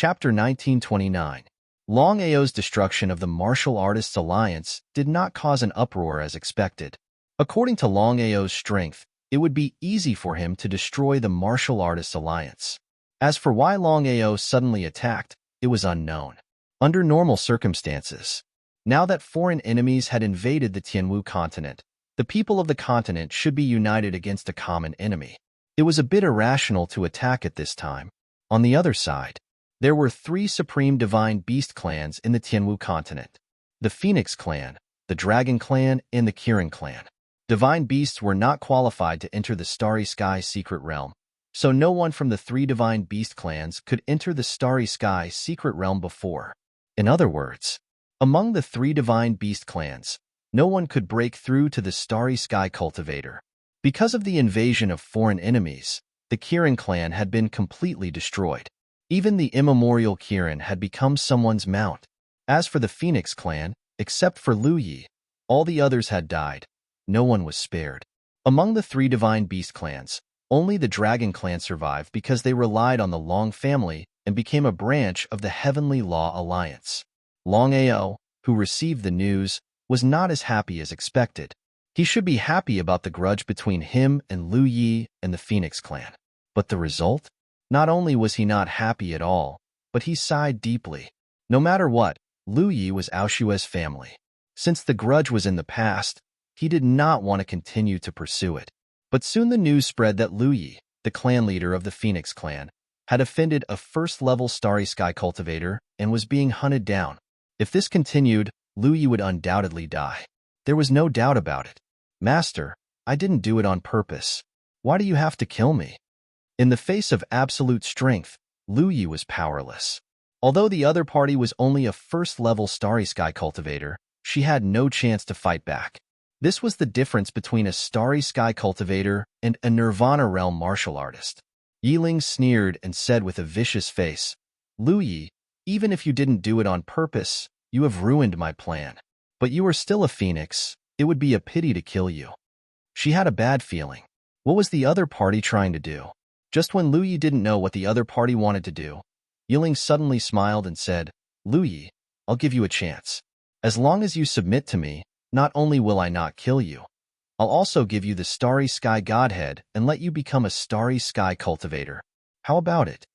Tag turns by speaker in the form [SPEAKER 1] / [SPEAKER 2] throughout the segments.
[SPEAKER 1] Chapter 1929. Longao's destruction of the Martial Artists Alliance did not cause an uproar as expected. According to Longao's strength, it would be easy for him to destroy the Martial Artists Alliance. As for why Longao suddenly attacked, it was unknown. Under normal circumstances, now that foreign enemies had invaded the Tianwu continent, the people of the continent should be united against a common enemy. It was a bit irrational to attack at this time. On the other side, there were 3 supreme divine beast clans in the Tianwu continent: the Phoenix clan, the Dragon clan, and the Kirin clan. Divine beasts were not qualified to enter the Starry Sky secret realm, so no one from the 3 divine beast clans could enter the Starry Sky secret realm before. In other words, among the 3 divine beast clans, no one could break through to the Starry Sky cultivator. Because of the invasion of foreign enemies, the Kirin clan had been completely destroyed. Even the immemorial Kirin had become someone's mount. As for the Phoenix clan, except for Lu Yi, all the others had died. No one was spared. Among the 3 divine beast clans, only the Dragon clan survived because they relied on the Long family and became a branch of the Heavenly Law Alliance. Longao, who received the news, was not as happy as expected. He should be happy about the grudge between him and Lu Yi and the Phoenix clan. But the result? Not only was he not happy at all, but he sighed deeply. No matter what, Lu Yi was Aoshue's family. Since the grudge was in the past, he did not want to continue to pursue it. But soon the news spread that Lu Yi, the clan leader of the Phoenix clan, had offended a first-level Starry Sky cultivator and was being hunted down. If this continued, Lu Yi would undoubtedly die. There was no doubt about it. "Master, I didn't do it on purpose. Why do you have to kill me?" In the face of absolute strength, Lu Yi was powerless. Although the other party was only a first-level Starry Sky cultivator, she had no chance to fight back. This was the difference between a Starry Sky cultivator and a Nirvana realm martial artist. Yiling sneered and said with a vicious face, "Lu Yi, even if you didn't do it on purpose, you have ruined my plan. But you are still a phoenix. It would be a pity to kill you." She had a bad feeling. What was the other party trying to do? Just when Lu Yi didn't know what the other party wanted to do, Yiling suddenly smiled and said, "Lu Yi, I'll give you a chance. As long as you submit to me, not only will I not kill you, I'll also give you the Starry Sky Godhead and let you become a Starry Sky cultivator. How about it?"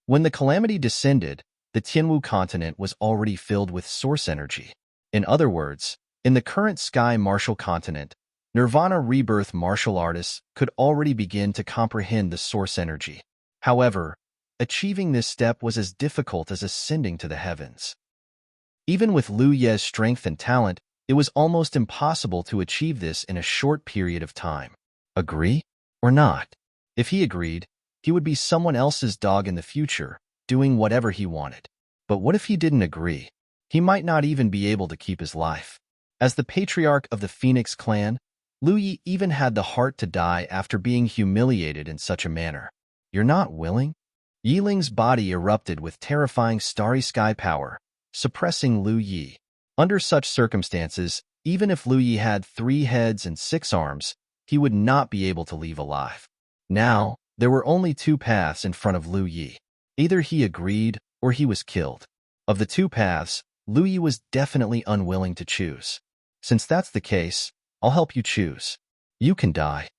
[SPEAKER 1] When the calamity descended, the Tianwu continent was already filled with source energy. In other words, in the current Sky Martial continent, Nirvana Rebirth martial artists could already begin to comprehend the source energy. However, achieving this step was as difficult as ascending to the heavens. Even with Lu Ye's strength and talent, it was almost impossible to achieve this in a short period of time. Agree or not? If he agreed, he would be someone else's dog in the future, doing whatever he wanted. But what if he didn't agree? He might not even be able to keep his life. As the patriarch of the Phoenix clan, Lu Yi even had the heart to die after being humiliated in such a manner. "You're not willing?" Yiling's body erupted with terrifying Starry Sky power, suppressing Lu Yi. Under such circumstances, even if Lu Yi had 3 heads and 6 arms, he would not be able to leave alive. Now, there were only 2 paths in front of Lu Yi. Either he agreed or he was killed. Of the 2 paths, Lu Yi was definitely unwilling to choose. "Since that's the case, I'll help you choose. You can die."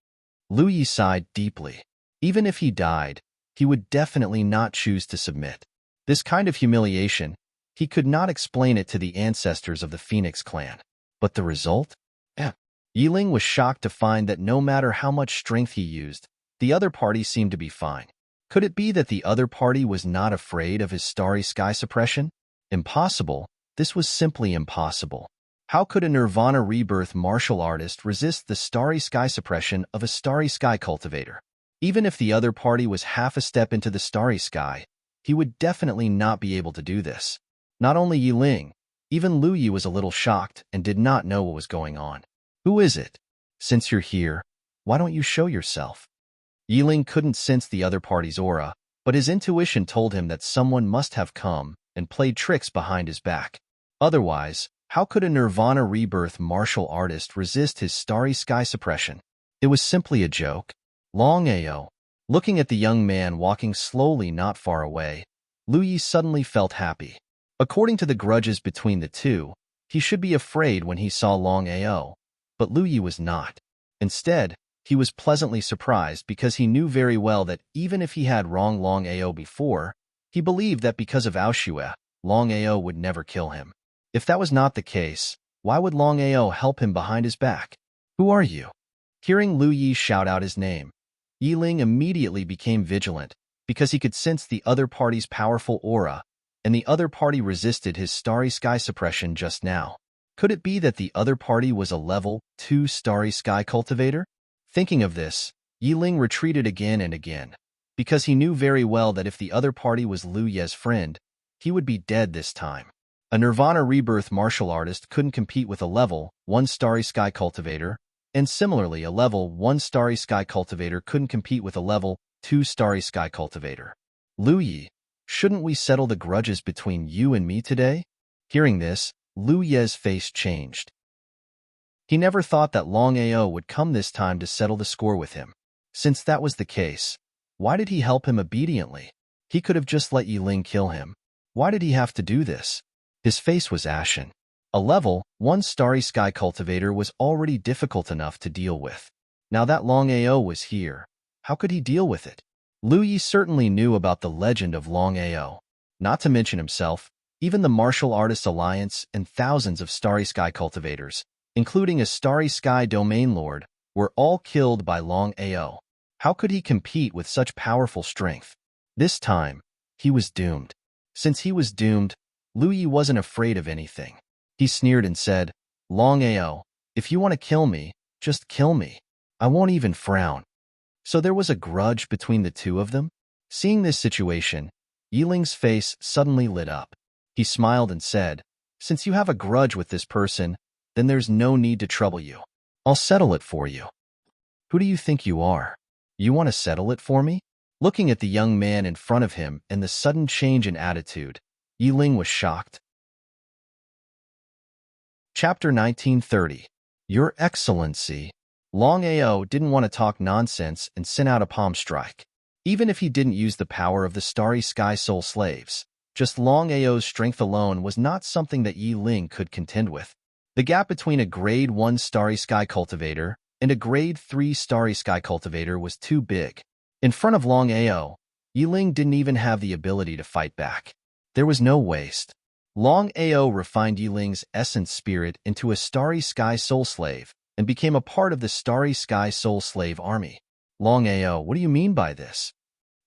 [SPEAKER 1] Lu Yi sighed deeply. Even if he died, he would definitely not choose to submit. This kind of humiliation, he could not explain it to the ancestors of the Phoenix clan. But the result? Yiling was shocked to find that no matter how much strength he used, the other party seemed to be fine. Could it be that the other party was not afraid of his Starry Sky suppression? Impossible. This was simply impossible. How could a Nirvana Rebirth martial artist resist the Starry Sky suppression of a Starry Sky cultivator? Even if the other party was half a step into the Starry Sky, he would definitely not be able to do this. Not only Yiling, even Lu Yi was a little shocked and did not know what was going on. "Who is it? Since you're here, why don't you show yourself?" Yiling couldn't sense the other party's aura, but his intuition told him that someone must have come and played tricks behind his back. Otherwise, how could a Nirvana Rebirth martial artist resist his Starry Sky suppression? It was simply a joke. Longao, looking at the young man walking slowly not far away, Lu Yi suddenly felt happy. According to the grudges between the two, he should be afraid when he saw Longao, but Lu Yi was not. Instead, he was pleasantly surprised because he knew very well that even if he had wronged Longao before, he believed that because of Aoshue, Longao would never kill him. If that was not the case, why would Longao help him behind his back? Who are you? Hearing Lu Yi shout out his name, Yiling immediately became vigilant because he could sense the other party's powerful aura, and the other party resisted his starry sky suppression just now. Could it be that the other party was a level 2 starry sky cultivator? Thinking of this, Yiling retreated again and again, because he knew very well that if the other party was Lu Ye's friend, he would be dead this time. A Nirvana Rebirth martial artist couldn't compete with a level 1 starry sky cultivator, and similarly a level 1 starry sky cultivator couldn't compete with a level 2 starry sky cultivator. Lu Yi, shouldn't we settle the grudges between you and me today? Hearing this, Lu Ye's face changed. He never thought that Longao would come this time to settle the score with him. Since that was the case, why did he help him obediently? He could have just let Yiling kill him. Why did he have to do this? His face was ashen. A level 1 starry sky cultivator was already difficult enough to deal with. Now that Longao was here, how could he deal with it? Lu Yi certainly knew about the legend of Longao. Not to mention himself, even the Martial Artists Alliance and thousands of starry sky cultivators, including a starry sky domain lord, were all killed by Longao. How could he compete with such powerful strength? This time, he was doomed. Since he was doomed, Lu Yi wasn't afraid of anything. He sneered and said, Longao, if you want to kill me, just kill me. I won't even frown. So there was a grudge between the two of them? Seeing this situation, Yiling's face suddenly lit up. He smiled and said, since you have a grudge with this person, then there's no need to trouble you. I'll settle it for you. Who do you think you are? You want to settle it for me? Looking at the young man in front of him and the sudden change in attitude, Yiling was shocked. Chapter 1930. Your Excellency. Longao didn't want to talk nonsense and sent out a palm strike. Even if he didn't use the power of the Starry Sky Soul Slaves, just Longao's strength alone was not something that Yiling could contend with. The gap between a Grade 1 Starry Sky Cultivator and a Grade 3 Starry Sky Cultivator was too big. In front of Longao, Yiling didn't even have the ability to fight back. There was no waste. Longao refined Yiling's essence spirit into a Starry Sky Soul Slave and became a part of the Starry Sky Soul Slave army. Longao, what do you mean by this?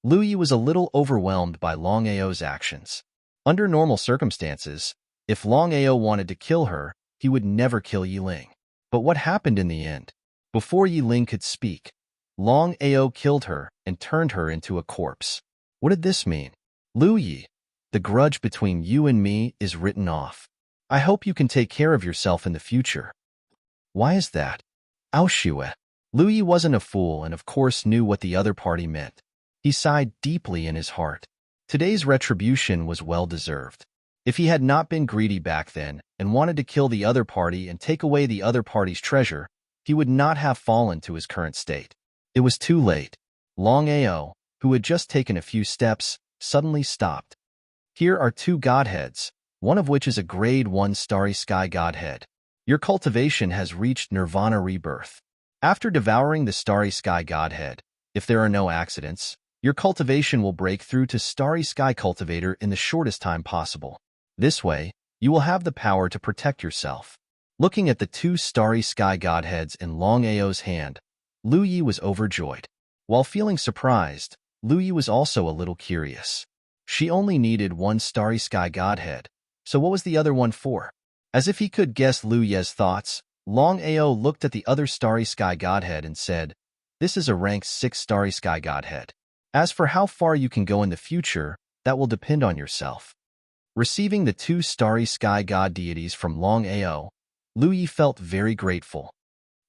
[SPEAKER 1] Lu Yi was a little overwhelmed by Longao's actions. Under normal circumstances, if Longao wanted to kill her, he would never kill Yiling. But what happened in the end? Before Yiling could speak, Longao killed her and turned her into a corpse. What did this mean? Lu Yi, the grudge between you and me is written off. I hope you can take care of yourself in the future. Why is that? Aoshue. Lu Yi wasn't a fool and of course knew what the other party meant. He sighed deeply in his heart. Today's retribution was well-deserved. If he had not been greedy back then and wanted to kill the other party and take away the other party's treasure, he would not have fallen to his current state. It was too late. Longao, who had just taken a few steps, suddenly stopped. Here are two godheads, one of which is a Grade 1 Starry Sky Godhead. Your cultivation has reached Nirvana Rebirth. After devouring the Starry Sky Godhead, if there are no accidents, your cultivation will break through to Starry Sky Cultivator in the shortest time possible. This way, you will have the power to protect yourself. Looking at the two Starry Sky Godheads in Longao's hand, Lu Yi was overjoyed. While feeling surprised, Lu Yi was also a little curious. She only needed one Starry Sky Godhead, so what was the other one for? As if he could guess Lu Ye's thoughts, Longao looked at the other Starry Sky Godhead and said, this is a rank 6 Starry Sky Godhead. As for how far you can go in the future, that will depend on yourself. Receiving the two Starry Sky God deities from Longao, Lu Yi felt very grateful.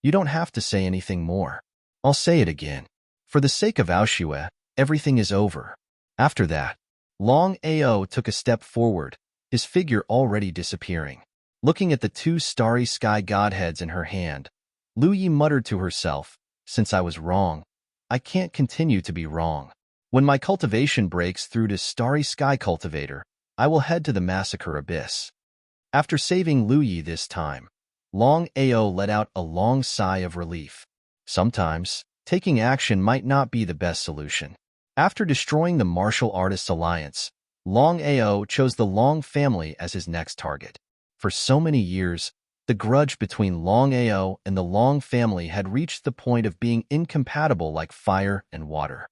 [SPEAKER 1] You don't have to say anything more. I'll say it again. For the sake of Aoshue, everything is over. After that, Longao took a step forward, his figure already disappearing. Looking at the two Starry Sky Godheads in her hand, Lu Yi muttered to herself, since I was wrong, I can't continue to be wrong. When my cultivation breaks through to Starry Sky Cultivator, I will head to the Massacre Abyss. After saving Lu Yi this time, Longao let out a long sigh of relief. Sometimes, taking action might not be the best solution. After destroying the Martial Artists Alliance, Longao chose the Long family as his next target. For so many years, the grudge between Longao and the Long family had reached the point of being incompatible like fire and water.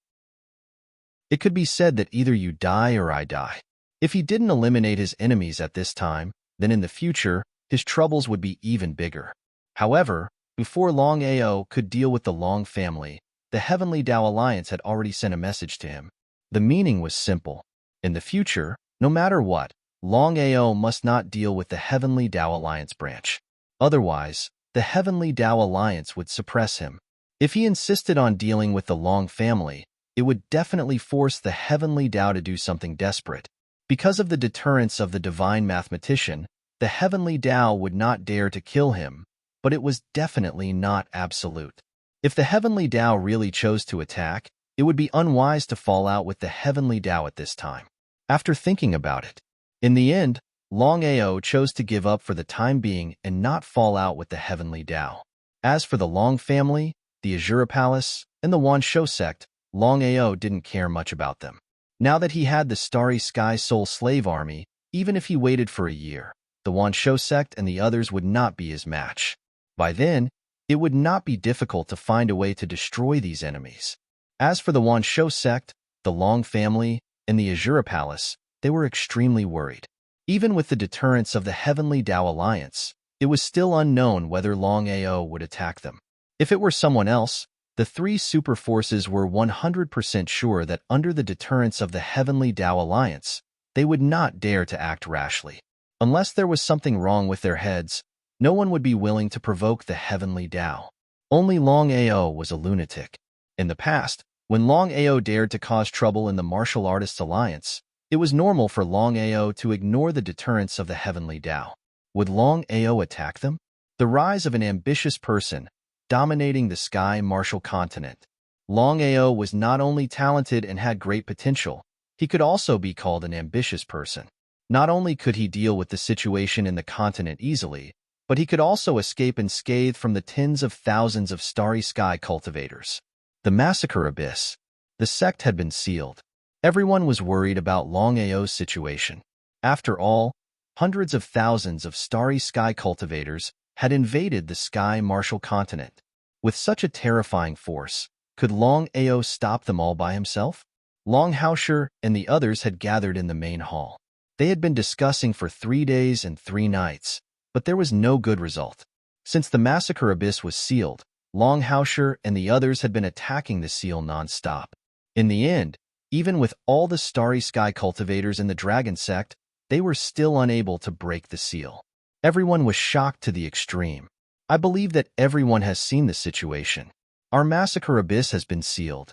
[SPEAKER 1] It could be said that either you die or I die. If he didn't eliminate his enemies at this time, then in the future, his troubles would be even bigger. However, before Longao could deal with the Long family, the Heavenly Tao Alliance had already sent a message to him. The meaning was simple. In the future, no matter what, Longao must not deal with the Heavenly Tao Alliance branch. Otherwise, the Heavenly Tao Alliance would suppress him. If he insisted on dealing with the Long family, it would definitely force the Heavenly Tao to do something desperate. Because of the deterrence of the divine mathematician, the Heavenly Tao would not dare to kill him, but it was definitely not absolute. If the Heavenly Tao really chose to attack, it would be unwise to fall out with the Heavenly Tao at this time. After thinking about it, in the end, Longao chose to give up for the time being and not fall out with the Heavenly Tao. As for the Long family, the Azura Palace, and the Wanshou sect, Longao didn't care much about them. Now that he had the Starry Sky Soul Slave Army, even if he waited for a year, the Wanshou sect and the others would not be his match. By then, it would not be difficult to find a way to destroy these enemies. As for the Wanshou sect, the Long family, and the Azura Palace, they were extremely worried. Even with the deterrence of the Heavenly Tao Alliance, it was still unknown whether Longao would attack them. If it were someone else, the three super forces were 100% sure that under the deterrence of the Heavenly Tao Alliance, they would not dare to act rashly. Unless there was something wrong with their heads, no one would be willing to provoke the Heavenly Tao. Only Longao was a lunatic. In the past, when Longao dared to cause trouble in the Martial Artists Alliance, it was normal for Longao to ignore the deterrence of the Heavenly Tao. Would Longao attack them? The rise of an ambitious person, dominating the Sky Martial continent. Longao was not only talented and had great potential, he could also be called an ambitious person. Not only could he deal with the situation in the continent easily, but he could also escape unscathed from the tens of thousands of Starry Sky cultivators. The Massacre Abyss. The sect had been sealed. Everyone was worried about Longao's situation. After all, hundreds of thousands of Starry Sky cultivators had invaded the Sky Martial continent. With such a terrifying force, could Longao stop them all by himself? Longao and the others had gathered in the main hall. They had been discussing for 3 days and 3 nights, but there was no good result. Since the Massacre Abyss was sealed, Longao and the others had been attacking the seal non-stop. In the end, even with all the Starry Sky cultivators in the Dragon sect, they were still unable to break the seal. Everyone was shocked to the extreme. I believe that everyone has seen the situation. Our Massacre Abyss has been sealed.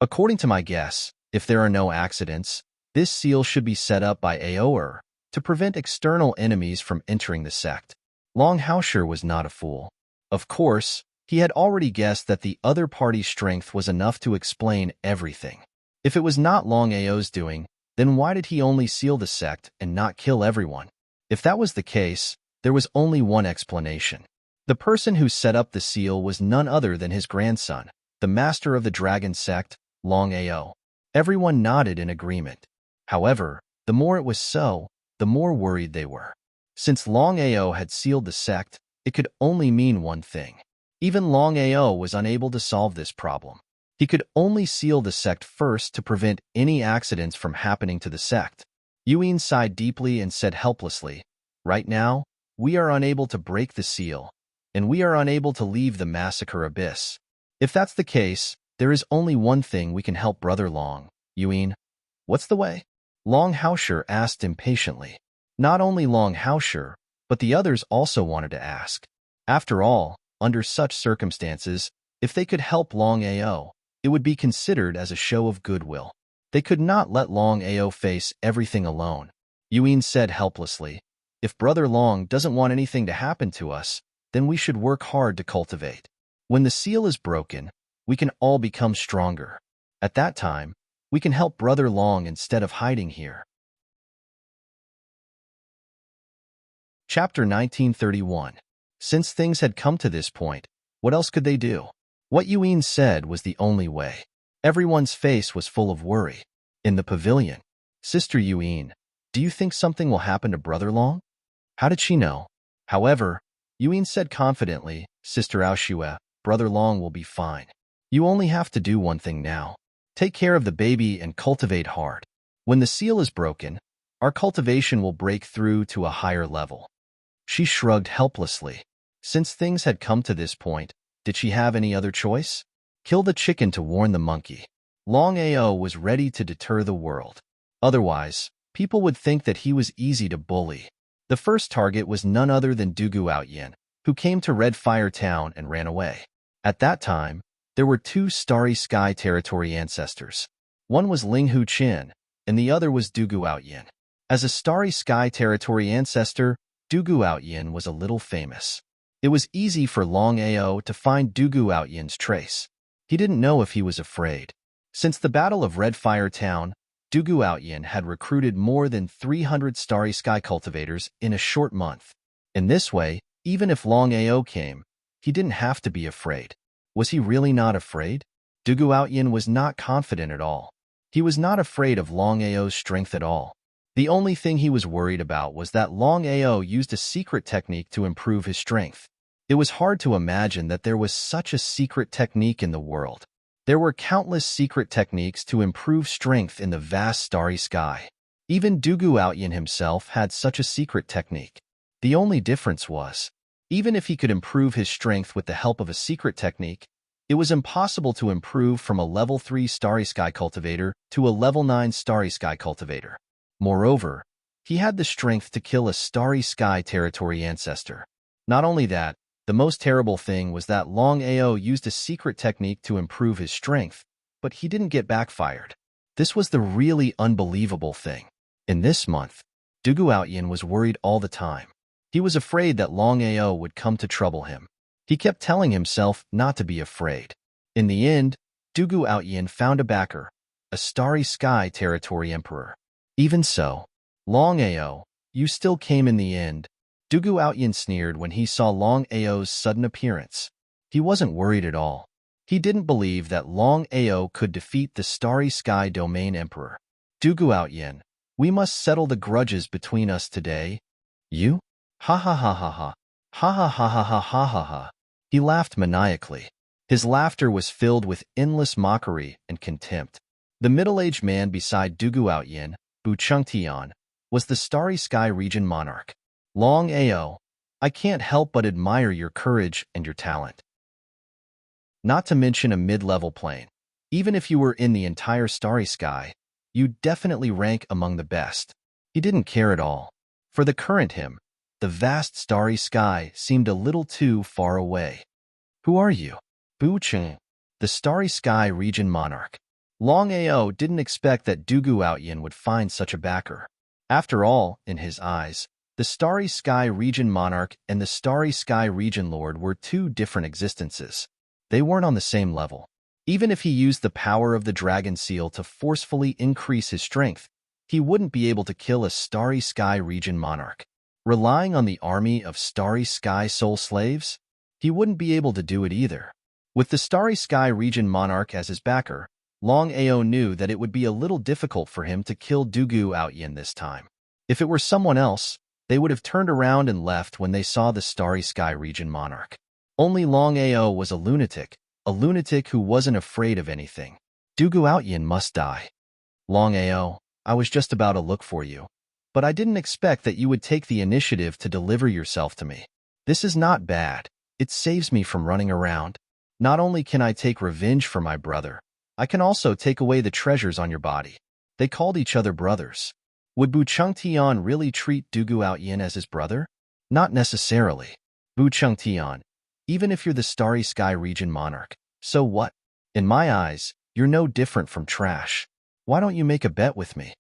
[SPEAKER 1] According to my guess, if there are no accidents, this seal should be set up by Aoer to prevent external enemies from entering the sect. Longao was not a fool. Of course, he had already guessed that the other party's strength was enough to explain everything. If it was not Longao's doing, then why did he only seal the sect and not kill everyone? If that was the case, there was only one explanation. The person who set up the seal was none other than his grandson, the master of the Dragon sect, Longao. Everyone nodded in agreement. However, the more it was so, the more worried they were. Since Longao had sealed the sect, it could only mean one thing. Even Longao was unable to solve this problem. He could only seal the sect first to prevent any accidents from happening to the sect. Yuan sighed deeply and said helplessly, "Right now, we are unable to break the seal, and we are unable to leave the Massacre Abyss. If that's the case, there is only one thing we can help Brother Long." "Yuan, what's the way?" Longao asked impatiently. Not only Longao, but the others also wanted to ask. After all, under such circumstances, if they could help Longao, it would be considered as a show of goodwill. They could not let Longao face everything alone. Yuan said helplessly, "If Brother Long doesn't want anything to happen to us, then we should work hard to cultivate. When the seal is broken, we can all become stronger." At that time, we can help Brother Long instead of hiding here. Chapter 1931. Since things had come to this point, what else could they do? What Yuan said was the only way. Everyone's face was full of worry. In the pavilion, Sister Yuan, do you think something will happen to Brother Long? How did she know? However, Yuan said confidently, Sister Aoshue, Brother Long will be fine. You only have to do one thing now. Take care of the baby and cultivate hard. When the seal is broken, our cultivation will break through to a higher level. She shrugged helplessly. Since things had come to this point, did she have any other choice? Kill the chicken to warn the monkey. Longao was ready to deter the world. Otherwise, people would think that he was easy to bully. The first target was none other than Dugu Outyin, who came to Red Fire Town and ran away. At that time, there were two Starry Sky Territory ancestors. One was Ling Hu Qin, and the other was Dugu Outyin. As a Starry Sky Territory ancestor, Dugu Outyin was a little famous. It was easy for Longao to find Dugu Outyin's trace. He didn't know if he was afraid. Since the Battle of Red Fire Town, Dugu Outyin had recruited more than 300 Starry Sky cultivators in a short month. In this way, even if Longao came, he didn't have to be afraid. Was he really not afraid? Dugu Outyin was not confident at all. He was not afraid of Longao's strength at all. The only thing he was worried about was that Longao used a secret technique to improve his strength. It was hard to imagine that there was such a secret technique in the world. There were countless secret techniques to improve strength in the vast starry sky. Even Dugu Outyin himself had such a secret technique. The only difference was, even if he could improve his strength with the help of a secret technique, it was impossible to improve from a level 3 Starry Sky cultivator to a level 9 Starry Sky cultivator. Moreover, he had the strength to kill a Starry Sky Territory ancestor. Not only that, the most terrible thing was that Longao used a secret technique to improve his strength, but he didn't get backfired. This was the really unbelievable thing. In this month, Dugu Outyin was worried all the time. He was afraid that Longao would come to trouble him. He kept telling himself not to be afraid. In the end, Dugu Outyin found a backer, a Starry Sky Territory Emperor. Even so, Longao, you still came in the end. Dugu Outyin sneered when he saw Longao's sudden appearance. He wasn't worried at all. He didn't believe that Longao could defeat the Starry Sky Domain Emperor. Dugu Outyin, we must settle the grudges between us today. You? Ha ha ha ha ha. Ha ha ha ha ha ha ha ha. He laughed maniacally. His laughter was filled with endless mockery and contempt. The middle-aged man beside Dugu Outyin, Bu Chengtian, was the Starry Sky region monarch. Longao, I can't help but admire your courage and your talent. Not to mention a mid-level plane. Even if you were in the entire Starry Sky, you'd definitely rank among the best. He didn't care at all. For the current him, the vast Starry Sky seemed a little too far away. Who are you? Bu Cheng, the Starry Sky region monarch. Longao didn't expect that Dugu Outyin would find such a backer. After all, in his eyes, the Starry Sky region monarch and the Starry Sky region lord were two different existences. They weren't on the same level. Even if he used the power of the dragon seal to forcefully increase his strength, he wouldn't be able to kill a Starry Sky region monarch. Relying on the army of Starry Sky soul slaves, he wouldn't be able to do it either. With the Starry Sky region monarch as his backer, Longao knew that it would be a little difficult for him to kill Dugu Outyin this time. If it were someone else, they would have turned around and left when they saw the Starry Sky region monarch. Only Longao was a lunatic who wasn't afraid of anything. Dugu Outyin must die. Longao, I was just about to look for you, but I didn't expect that you would take the initiative to deliver yourself to me. This is not bad. It saves me from running around. Not only can I take revenge for my brother, I can also take away the treasures on your body. They called each other brothers. Would Bu Chengtian really treat Dugu Outyin as his brother? Not necessarily. Bu Chengtian, even if you're the Starry Sky region monarch, so what? In my eyes, you're no different from trash. Why don't you make a bet with me?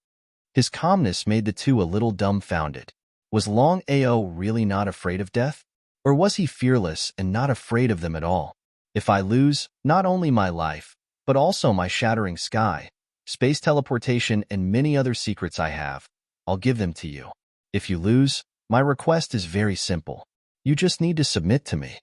[SPEAKER 1] His calmness made the two a little dumbfounded. Was Longao really not afraid of death? Or was he fearless and not afraid of them at all? If I lose, not only my life, but also my shattering sky, space teleportation, and many other secrets I have. I'll give them to you. If you lose, my request is very simple. You just need to submit to me.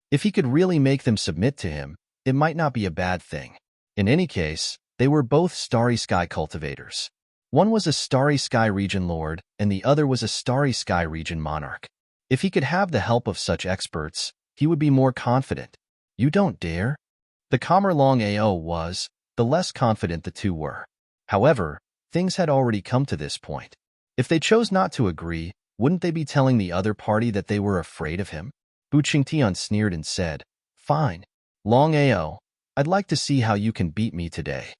[SPEAKER 1] If he could really make them submit to him, it might not be a bad thing. In any case, they were both Starry Sky cultivators. One was a Starry Sky region lord, and the other was a Starry Sky region monarch. If he could have the help of such experts, he would be more confident. You don't dare? The calmer Longao was, the less confident the two were. However, things had already come to this point. If they chose not to agree, wouldn't they be telling the other party that they were afraid of him? Bu Qingtian sneered and said, "Fine. Longao, I'd like to see how you can beat me today."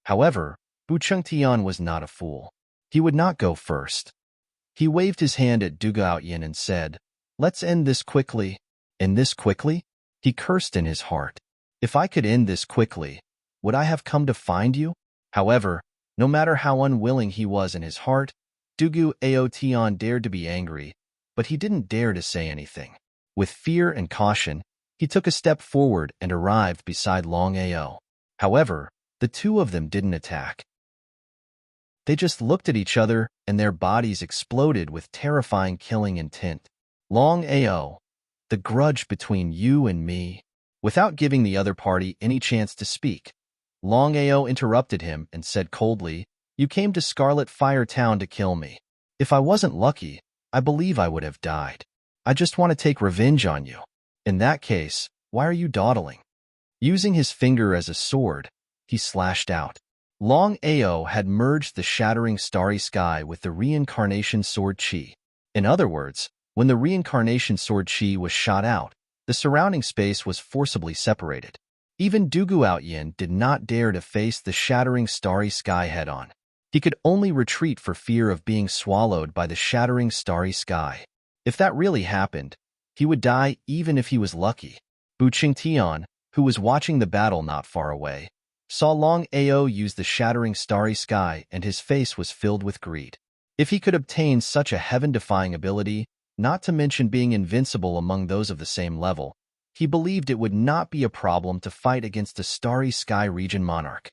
[SPEAKER 1] However, Bu Qingtian was not a fool. He would not go first. He waved his hand at Du Gaoyan and said, "Let's end this quickly." End this quickly? He cursed in his heart. If I could end this quickly, would I have come to find you? However, no matter how unwilling he was in his heart, Dugu Aotian dared to be angry, but he didn't dare to say anything. With fear and caution, he took a step forward and arrived beside Longao. However, the two of them didn't attack. They just looked at each other, and their bodies exploded with terrifying killing intent. Longao, the grudge between you and me. Without giving the other party any chance to speak, Longao interrupted him and said coldly, "You came to Scarlet Fire Town to kill me. If I wasn't lucky, I believe I would have died. I just want to take revenge on you. In that case, why are you dawdling?" Using his finger as a sword, he slashed out. Longao had merged the shattering starry sky with the reincarnation sword chi. In other words, when the reincarnation sword chi was shot out, the surrounding space was forcibly separated. Even Du Gaoyan did not dare to face the shattering starry sky head-on. He could only retreat for fear of being swallowed by the shattering starry sky. If that really happened, he would die even if he was lucky. Bu Qingtian, who was watching the battle not far away, saw Longao use the shattering starry sky, and his face was filled with greed. If he could obtain such a heaven-defying ability, not to mention being invincible among those of the same level, he believed it would not be a problem to fight against a Starry Sky region monarch.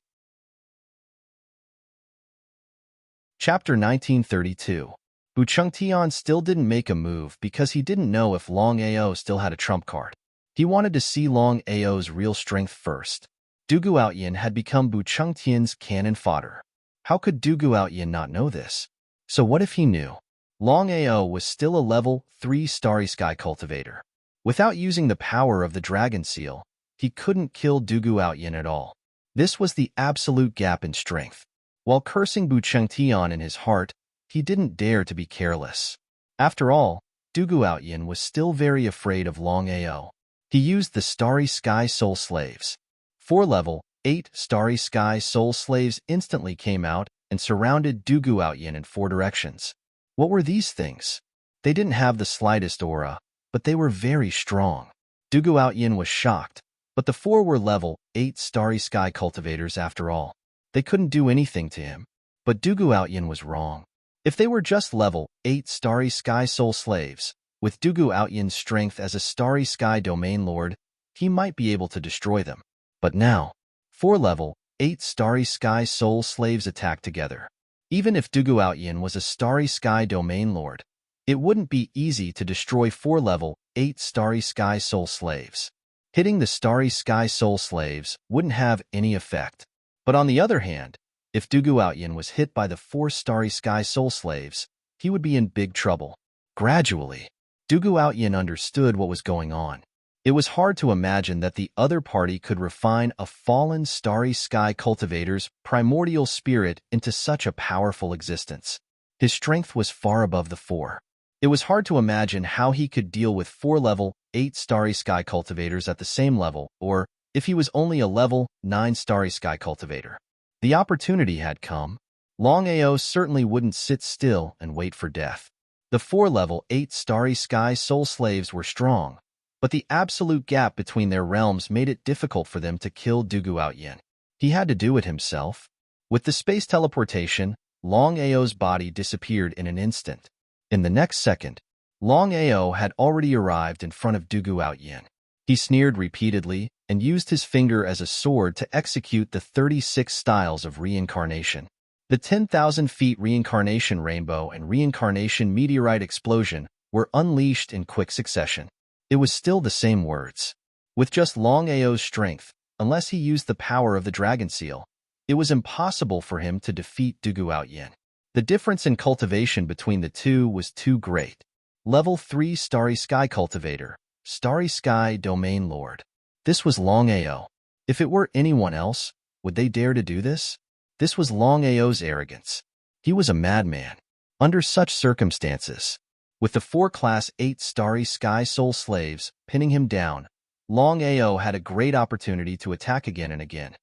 [SPEAKER 1] Chapter 1932. Bu Qingtian still didn't make a move because he didn't know if Longao still had a trump card. He wanted to see Longao's real strength first. Du Gaoyan had become Bu Qingtian's cannon fodder. How could Du Gaoyan not know this? So what if he knew? Longao was still a level 3 Starry Sky cultivator. Without using the power of the Dragon Seal, he couldn't kill Du Gaoyan at all. This was the absolute gap in strength. While cursing Bu Qingtian in his heart, he didn't dare to be careless. After all, Du Gaoyan was still very afraid of Longao. He used the Starry Sky Soul Slaves. 4 level 8 Starry Sky Soul Slaves instantly came out and surrounded Du Gaoyan in 4 directions. What were these things? They didn't have the slightest aura, but they were very strong. Du Gaoyan was shocked, but the 4 were level 8 Starry Sky cultivators after all. They couldn't do anything to him. But Du Gaoyan was wrong. If they were just level 8 Starry Sky Soul Slaves, with Du Gaoyan's strength as a Starry Sky Domain Lord, he might be able to destroy them. But now, 4 level 8 Starry Sky Soul Slaves attacked together. Even if Du Gaoyan was a Starry Sky Domain Lord, it wouldn't be easy to destroy 4 level 8 Starry Sky Soul Slaves. Hitting the Starry Sky Soul Slaves wouldn't have any effect. But on the other hand, if Du Gaoyan was hit by the 4 Starry Sky Soul Slaves, he would be in big trouble. Gradually, Du Gaoyan understood what was going on. It was hard to imagine that the other party could refine a fallen Starry Sky cultivator's primordial spirit into such a powerful existence. His strength was far above the 4. It was hard to imagine how he could deal with 4 level 8 Starry Sky cultivators at the same level, or if he was only a level 9 Starry Sky cultivator. The opportunity had come. Longao certainly wouldn't sit still and wait for death. The 4 level 8 Starry Sky Soul Slaves were strong, but the absolute gap between their realms made it difficult for them to kill Du Gaoyan. He had to do it himself. With the space teleportation, Longao's body disappeared in an instant. In the next second, Longao had already arrived in front of Du Gaoyan. He sneered repeatedly and used his finger as a sword to execute the 36 styles of reincarnation. The 10,000 feet reincarnation rainbow and reincarnation meteorite explosion were unleashed in quick succession. It was still the same words. With just Longao's strength, unless he used the power of the dragon seal, it was impossible for him to defeat Duguoutian. The difference in cultivation between the two was too great. Level 3 Starry Sky Cultivator, Starry Sky Domain Lord. This was Longao. If it were anyone else, would they dare to do this? This was Longao's arrogance. He was a madman. Under such circumstances, with the 4 Class 8 Starry Sky Soul Slaves pinning him down, Longao had a great opportunity to attack again and again.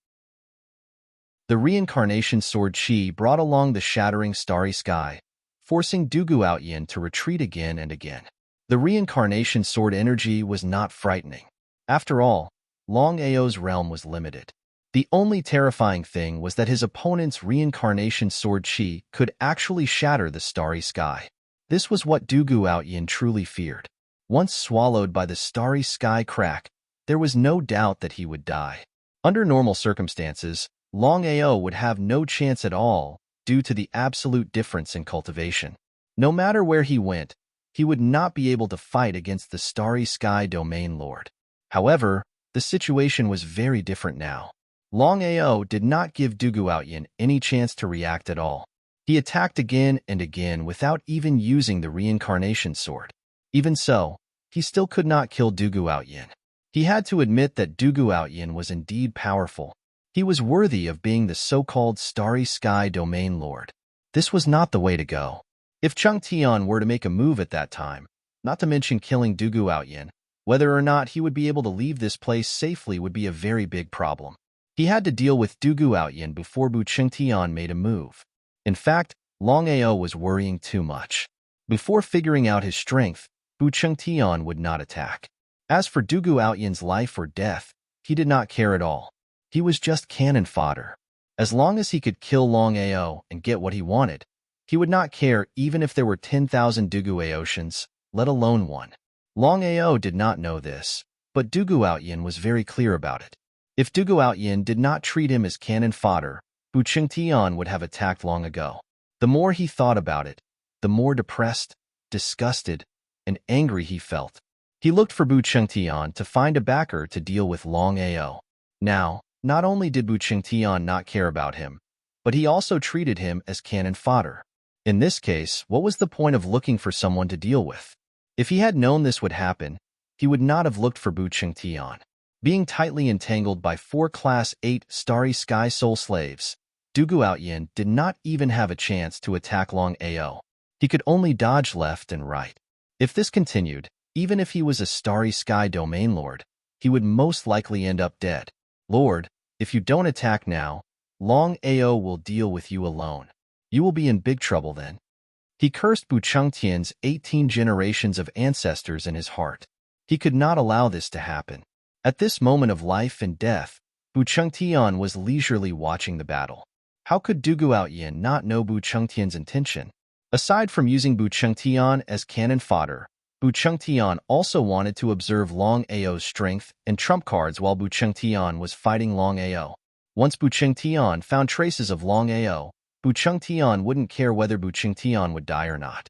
[SPEAKER 1] The reincarnation sword Qi brought along the shattering starry sky, forcing Duguoutian to retreat again and again. The reincarnation sword energy was not frightening. After all, Longao's realm was limited. The only terrifying thing was that his opponent's reincarnation sword Qi could actually shatter the starry sky. This was what Duguoutian truly feared. Once swallowed by the starry sky crack, there was no doubt that he would die. Under normal circumstances, Longao would have no chance at all due to the absolute difference in cultivation. No matter where he went, he would not be able to fight against the Starry Sky Domain Lord. However, the situation was very different now. Longao did not give Duguoutian any chance to react at all. He attacked again and again without even using the reincarnation sword. Even so, he still could not kill Duguoutian. He had to admit that Duguoutian was indeed powerful. He was worthy of being the so-called Starry Sky Domain Lord. This was not the way to go. If Chung Tian were to make a move at that time, not to mention killing Duguoutian, whether or not he would be able to leave this place safely would be a very big problem. He had to deal with Duguoutian before Bu Chengtian made a move. In fact, Longao was worrying too much. Before figuring out his strength, Bu Chengtian would not attack. As for Duguoutian's life or death, he did not care at all. He was just cannon fodder. As long as he could kill Longao and get what he wanted, he would not care even if there were 10,000 Duguotians, let alone one. Longao did not know this, but Duguoutian was very clear about it. If Duguoutian did not treat him as cannon fodder, Bu Chengtian would have attacked long ago. The more he thought about it, the more depressed, disgusted, and angry he felt. He looked for Bu Chengtian to find a backer to deal with Longao. Now, not only did Bu Chengtian not care about him, but he also treated him as cannon fodder. In this case, what was the point of looking for someone to deal with? If he had known this would happen, he would not have looked for Bu Chengtian. Being tightly entangled by 4 Class 8 Starry Sky Soul Slaves, Duguoutian did not even have a chance to attack Longao. He could only dodge left and right. If this continued, even if he was a Starry Sky Domain Lord, he would most likely end up dead. Lord, if you don't attack now, Longao will deal with you alone. You will be in big trouble then. He cursed Bu Chengtian's 18 generations of ancestors in his heart. He could not allow this to happen. At this moment of life and death, Bu Chengtian was leisurely watching the battle. How could Duguoutian not know Bu Chengtian's intention? Aside from using Bu Chengtian as cannon fodder, Bu Chengtian also wanted to observe Longao's strength and trump cards while Bu Chengtian was fighting Longao. Once Bu Chengtian found traces of Longao, Bu Chengtian wouldn't care whether Bu Chengtian would die or not.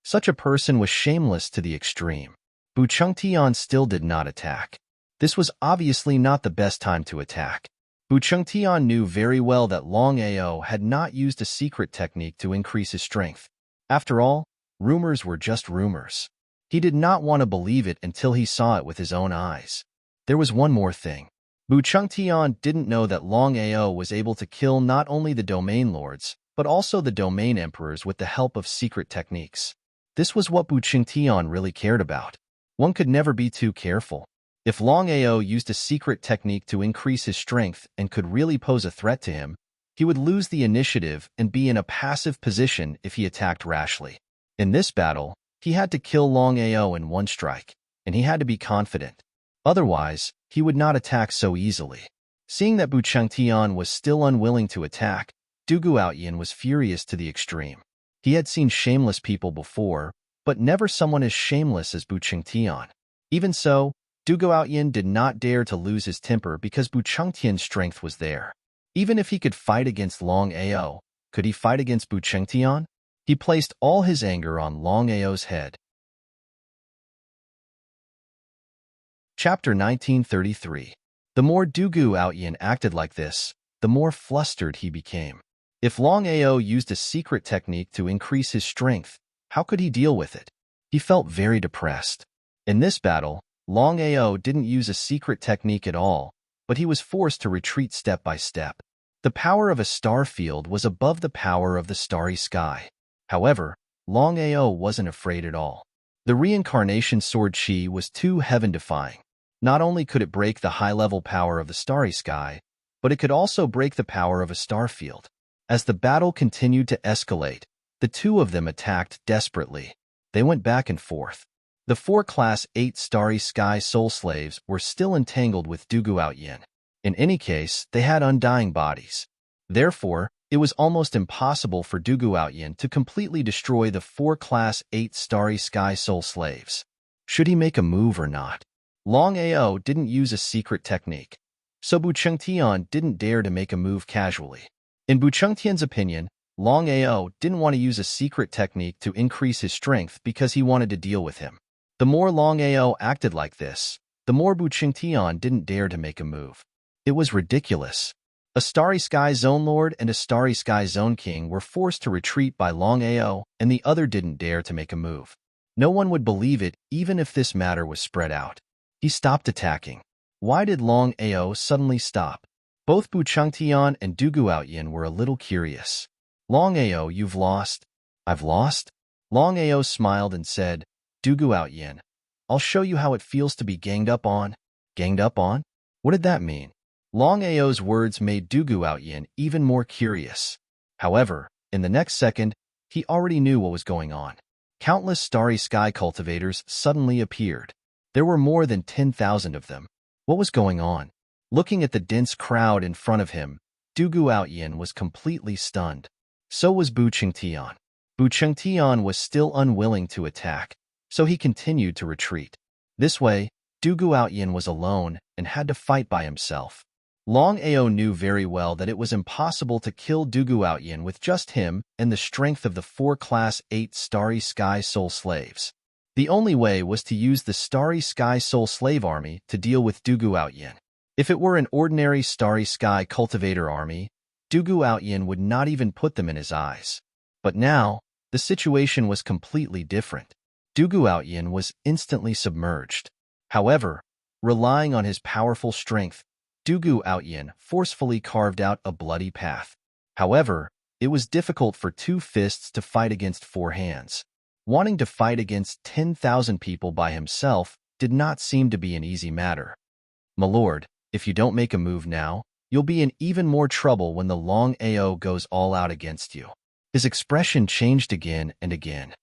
[SPEAKER 1] Such a person was shameless to the extreme. Bu Chengtian still did not attack. This was obviously not the best time to attack. Bu Chengtian knew very well that Longao had not used a secret technique to increase his strength. After all, rumors were just rumors. He did not want to believe it until he saw it with his own eyes. There was one more thing. Bu Chengtian didn't know that Longao was able to kill not only the domain lords, but also the domain emperors with the help of secret techniques. This was what Bu Chengtian really cared about. One could never be too careful. If Longao used a secret technique to increase his strength and could really pose a threat to him, he would lose the initiative and be in a passive position if he attacked rashly. In this battle, he had to kill Longao in one strike, and he had to be confident. Otherwise, he would not attack so easily. Seeing that Bu Chengtian was still unwilling to attack, Duguoutian was furious to the extreme. He had seen shameless people before, but never someone as shameless as Bu Chengtian. Even so, Du Guoyin did not dare to lose his temper because Bu Chengtian's strength was there. Even if he could fight against Longao, could he fight against Bu Chengtian? He placed all his anger on Longao's head. Chapter 1933. The more Du Guoyin acted like this, the more flustered he became. If Longao used a secret technique to increase his strength, how could he deal with it? He felt very depressed. In this battle, Longao didn't use a secret technique at all, but he was forced to retreat step by step. The power of a star field was above the power of the starry sky. However, Longao wasn't afraid at all. The reincarnation sword Qi was too heaven-defying. Not only could it break the high-level power of the starry sky, but it could also break the power of a star field. As the battle continued to escalate, the two of them attacked desperately. They went back and forth. The 4 Class 8 Starry Sky Soul Slaves were still entangled with Du Guoyin. In any case, they had undying bodies. Therefore, it was almost impossible for Du Guoyin to completely destroy the 4 Class 8 Starry Sky Soul Slaves. Should he make a move or not? Longao didn't use a secret technique, so Bu Chengtian didn't dare to make a move casually. In Bu Chengtian's opinion, Longao didn't want to use a secret technique to increase his strength because he wanted to deal with him. The more Longao acted like this, the more Bu Chengtian didn't dare to make a move. It was ridiculous. A Starry Sky Zone Lord and a Starry Sky Zone King were forced to retreat by Longao, and the other didn't dare to make a move. No one would believe it even if this matter was spread out. He stopped attacking. Why did Longao suddenly stop? Both Bu Chengtian and Du Guoyin were a little curious. Longao, you've lost. I've lost? Longao smiled and said, Du Guoyin, I'll show you how it feels to be ganged up on. Ganged up on? What did that mean? Longao's words made Du Guoyin even more curious. However, in the next second, he already knew what was going on. Countless starry sky cultivators suddenly appeared. There were more than 10,000 of them. What was going on? Looking at the dense crowd in front of him, Du Guoyin was completely stunned. So was Bu Chengtian. Bu Chengtian was still unwilling to attack, so he continued to retreat. This way, Du Guoyin was alone and had to fight by himself. Longao knew very well that it was impossible to kill Du Guoyin with just him and the strength of the 4 Class 8 Starry Sky Soul Slaves. The only way was to use the Starry Sky Soul Slave Army to deal with Du Guoyin. If it were an ordinary Starry Sky Cultivator army, Du Guoyin would not even put them in his eyes. But now, the situation was completely different. Du Guoyin was instantly submerged. However, relying on his powerful strength, Du Guoyin forcefully carved out a bloody path. However, it was difficult for 2 fists to fight against 4 hands. Wanting to fight against 10,000 people by himself did not seem to be an easy matter. My lord, if you don't make a move now, you'll be in even more trouble when the Longao goes all out against you. His expression changed again and again.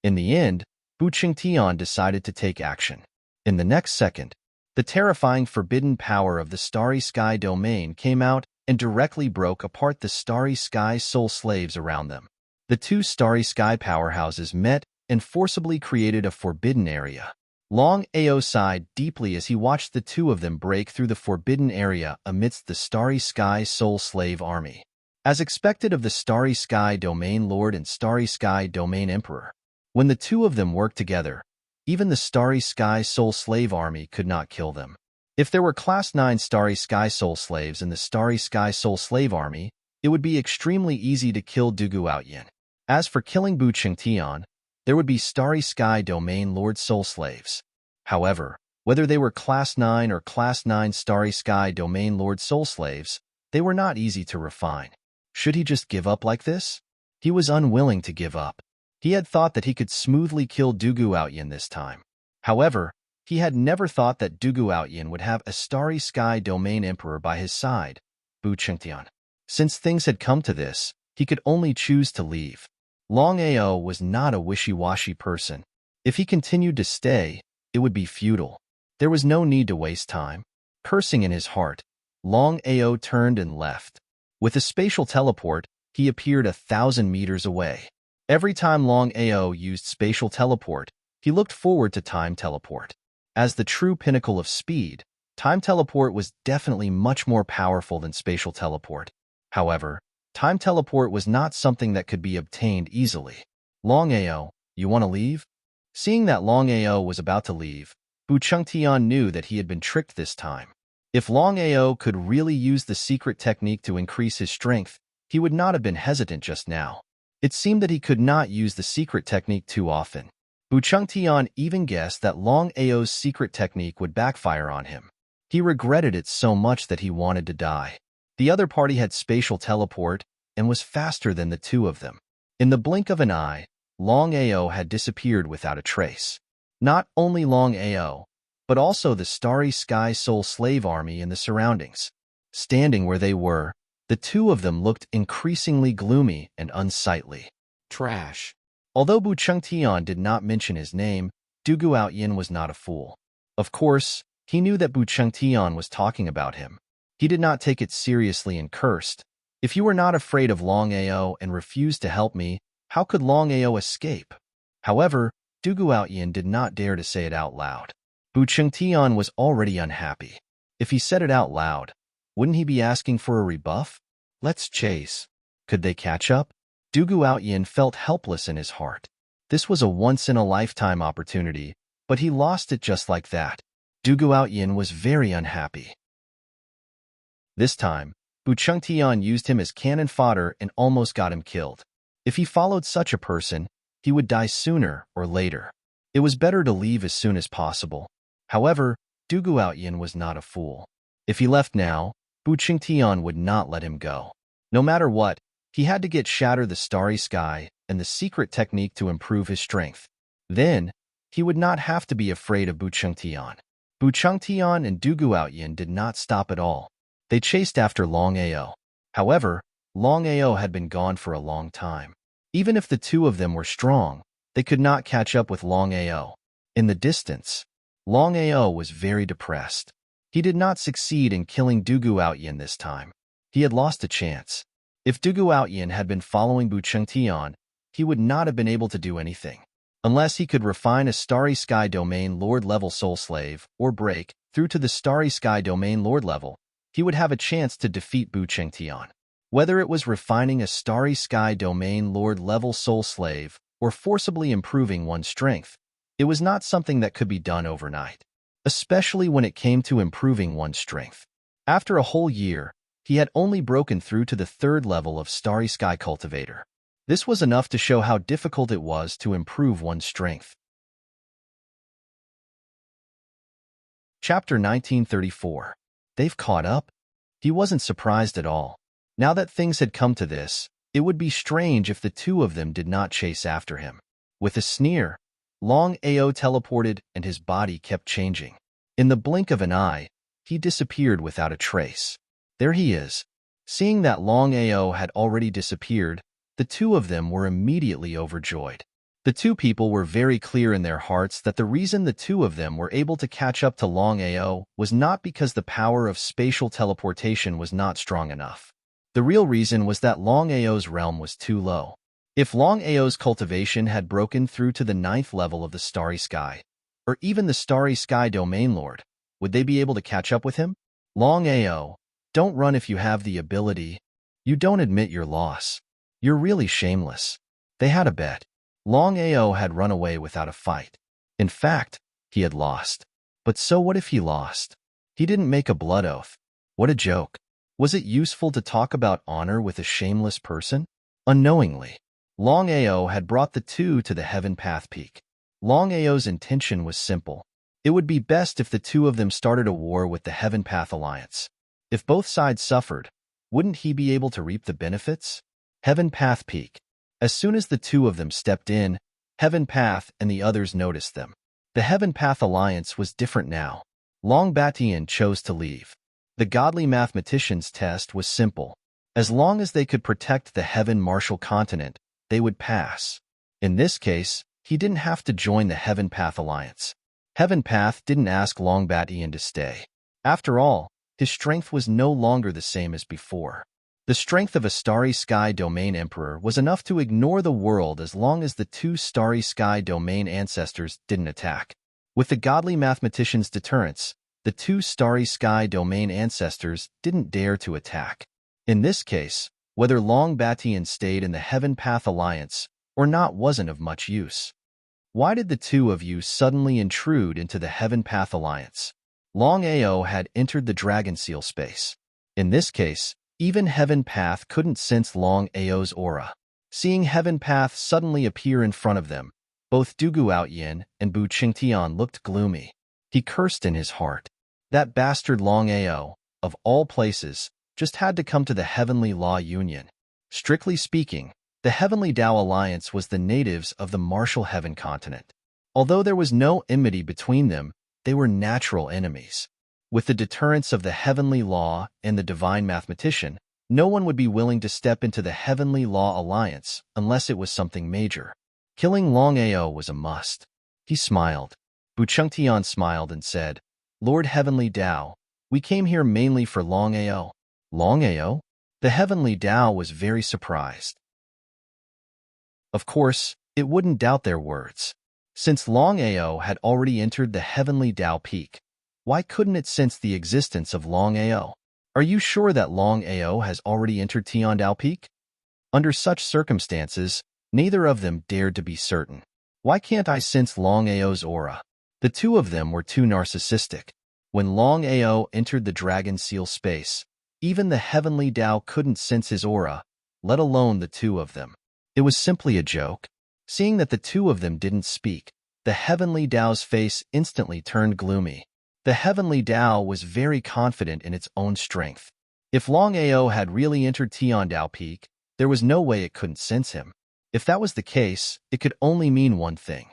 [SPEAKER 1] In the end, Bu Chengtian decided to take action. In the next second, the terrifying forbidden power of the Starry Sky domain came out and directly broke apart the Starry Sky soul slaves around them. The 2 Starry Sky powerhouses met and forcibly created a forbidden area. Longao sighed deeply as he watched the 2 of them break through the forbidden area amidst the Starry Sky Soul Slave Army. As expected of the Starry Sky Domain Lord and Starry Sky Domain Emperor, when the 2 of them worked together, even the Starry Sky Soul Slave Army could not kill them. If there were Class 9 Starry Sky Soul Slaves in the Starry Sky Soul Slave Army, it would be extremely easy to kill Du Guoyin. As for killing Bu Chengtian, there would be Starry Sky Domain Lord Soul Slaves. However, whether they were Class 9 or Class 9 Starry Sky Domain Lord Soul Slaves, they were not easy to refine. Should he just give up like this? He was unwilling to give up. He had thought that he could smoothly kill Du Guoyin this time. However, he had never thought that Du Guoyin would have a Starry Sky Domain Emperor by his side, Bu Chengtian. Since things had come to this, he could only choose to leave. Longao was not a wishy-washy person. If he continued to stay, it would be futile. There was no need to waste time. Cursing in his heart, Longao turned and left. With a spatial teleport, he appeared 1,000 meters away. Every time Longao used spatial teleport, He looked forward to time teleport. As the true pinnacle of speed, time teleport was definitely much more powerful than spatial teleport. However, time teleport was not something that could be obtained easily. Longao, you want to leave? Seeing that Longao was about to leave, Bu Chengtian knew that he had been tricked this time. If Longao could really use the secret technique to increase his strength, he would not have been hesitant just now. It seemed that he could not use the secret technique too often. Bu Chengtian even guessed that Longao's secret technique would backfire on him. He regretted it so much that he wanted to die. The other party had spatial teleport and was faster than the two of them. In the blink of an eye, Longao had disappeared without a trace. Not only Longao, but also the Starry Sky Soul Slave Army in the surroundings. Standing where they were, the two of them looked increasingly gloomy and unsightly. Trash. Although Bu Chengtian did not mention his name, Du Guoyin was not a fool. Of course, he knew that Bu Chengtian was talking about him. He did not take it seriously and cursed. If you were not afraid of Longao and refused to help me, how could Longao escape? However, Du Guoyin did not dare to say it out loud. Bu Chengtian was already unhappy. If he said it out loud, wouldn't he be asking for a rebuff? Let's chase. Could they catch up? Du Guoyin felt helpless in his heart. This was a once-in-a-lifetime opportunity, but he lost it just like that. Du Guoyin was very unhappy. This time, Bu Chengtian used him as cannon fodder and almost got him killed. If he followed such a person, he would die sooner or later. It was better to leave as soon as possible. However, Du Guoyin was not a fool. If he left now, Bu Chengtian would not let him go. No matter what, he had to get Shatter the Starry Sky and the secret technique to improve his strength. Then, he would not have to be afraid of Bu Chengtian. Bu Chengtian and Du Guoyin did not stop at all. They chased after Longao. However, Longao had been gone for a long time. Even if the two of them were strong, they could not catch up with Longao. In the distance, Longao was very depressed. He did not succeed in killing Du Guoyin this time. He had lost a chance. If Du Guoyin had been following Bu Chengtian, he would not have been able to do anything. Unless he could refine a Starry Sky Domain Lord level Soul Slave, or break through to the Starry Sky Domain Lord level, he would have a chance to defeat Bu Chengtian. Whether it was refining a Starry Sky Domain Lord level Soul Slave, or forcibly improving one's strength, it was not something that could be done overnight, especially when it came to improving one's strength. After a whole year, he had only broken through to the 3rd level of Starry Sky Cultivator. This was enough to show how difficult it was to improve one's strength. Chapter 1934. They've caught up? He wasn't surprised at all. Now that things had come to this, it would be strange if the two of them did not chase after him. With a sneer, Longao teleported and his body kept changing. In the blink of an eye, he disappeared without a trace. There he is. Seeing that Longao had already disappeared, the two of them were immediately overjoyed. The two people were very clear in their hearts that the reason the two of them were able to catch up to Longao was not because the power of spatial teleportation was not strong enough. The real reason was that Longao's realm was too low. If Longao's cultivation had broken through to the 9th level of the Starry Sky, or even the Starry Sky Domain Lord, would they be able to catch up with him? Longao, don't run if you have the ability. You don't admit your loss. You're really shameless. They had a bet. Longao had run away without a fight. In fact, he had lost. But so what if he lost? He didn't make a blood oath. What a joke. Was it useful to talk about honor with a shameless person? Unknowingly, Longao had brought the two to the Heaven Path Peak. Longao's intention was simple. It would be best if the two of them started a war with the Heaven Path Alliance. If both sides suffered, wouldn't he be able to reap the benefits? Heaven Path Peak. As soon as the two of them stepped in, Heaven Path and the others noticed them. The Heaven Path Alliance was different now. Longbatian chose to leave. The godly mathematician's test was simple. As long as they could protect the Heaven Martial Continent, they would pass. In this case, he didn't have to join the Heaven Path Alliance. Heaven Path didn't ask Longbatian to stay. After all, his strength was no longer the same as before. The strength of a Starry Sky Domain Emperor was enough to ignore the world as long as the two Starry Sky Domain ancestors didn't attack. With the godly mathematician's deterrence, the two Starry Sky Domain ancestors didn't dare to attack. In this case, whether Long Batian stayed in the Heaven Path Alliance or not wasn't of much use. Why did the two of you suddenly intrude into the Heaven Path Alliance? Longao had entered the Dragon Seal space. In this case, even Heaven Path couldn't sense Longao's aura. Seeing Heaven Path suddenly appear in front of them, both Dugu Outyin and Bu Qingtian looked gloomy. He cursed in his heart. That bastard Longao, of all places, just had to come to the Heavenly Law Union. Strictly speaking, the Heavenly Tao Alliance was the natives of the Martial Heaven continent. Although there was no enmity between them, they were natural enemies. With the deterrence of the Heavenly Law and the Divine Mathematician, no one would be willing to step into the Heavenly Law Alliance unless it was something major. Killing Longao was a must. He smiled. Bu Chengtian smiled and said, Lord Heavenly Tao, we came here mainly for Longao. Longao? The Heavenly Tao was very surprised. Of course, it wouldn't doubt their words. Since Longao had already entered the Heavenly Tao Peak, why couldn't it sense the existence of Longao? Are you sure that Longao has already entered Tiandao Peak? Under such circumstances, neither of them dared to be certain. Why can't I sense Longao's aura? The two of them were too narcissistic. When Longao entered the Dragon Seal space, even the Heavenly Tao couldn't sense his aura, let alone the two of them. It was simply a joke. Seeing that the two of them didn't speak, the Heavenly Tao's face instantly turned gloomy. The Heavenly Tao was very confident in its own strength. If Longao had really entered Tiandao Peak, there was no way it couldn't sense him. If that was the case, it could only mean one thing.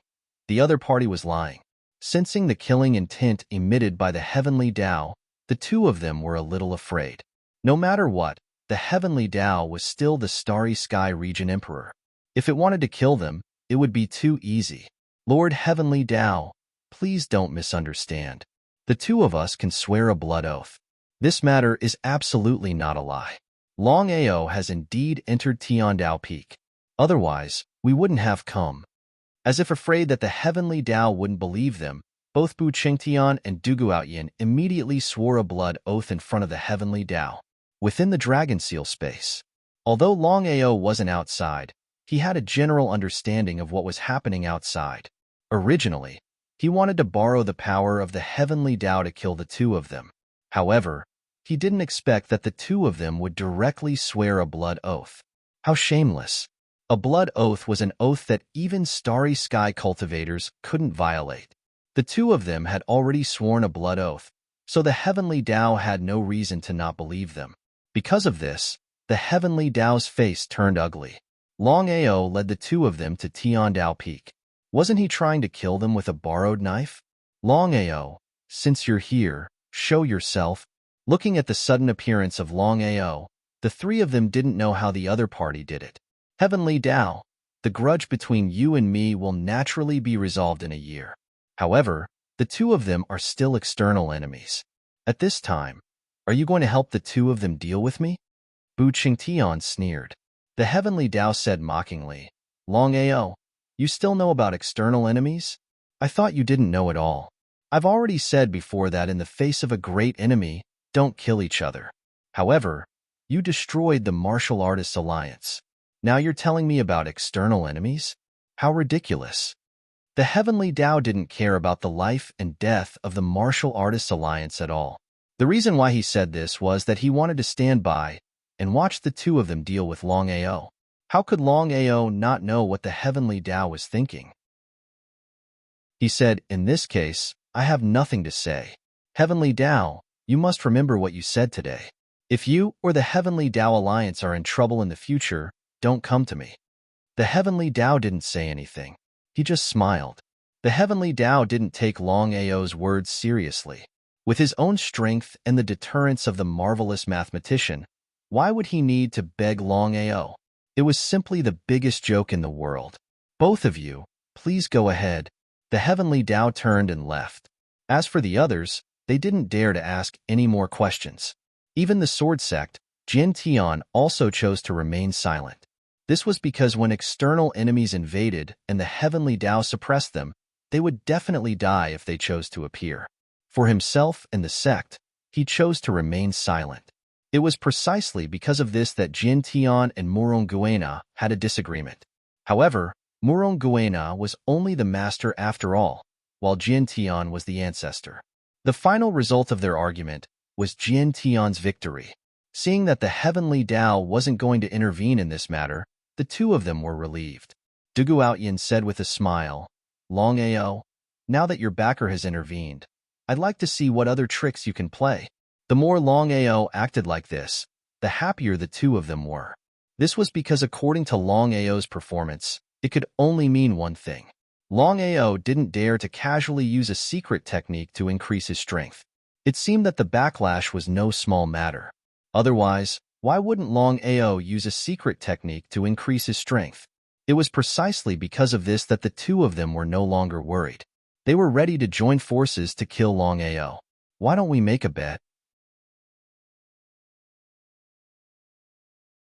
[SPEAKER 1] The other party was lying. Sensing the killing intent emitted by the Heavenly Tao, the two of them were a little afraid. No matter what, the Heavenly Tao was still the Starry Sky Region Emperor. If it wanted to kill them, it would be too easy. Lord Heavenly Tao, please don't misunderstand. The two of us can swear a blood oath. This matter is absolutely not a lie. Longao has indeed entered Tiandao Peak. Otherwise, we wouldn't have come. As if afraid that the Heavenly Tao wouldn't believe them, both Bu Qingtian and Dugu Outyin immediately swore a blood oath in front of the Heavenly Tao. Within the Dragon Seal space, although Longao wasn't outside, he had a general understanding of what was happening outside. Originally, he wanted to borrow the power of the Heavenly Tao to kill the two of them. However, he didn't expect that the two of them would directly swear a blood oath. How shameless. A blood oath was an oath that even Starry Sky cultivators couldn't violate. The two of them had already sworn a blood oath, so the Heavenly Tao had no reason to not believe them. Because of this, the Heavenly Tao's face turned ugly. Longao led the two of them to Tiandao Peak. Wasn't he trying to kill them with a borrowed knife? Longao, since you're here, show yourself. Looking at the sudden appearance of Longao, the three of them didn't know how the other party did it. Heavenly Tao, the grudge between you and me will naturally be resolved in a year. However, the two of them are still external enemies. At this time, are you going to help the two of them deal with me? Bu Qingtian sneered. The Heavenly Tao said mockingly, Longao, you still know about external enemies? I thought you didn't know at all. I've already said before that in the face of a great enemy, don't kill each other. However, you destroyed the Martial Artists Alliance. Now you're telling me about external enemies? How ridiculous. The Heavenly Tao didn't care about the life and death of the Martial Artists Alliance at all. The reason why he said this was that he wanted to stand by and watch the two of them deal with Longao. How could Longao not know what the Heavenly Tao was thinking? He said, in this case, I have nothing to say. Heavenly Tao, you must remember what you said today. If you or the Heavenly Tao Alliance are in trouble in the future, don't come to me. The Heavenly Tao didn't say anything. He just smiled. The Heavenly Tao didn't take Longao's words seriously. With his own strength and the deterrence of the marvelous mathematician, why would he need to beg Longao? It was simply the biggest joke in the world. Both of you, please go ahead. The Heavenly Tao turned and left. As for the others, they didn't dare to ask any more questions. Even the Sword Sect, Jin Tian also chose to remain silent. This was because when external enemies invaded and the heavenly Tao suppressed them, they would definitely die if they chose to appear. For himself and the sect, he chose to remain silent. It was precisely because of this that Jin Tian and Muronguena had a disagreement. However, Muronguena was only the master after all, while Jin Tian was the ancestor. The final result of their argument was Jin Tian's victory. Seeing that the heavenly Tao wasn't going to intervene in this matter, the two of them were relieved. Dugu Outyin said with a smile, "Longao, now that your backer has intervened, I'd like to see what other tricks you can play." The more Longao acted like this, the happier the two of them were. This was because according to Longao's performance, it could only mean one thing. Longao didn't dare to casually use a secret technique to increase his strength. It seemed that the backlash was no small matter. Otherwise, why wouldn't Longao use a secret technique to increase his strength? It was precisely because of this that the two of them were no longer worried. They were ready to join forces to kill Longao. Why don't we make a bet?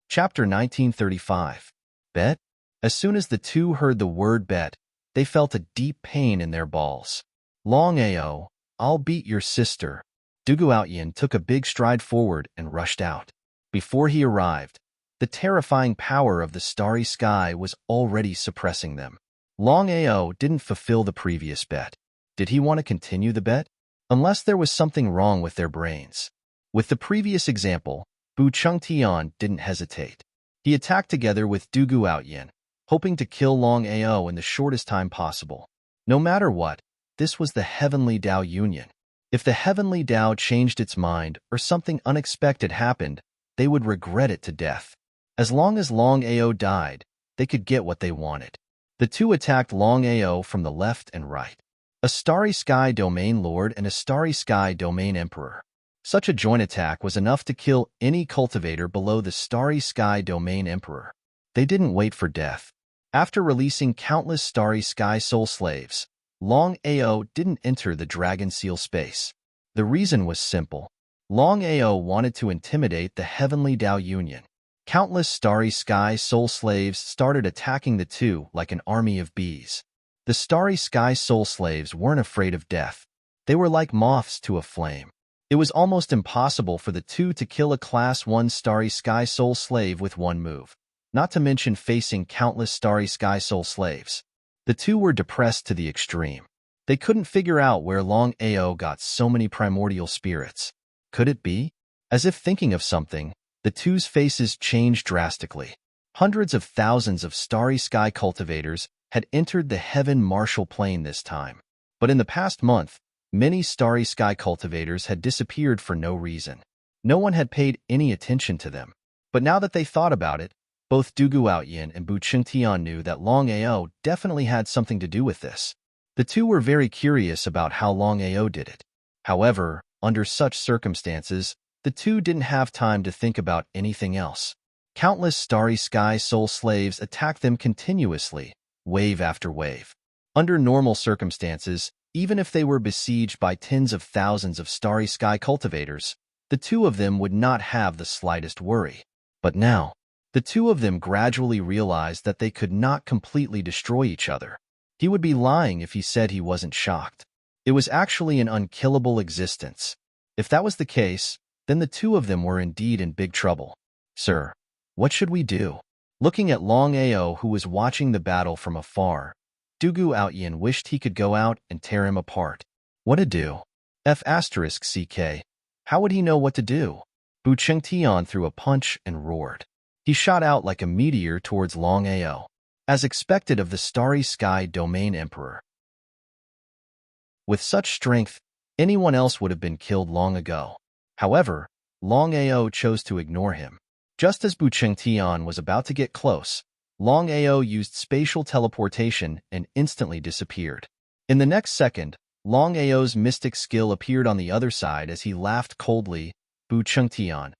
[SPEAKER 1] Chapter 1935. Bet? As soon as the two heard the word bet, they felt a deep pain in their balls. Longao, I'll beat your sister. Dugu Outyin took a big stride forward and rushed out. Before he arrived, the terrifying power of the starry sky was already suppressing them. Longao didn't fulfill the previous bet. Did he want to continue the bet? Unless there was something wrong with their brains. With the previous example, Bu Chengtian didn't hesitate. He attacked together with Dugu Outyin, hoping to kill Longao in the shortest time possible. No matter what, this was the Heavenly Tao Union. If the Heavenly Tao changed its mind or something unexpected happened, they would regret it to death. As long as Longao died, they could get what they wanted. The two attacked Longao from the left and right. A Starry Sky Domain Lord and a Starry Sky Domain Emperor. Such a joint attack was enough to kill any cultivator below the Starry Sky Domain Emperor. They didn't wait for death. After releasing countless Starry Sky Soul Slaves, Longao didn't enter the Dragon Seal space. The reason was simple. Longao wanted to intimidate the Heavenly Tao Union. Countless Starry Sky Soul Slaves started attacking the two like an army of bees. The Starry Sky Soul Slaves weren't afraid of death. They were like moths to a flame. It was almost impossible for the two to kill a Class 1 Starry Sky Soul Slave with one move, not to mention facing countless Starry Sky Soul Slaves. The two were depressed to the extreme. They couldn't figure out where Longao got so many primordial spirits. Could it be? As if thinking of something, the two's faces changed drastically. Hundreds of thousands of Starry Sky cultivators had entered the Heaven Martial Plane this time. But in the past month, many Starry Sky cultivators had disappeared for no reason. No one had paid any attention to them. But now that they thought about it, both Dugu Outyin and Bu Chengtian knew that Longao definitely had something to do with this. The two were very curious about how Longao did it. However, under such circumstances, the two didn't have time to think about anything else. Countless Starry Sky Soul Slaves attacked them continuously, wave after wave. Under normal circumstances, even if they were besieged by tens of thousands of Starry Sky cultivators, the two of them would not have the slightest worry. But now, the two of them gradually realized that they could not completely destroy each other. He would be lying if he said he wasn't shocked. It was actually an unkillable existence. If that was the case, then the two of them were indeed in big trouble. "Sir, what should we do?" Looking at Longao, who was watching the battle from afar, Dugu Outyin wished he could go out and tear him apart. What to do? F***CK. How would he know what to do? Bu Chengtian threw a punch and roared. He shot out like a meteor towards Longao, as expected of the Starry Sky Domain Emperor. With such strength, anyone else would have been killed long ago. However, Longao chose to ignore him. Just as Bu Chengtian was about to get close, Longao used spatial teleportation and instantly disappeared. In the next second, Longao's mystic skill appeared on the other side as he laughed coldly. "Bu Chengtian,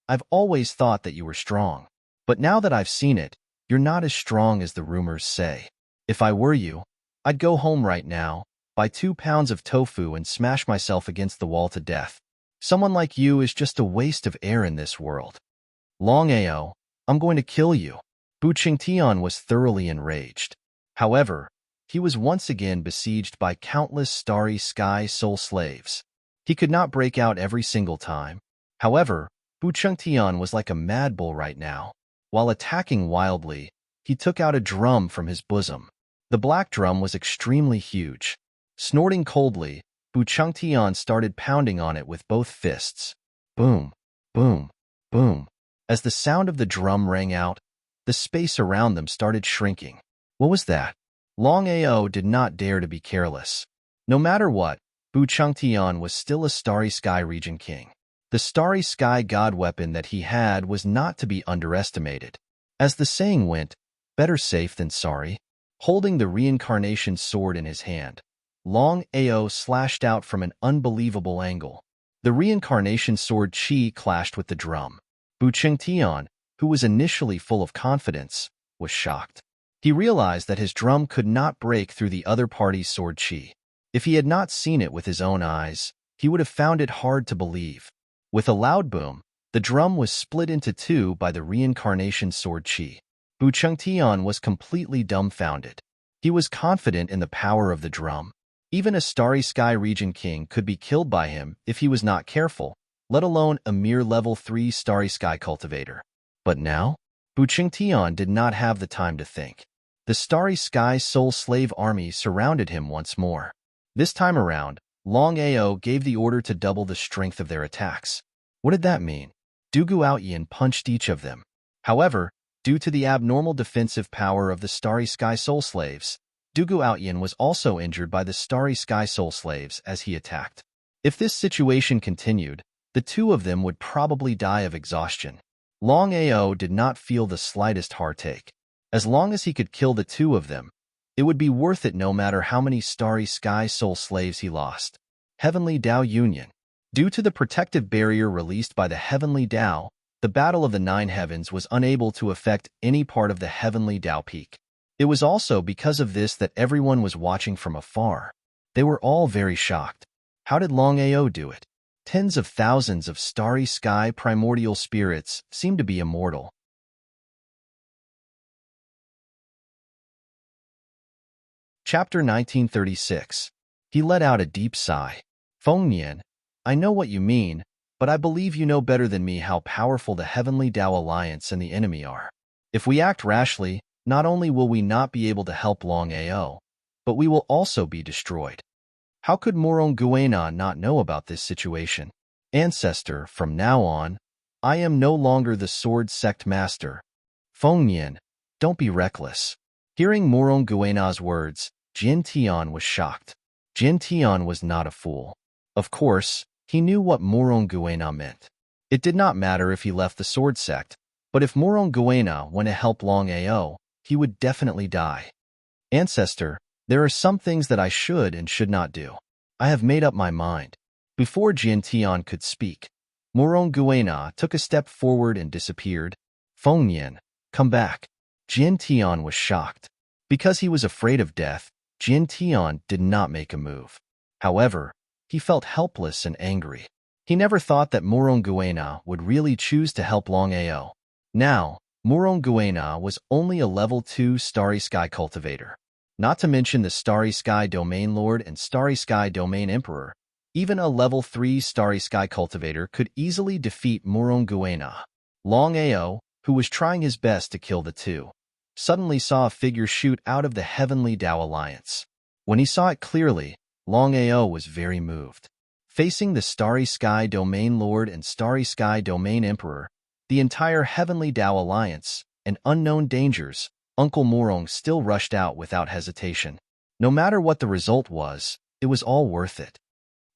[SPEAKER 1] I've always thought that you were strong. But now that I've seen it, you're not as strong as the rumors say. If I were you, I'd go home right now, buy 2 pounds of tofu and smash myself against the wall to death. Someone like you is just a waste of air in this world." Longao, I'm going to kill you. Bu Qingtian was thoroughly enraged. However, he was once again besieged by countless starry sky soul slaves. He could not break out every single time. However, Bu Qingtian was like a mad bull right now. While attacking wildly, he took out a drum from his bosom. The black drum was extremely huge. Snorting coldly, Bu Qingtian started pounding on it with both fists. Boom, boom, boom. As the sound of the drum rang out, the space around them started shrinking. What was that? Longao did not dare to be careless. No matter what, Bu Qingtian was still a Starry Sky region king. The Starry Sky god weapon that he had was not to be underestimated. As the saying went, better safe than sorry. Holding the reincarnation sword in his hand, Longao slashed out from an unbelievable angle. The reincarnation sword chi clashed with the drum. Bu Qingtian, who was initially full of confidence, was shocked. He realized that his drum could not break through the other party's sword chi. If he had not seen it with his own eyes, he would have found it hard to believe. With a loud boom, the drum was split into two by the reincarnation sword chi. Bu Qingtian was completely dumbfounded. He was confident in the power of the drum. Even a Starry Sky region king could be killed by him if he was not careful, let alone a mere level 3 Starry Sky cultivator. But now, Bu Qingtian did not have the time to think. The Starry Sky soul slave army surrounded him once more. This time around, Longao gave the order to double the strength of their attacks. What did that mean? Dugu Outyin punched each of them. However, due to the abnormal defensive power of the Starry Sky soul slaves, Dugu Outyin was also injured by the Starry Sky soul slaves as he attacked. If this situation continued, the two of them would probably die of exhaustion. Longao did not feel the slightest heartache. As long as he could kill the two of them, it would be worth it no matter how many Starry Sky soul slaves he lost. Heavenly Dao Union. Due to the protective barrier released by the Heavenly Dao, the Battle of the Nine Heavens was unable to affect any part of the Heavenly Dao Peak. It was also because of this that everyone was watching from afar. They were all very shocked. How did Longao do it? Tens of thousands of Starry Sky primordial spirits seemed to be immortal. Chapter 1936. He let out a deep sigh. Fengnian, I know what you mean, but I believe you know better than me how powerful the Heavenly Dao Alliance and the enemy are. If we act rashly, not only will we not be able to help Longao, but we will also be destroyed. How could Morong Guena not know about this situation? Ancestor, from now on, I am no longer the sword sect master. Fengnian, don't be reckless. Hearing Morong Guena's words, Jin Tian was shocked. Jin Tian was not a fool. Of course, he knew what Morong Guena meant. It did not matter if he left the sword sect, but if Morong Guena went to help Longao, he would definitely die. Ancestor, there are some things that I should and should not do. I have made up my mind. Before Jin Tian could speak, Morong Guena took a step forward and disappeared. Fengnian, come back. Jin Tian was shocked. Because he was afraid of death, Jin Tian did not make a move. However, he felt helpless and angry. He never thought that Morong Guena would really choose to help Longao. Now, Morong Guena was only a level 2 Starry Sky cultivator. Not to mention the Starry Sky Domain Lord and Starry Sky Domain Emperor. Even a level 3 Starry Sky cultivator could easily defeat Morong Guena. Longao, who was trying his best to kill the two, suddenly saw a figure shoot out of the Heavenly Dao Alliance. When he saw it clearly, Longao was very moved. Facing the Starry Sky Domain Lord and Starry Sky Domain Emperor, the entire Heavenly Dao Alliance, and unknown dangers, Uncle Morong still rushed out without hesitation. No matter what the result was, it was all worth it.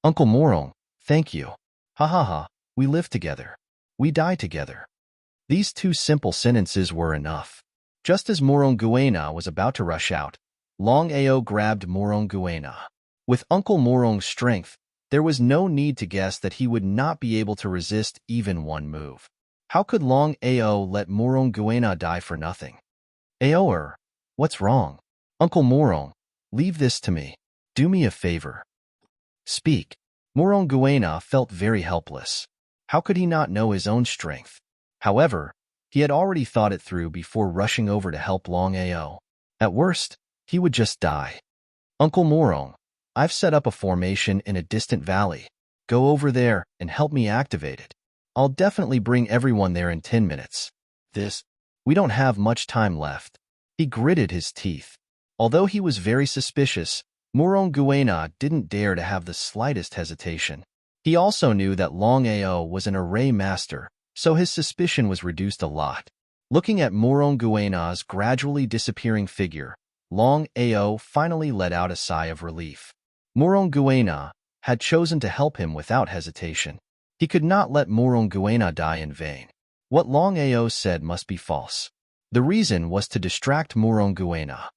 [SPEAKER 1] Uncle Morong, thank you. Ha ha ha, we live together. We die together. These two simple sentences were enough. Just as Morong Guena was about to rush out, Longao grabbed Morong Guena. With Uncle Morong's strength, there was no need to guess that he would not be able to resist even one move. How could Longao let Morong Guena die for nothing? Aoer, what's wrong? Uncle Morong, leave this to me. Do me a favor. Speak. Morong Guena felt very helpless. How could he not know his own strength? However, he had already thought it through before rushing over to help Longao. At worst, he would just die. Uncle Morong, I've set up a formation in a distant valley. Go over there and help me activate it. I'll definitely bring everyone there in 10 minutes. We don't have much time left. He gritted his teeth. Although he was very suspicious, Morong Guena didn't dare to have the slightest hesitation. He also knew that Longao was an array master, so his suspicion was reduced a lot. Looking at Morong Guena's gradually disappearing figure, Longao finally let out a sigh of relief. Morong Guena had chosen to help him without hesitation. He could not let Morong Guena die in vain. What Longao said must be false. The reason was to distract Morong Guena.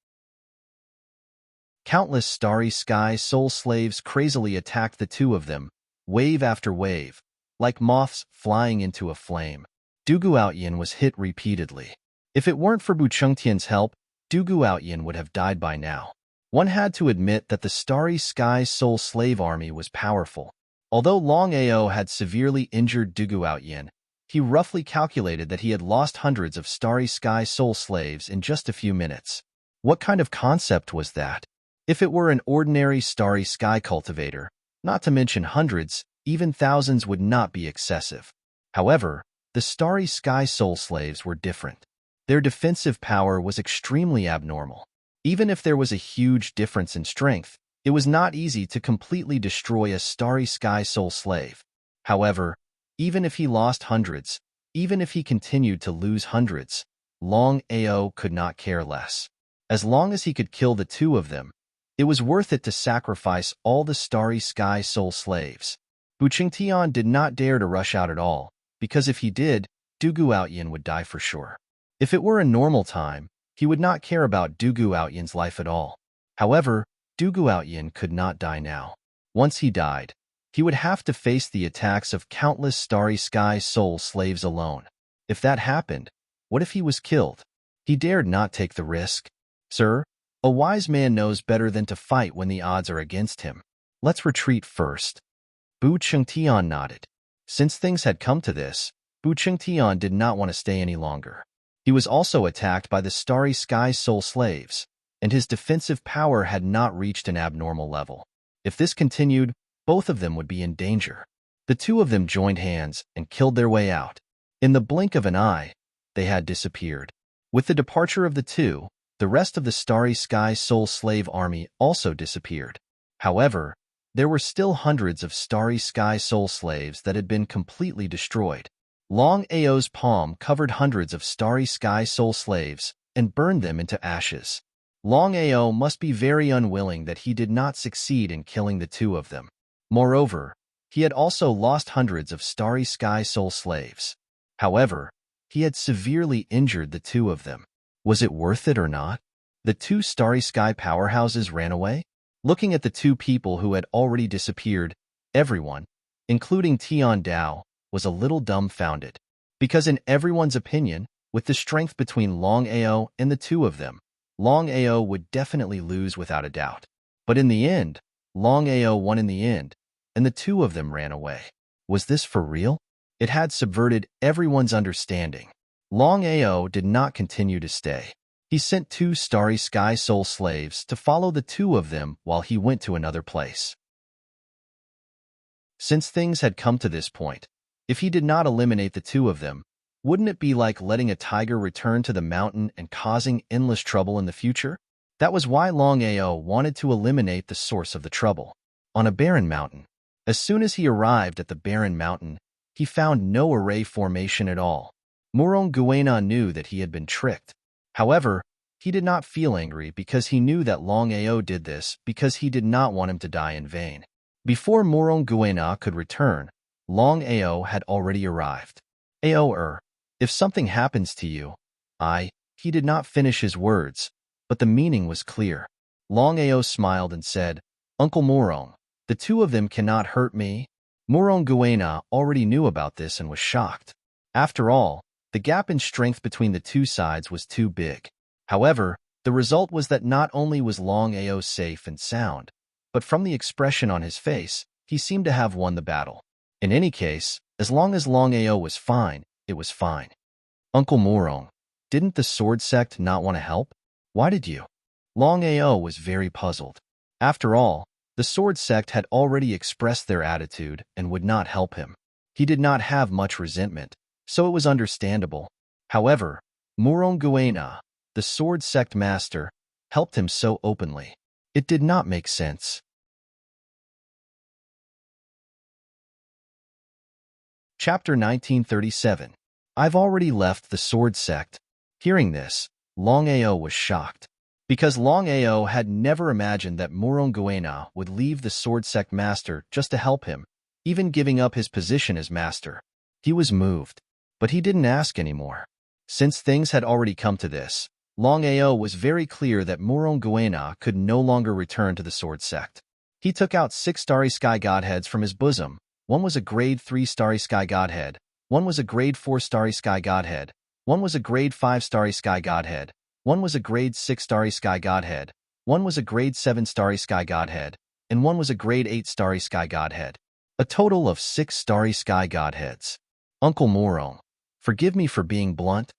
[SPEAKER 1] Countless starry sky soul slaves crazily attacked the two of them, wave after wave, like moths flying into a flame. Dugu Outyin was hit repeatedly. If it weren't for Bu Chengtian's help, Dugu Outyin would have died by now. One had to admit that the starry sky soul slave army was powerful. Although Longao had severely injured Dugu Outyin, he roughly calculated that he had lost hundreds of starry sky soul slaves in just a few minutes. What kind of concept was that? If it were an ordinary starry sky cultivator, not to mention hundreds, even thousands would not be excessive. However, the starry sky soul slaves were different. Their defensive power was extremely abnormal. Even if there was a huge difference in strength, it was not easy to completely destroy a starry sky soul slave. However, even if he lost hundreds, even if he continued to lose hundreds, Longao could not care less. As long as he could kill the two of them, it was worth it to sacrifice all the starry sky soul slaves. Bu Chengtian did not dare to rush out at all, because if he did, Dugu Outyin would die for sure. If it were a normal time, he would not care about Dugu Outyin's life at all. However, Dugu Outyin could not die now. Once he died, he would have to face the attacks of countless starry sky soul slaves alone. If that happened, what if he was killed? He dared not take the risk. Sir, a wise man knows better than to fight when the odds are against him. Let's retreat first. Bu Chengtian nodded. Since things had come to this, Bu Chengtian did not want to stay any longer. He was also attacked by the starry sky soul slaves, and his defensive power had not reached an abnormal level. If this continued, both of them would be in danger. The two of them joined hands and killed their way out. In the blink of an eye, they had disappeared. With the departure of the two, the rest of the starry sky soul slave army also disappeared. However, there were still hundreds of starry sky soul slaves that had been completely destroyed. Longao's palm covered hundreds of starry sky soul slaves and burned them into ashes. Longao must be very unwilling that he did not succeed in killing the two of them. Moreover, he had also lost hundreds of starry sky soul slaves. However, he had severely injured the two of them. Was it worth it or not? The two starry sky powerhouses ran away? Looking at the two people who had already disappeared, everyone, including Tian Dao, was a little dumbfounded. Because in everyone's opinion, with the strength between Longao and the two of them, Longao would definitely lose without a doubt. But in the end, Longao won in the end, and the two of them ran away. Was this for real? It had subverted everyone's understanding. Longao did not continue to stay. He sent two starry sky soul slaves to follow the two of them while he went to another place. Since things had come to this point, if he did not eliminate the two of them, wouldn't it be like letting a tiger return to the mountain and causing endless trouble in the future? That was why Longao wanted to eliminate the source of the trouble. On a barren mountain. As soon as he arrived at the barren mountain, he found no array formation at all. Morong Guena knew that he had been tricked. However, he did not feel angry because he knew that Longao did this because he did not want him to die in vain. Before Morong Guena could return, Longao had already arrived. If something happens to you, he did not finish his words, but the meaning was clear. Longao smiled and said, Uncle Morong, the two of them cannot hurt me. Morong Guena already knew about this and was shocked. After all, the gap in strength between the two sides was too big. However, the result was that not only was Longao safe and sound, but from the expression on his face, he seemed to have won the battle. In any case, as long as Longao was fine, it was fine. Uncle Morong, didn't the sword sect not want to help? Why did you? Longao was very puzzled. After all, the sword sect had already expressed their attitude and would not help him. He did not have much resentment, so it was understandable. However, Morong Guena, the sword sect master, helped him so openly. It did not make sense. Chapter 1937. I've already left the sword sect. Hearing this, Longao was shocked. Because Longao had never imagined that Morong Guena would leave the sword sect master just to help him, even giving up his position as master. He was moved, but he didn't ask anymore. Since things had already come to this, Longao was very clear that Morong Guena could no longer return to the sword sect. He took out 6 starry sky godheads from his bosom. One was a grade 3 starry sky godhead, one was a grade 4 starry sky godhead, one was a grade 5 starry sky godhead, one was a grade 6 starry sky godhead, one was a grade 7 starry sky godhead, and one was a grade 8 starry sky godhead. A total of 6 starry sky godheads. Uncle Morong, forgive me for being blunt.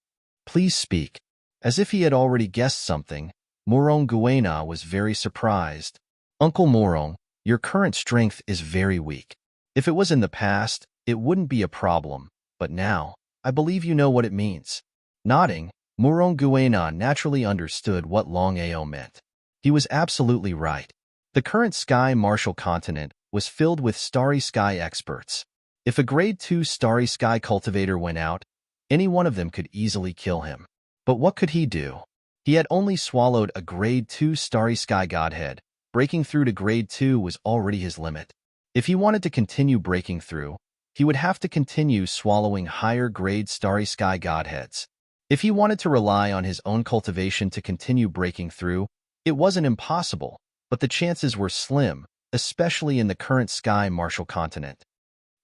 [SPEAKER 1] Please speak. As if he had already guessed something, Morong Guena was very surprised. Uncle Morong, your current strength is very weak. If it was in the past, it wouldn't be a problem, but now, I believe you know what it means. Nodding, Morong Guena naturally understood what Longao meant. He was absolutely right. The current Sky Martial continent was filled with starry sky experts. If a grade 2 starry sky cultivator went out, any one of them could easily kill him. But what could he do? He had only swallowed a grade 2 starry sky godhead. Breaking through to grade 2 was already his limit. If he wanted to continue breaking through, he would have to continue swallowing higher grade starry sky godheads. If he wanted to rely on his own cultivation to continue breaking through, it wasn't impossible, but the chances were slim, especially in the current Sky Martial continent.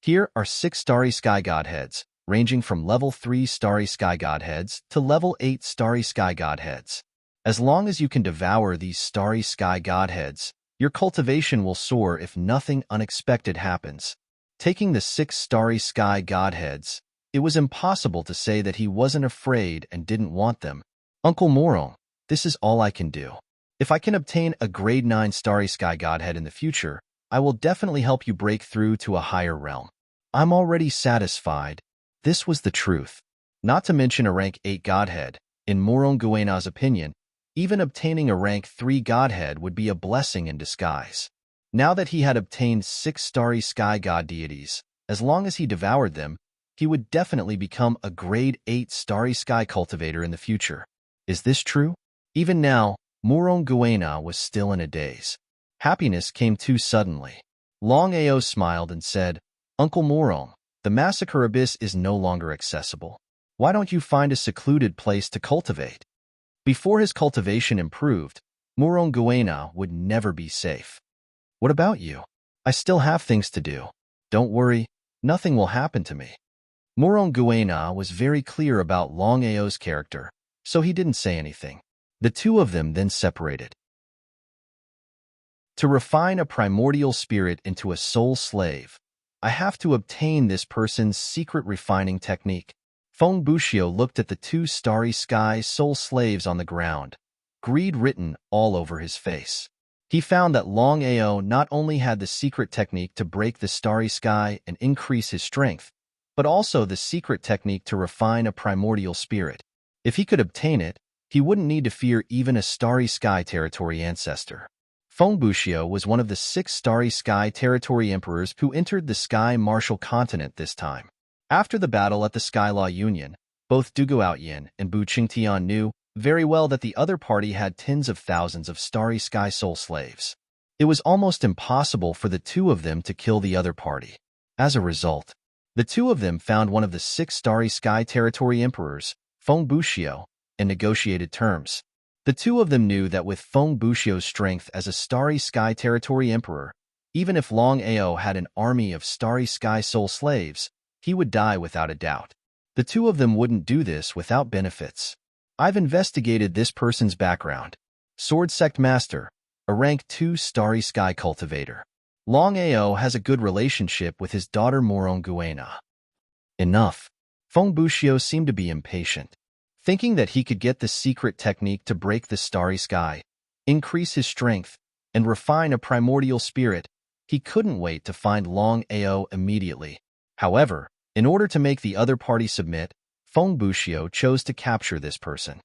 [SPEAKER 1] Here are 6 starry sky godheads, ranging from level 3 starry sky godheads to level 8 starry sky godheads. As long as you can devour these starry sky godheads, your cultivation will soar if nothing unexpected happens. Taking the 6 starry sky godheads, it was impossible to say that he wasn't afraid and didn't want them. Uncle Morong, this is all I can do. If I can obtain a grade 9 starry sky godhead in the future, I will definitely help you break through to a higher realm. I'm already satisfied. This was the truth. Not to mention a rank 8 godhead. In Morong Guena's opinion, even obtaining a rank 3 godhead would be a blessing in disguise. Now that he had obtained 6 starry sky god deities, as long as he devoured them, he would definitely become a grade 8 starry sky cultivator in the future. Is this true? Even now, Morong Guena was still in a daze. Happiness came too suddenly. Longao smiled and said, Uncle Morong, the massacre abyss is no longer accessible. Why don't you find a secluded place to cultivate? Before his cultivation improved, Morong Guena would never be safe. What about you? I still have things to do. Don't worry, nothing will happen to me. Morong Guena was very clear about Longao's character, so he didn't say anything. The two of them then separated. To refine a primordial spirit into a soul slave, I have to obtain this person's secret refining technique. Feng Bushio looked at the 2 starry sky soul slaves on the ground, greed written all over his face. He found that Longao not only had the secret technique to break the starry sky and increase his strength, but also the secret technique to refine a primordial spirit. If he could obtain it, he wouldn't need to fear even a starry sky territory ancestor. Feng Bushio was one of the 6 starry sky territory emperors who entered the Sky Martial continent this time. After the battle at the Sky Law Union, both Du Guotian and Bu Qingtian knew very well that the other party had tens of thousands of starry sky soul slaves. It was almost impossible for the two of them to kill the other party. As a result, the two of them found one of the 6 starry sky territory emperors, Feng Bushio, and negotiated terms. The two of them knew that with Feng Bushio's strength as a starry sky territory emperor, even if Longao had an army of starry sky soul slaves, he would die without a doubt. The two of them wouldn't do this without benefits. I've investigated this person's background. Sword Sect Master, a rank 2 starry sky cultivator. Longao has a good relationship with his daughter Morong Guena. Enough. Feng Buxiu seemed to be impatient. Thinking that he could get the secret technique to break the starry sky, increase his strength, and refine a primordial spirit, he couldn't wait to find Longao immediately. However, in order to make the other party submit, Feng Buxiu chose to capture this person.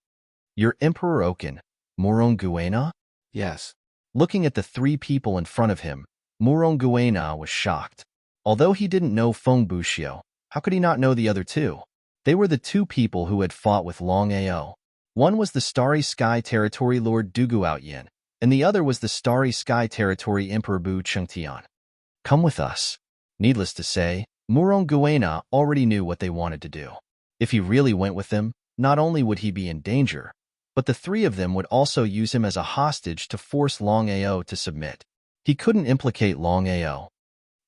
[SPEAKER 1] Your Emperor Oken, Moronguena?
[SPEAKER 2] Yes.
[SPEAKER 1] Looking at the three people in front of him, Moronguena was shocked. Although he didn't know Feng Buxiu, how could he not know the other two? They were the two people who had fought with Longao. One was the Starry Sky Territory Lord Duguoutyin, and the other was the Starry Sky Territory Emperor Bu Chengtian. Come with us. Needless to say, Moronguena already knew what they wanted to do. If he really went with them, not only would he be in danger, but the three of them would also use him as a hostage to force Longao to submit. He couldn't implicate Longao.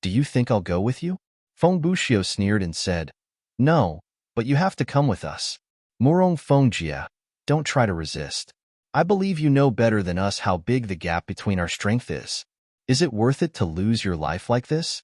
[SPEAKER 1] Do you think I'll go with you? Feng Buxiu sneered and said, No, but you have to come with us. Morong Fengjia, don't try to resist. I believe you know better than us how big the gap between our strength is. Is it worth it to lose your life like this?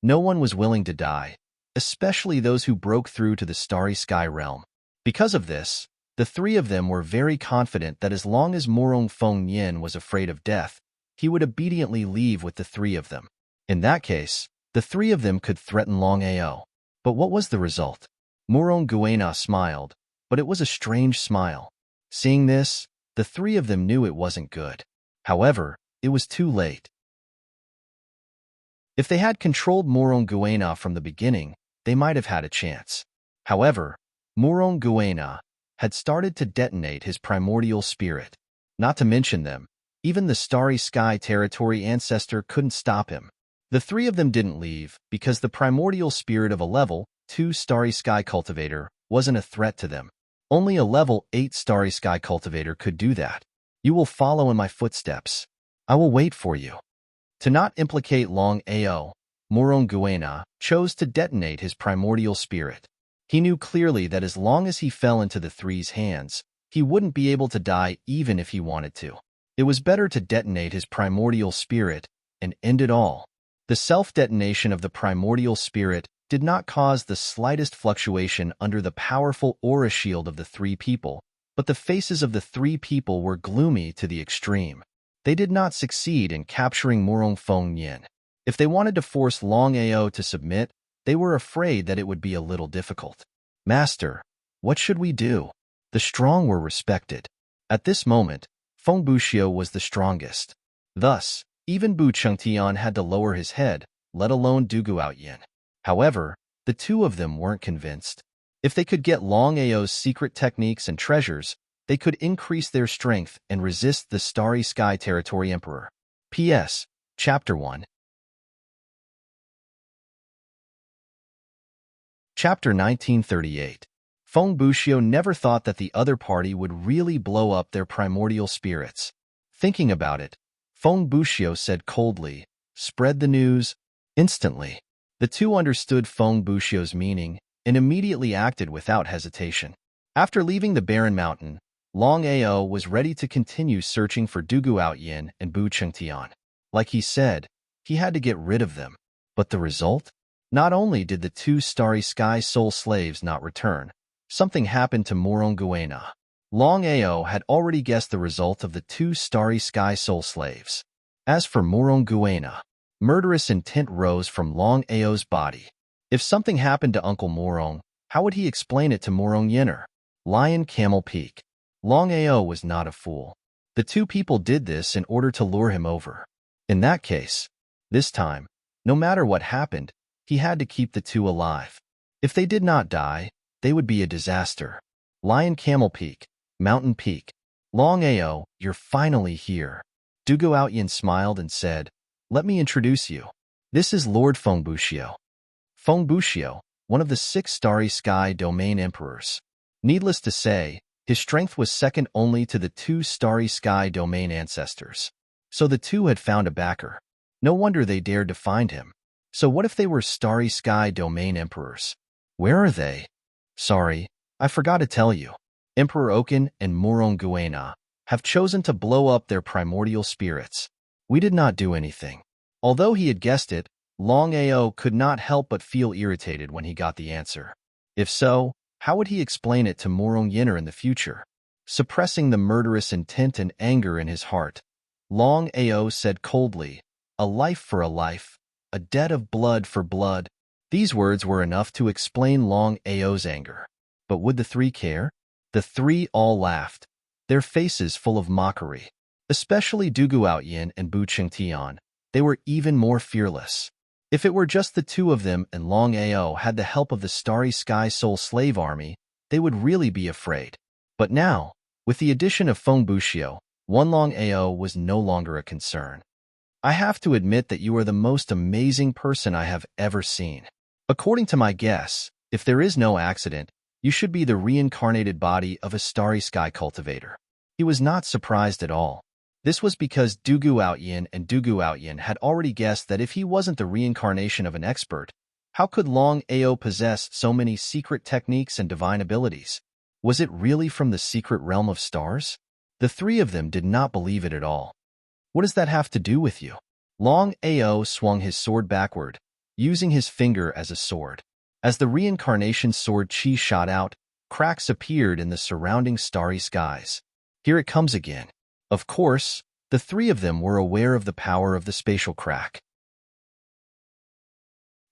[SPEAKER 1] No one was willing to die, especially those who broke through to the Starry Sky realm. Because of this, the three of them were very confident that as long as Morong Fengyin was afraid of death, he would obediently leave with the three of them. In that case, the three of them could threaten Longao. But what was the result? Moronguena smiled, but it was a strange smile. Seeing this, the three of them knew it wasn't good. However, it was too late. If they had controlled Moronguena from the beginning, they might have had a chance. However, Moronguena had started to detonate his primordial spirit. Not to mention them, even the Starry Sky Territory ancestor couldn't stop him. The three of them didn't leave because the primordial spirit of a level 2 Starry Sky Cultivator wasn't a threat to them. Only a level 8 Starry Sky Cultivator could do that. You will follow in my footsteps. I will wait for you. To not implicate Longao, Moronguena chose to detonate his primordial spirit. He knew clearly that as long as he fell into the three's hands, he wouldn't be able to die even if he wanted to. It was better to detonate his primordial spirit and end it all. The self-detonation of the primordial spirit did not cause the slightest fluctuation under the powerful aura shield of the three people, but the faces of the three people were gloomy to the extreme. They did not succeed in capturing Morong Fengyin. If they wanted to force Longao to submit, they were afraid that it would be a little difficult. Master, what should we do? The strong were respected. At this moment, Feng Buxiu was the strongest. Thus, even Bu Chengtian had to lower his head, let alone Duguoutyin. However, the two of them weren't convinced. If they could get Longao's secret techniques and treasures, they could increase their strength and resist the Starry Sky Territory Emperor. P.S. Chapter 1. Chapter 1938. Feng Buxiu never thought that the other party would really blow up their primordial spirits. Thinking about it, Feng Buxiu said coldly, "Spread the news." Instantly, the two understood Feng Buxiu's meaning and immediately acted without hesitation. After leaving the barren mountain, Longao was ready to continue searching for Duguoutyin and Bu Chengtian. Like he said, he had to get rid of them. But the result? Not only did the two Starry Sky soul slaves not return, something happened to Moronguena. Longao had already guessed the result of the two Starry Sky soul slaves. As for Moronguena, murderous intent rose from Longao's body. If something happened to Uncle Morong, how would he explain it to Morong Yinner? Lion Camel Peak. Longao was not a fool. The two people did this in order to lure him over. In that case, this time, no matter what happened, he had to keep the two alive. If they did not die, they would be a disaster. Lion Camel Peak, Mountain Peak. Longao, you're finally here. Duguoutyin smiled and said, "Let me introduce you. This is Lord Feng Buxiu." Feng Buxiu, one of the 6 Starry Sky Domain Emperors. Needless to say, his strength was second only to the 2 Starry Sky Domain ancestors. So the two had found a backer. No wonder they dared to find him. So what if they were Starry Sky Domain Emperors? Where are they? Sorry, I forgot to tell you. Emperor Oken and Moronguena have chosen to blow up their primordial spirits. We did not do anything. Although he had guessed it, Longao could not help but feel irritated when he got the answer. If so, how would he explain it to Morong Yinner in the future? Suppressing the murderous intent and anger in his heart, Long Ao said coldly, "A life for a life, a debt of blood for blood." These words were enough to explain Long Ao's anger. But would the three care? The three all laughed, their faces full of mockery. Especially Dugu Outyin and Bu Qingtian. They were even more fearless. If it were just the two of them and Long Ao had the help of the Starry Sky Soul Slave Army, they would really be afraid. But now, with the addition of Feng Buxiu, one Long Ao was no longer a concern. "I have to admit that you are the most amazing person I have ever seen. According to my guess, if there is no accident, you should be the reincarnated body of a Starry Sky cultivator." He was not surprised at all. This was because Dugu Outyin and Dugu Outyin had already guessed that if he wasn't the reincarnation of an expert, how could Long Ao possess so many secret techniques and divine abilities? Was it really from the secret realm of stars? The three of them did not believe it at all. "What does that have to do with you?" Long Ao swung his sword backward, using his finger as a sword. As the reincarnation sword chi shot out, cracks appeared in the surrounding starry skies. Here it comes again. Of course, the three of them were aware of the power of the spatial crack.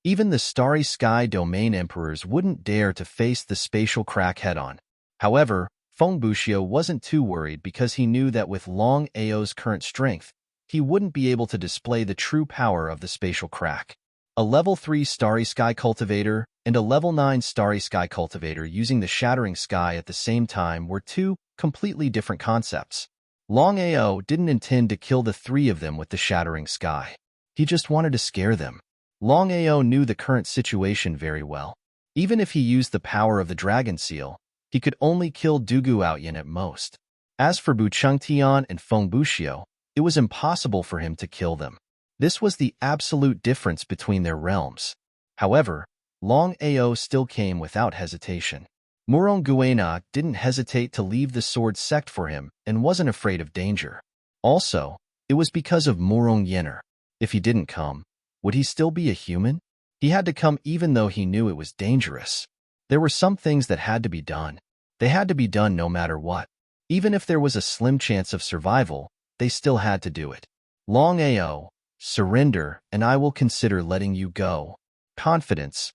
[SPEAKER 1] Even the Starry Sky Domain Emperors wouldn't dare to face the spatial crack head-on. However, Feng Buxiu wasn't too worried because he knew that with Long Ao's current strength, he wouldn't be able to display the true power of the spatial crack. A level 3 Starry Sky Cultivator and a level 9 Starry Sky Cultivator using the Shattering Sky at the same time were two completely different concepts. Long Ao didn't intend to kill the three of them with the Shattering Sky. He just wanted to scare them. Long Ao knew the current situation very well. Even if he used the power of the Dragon Seal, he could only kill Dugu Outyin at most. As for Bu Chengtian and Feng Buxiu, it was impossible for him to kill them. This was the absolute difference between their realms. However, Long Ao still came without hesitation. Murong Guena didn't hesitate to leave the sword sect for him and wasn't afraid of danger. Also, it was because of Murong Yinner. If he didn't come, would he still be a human? He had to come even though he knew it was dangerous. There were some things that had to be done. They had to be done no matter what. Even if there was a slim chance of survival, they still had to do it. Long Ao, surrender, and I will consider letting you go. Confidence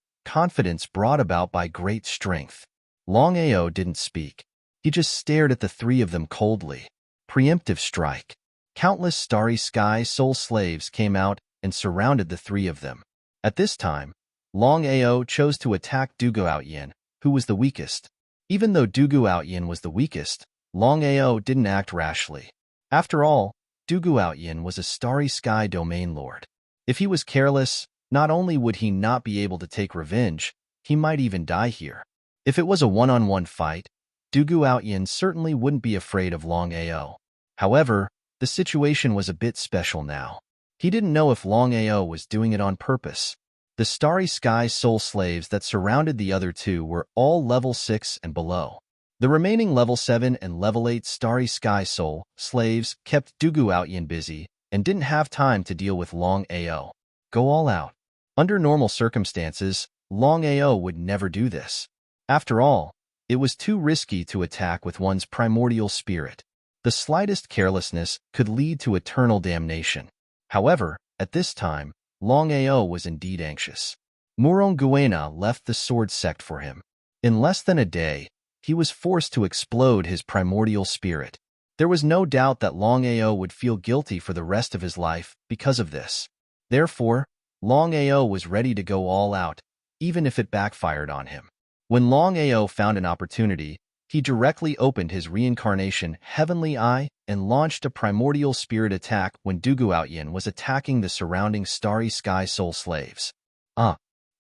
[SPEAKER 1] brought about by great strength. Long Ao didn't speak. He just stared at the three of them coldly. Preemptive strike. Countless Starry Sky Soul Slaves came out and surrounded the three of them. At this time, Long Ao chose to attack Dugu Outyin, who was the weakest. Even though Dugu Outyin was the weakest, Long Ao didn't act rashly. After all, Dugu Outyin was a Starry Sky Domain Lord. If he was careless, not only would he not be able to take revenge, he might even die here. If it was a one-on-one fight, Dugu Outyin certainly wouldn't be afraid of Long Ao. However, the situation was a bit special now. He didn't know if Long Ao was doing it on purpose. The Starry Sky Soul Slaves that surrounded the other two were all level 6 and below. The remaining level 7 and level 8 Starry Sky Soul Slaves kept Dugu Outyin busy and didn't have time to deal with Long Ao. Go all out. Under normal circumstances, Long Ao would never do this. After all, it was too risky to attack with one's primordial spirit. The slightest carelessness could lead to eternal damnation. However, at this time, Long Ao was indeed anxious. Murong Guena left the sword sect for him. In less than a day, he was forced to explode his primordial spirit. There was no doubt that Long Ao would feel guilty for the rest of his life because of this. Therefore, Long Ao was ready to go all out, even if it backfired on him. When Long Ao found an opportunity, he directly opened his reincarnation Heavenly Eye and launched a primordial spirit attack when Dugu Outyin was attacking the surrounding Starry Sky Soul Slaves.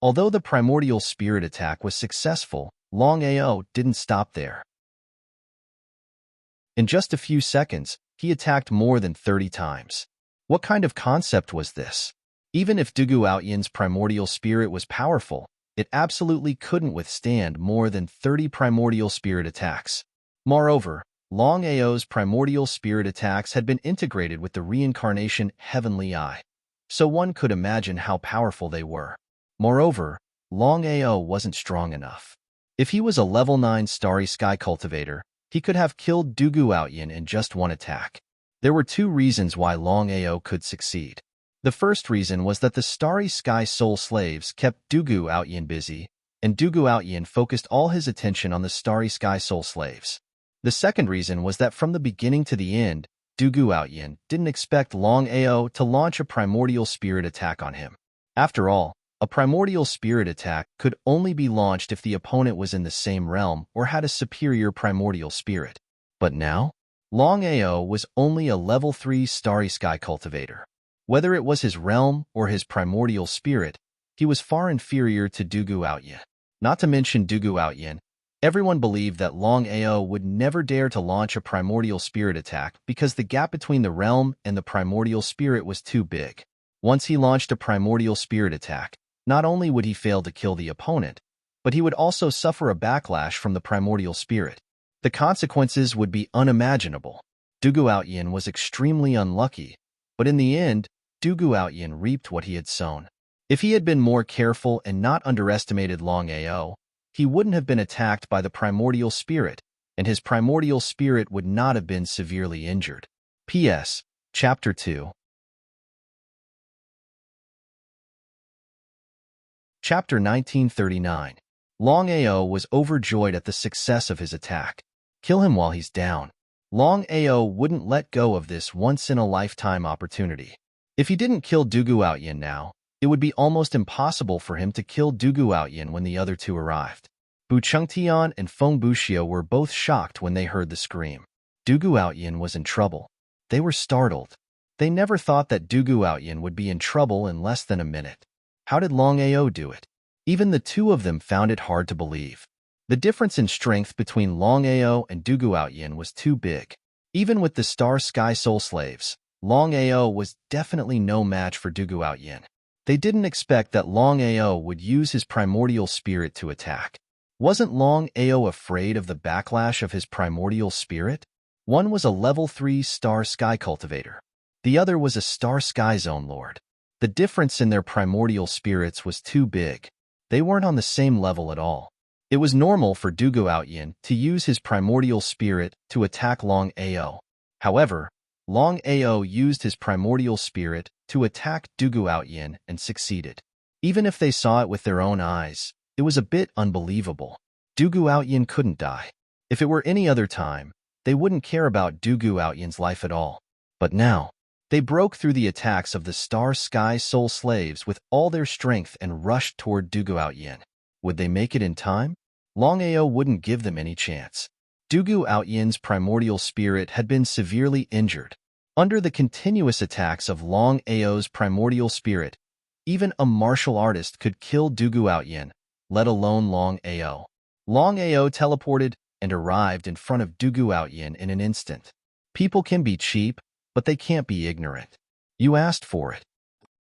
[SPEAKER 1] Although the primordial spirit attack was successful, Long Ao didn't stop there. In just a few seconds, he attacked more than 30 times. What kind of concept was this? Even if Dugu Outyin's primordial spirit was powerful, it absolutely couldn't withstand more than 30 primordial spirit attacks. Moreover, Long Ao's primordial spirit attacks had been integrated with the reincarnation Heavenly Eye, so one could imagine how powerful they were. Moreover, Long Ao wasn't strong enough. If he was a level 9 Starry Sky Cultivator, he could have killed Dugu Outyin in just one attack. There were two reasons why Longao could succeed. The first reason was that the Starry Sky Soul Slaves kept Dugu Outyin busy, and Dugu Outyin focused all his attention on the Starry Sky Soul Slaves. The second reason was that from the beginning to the end, Dugu Outyin didn't expect Longao to launch a primordial spirit attack on him. After all, a primordial spirit attack could only be launched if the opponent was in the same realm or had a superior primordial spirit. But now, Longao was only a level 3 Starry Sky Cultivator. Whether it was his realm or his primordial spirit, he was far inferior to Dugu Outyin. Not to mention Dugu Outyin, everyone believed that Longao would never dare to launch a primordial spirit attack because the gap between the realm and the primordial spirit was too big. Once he launched a primordial spirit attack, not only would he fail to kill the opponent, but he would also suffer a backlash from the primordial spirit. The consequences would be unimaginable. Dugu Outyin was extremely unlucky, but in the end, Dugu Outyin reaped what he had sown. If he had been more careful and not underestimated Longao, he wouldn't have been attacked by the primordial spirit, and his primordial spirit would not have been severely injured. P.S. Chapter 2. Chapter 1939. Longao was overjoyed at the success of his attack. Kill him while he's down. Longao wouldn't let go of this once-in-a-lifetime opportunity. If he didn't kill Dugu Outyin now, it would be almost impossible for him to kill Dugu Outyin when the other two arrived. Bu Chengtian and Feng Buxiu were both shocked when they heard the scream. Dugu Outyin was in trouble. They were startled. They never thought that Dugu Outyin would be in trouble in less than a minute. How did Longao do it? Even the two of them found it hard to believe. The difference in strength between Longao and Dugu Outyin was too big. Even with the Star Sky Soul Slaves, Longao was definitely no match for Dugu Outyin. They didn't expect that Longao would use his primordial spirit to attack. Wasn't Longao afraid of the backlash of his primordial spirit? One was a level 3 Star Sky Cultivator. The other was a Star Sky Zone Lord. The difference in their primordial spirits was too big. They weren't on the same level at all. It was normal for Dugu Outyin to use his primordial spirit to attack Longao. However, Longao used his primordial spirit to attack Dugu Outyin and succeeded. Even if they saw it with their own eyes, it was a bit unbelievable. Dugu Outyin couldn't die. If it were any other time, they wouldn't care about Dugu Outyin's life at all. But now, they broke through the attacks of the Star Sky Soul Slaves with all their strength and rushed toward Dugu Outyin. Would they make it in time? Longao wouldn't give them any chance. Dugu Outyin's primordial spirit had been severely injured. Under the continuous attacks of Longao's primordial spirit, even a martial artist could kill Dugu Outyin, let alone Longao. Longao teleported and arrived in front of Dugu Outyin in an instant. People can be cheap, but they can't be ignorant. You asked for it.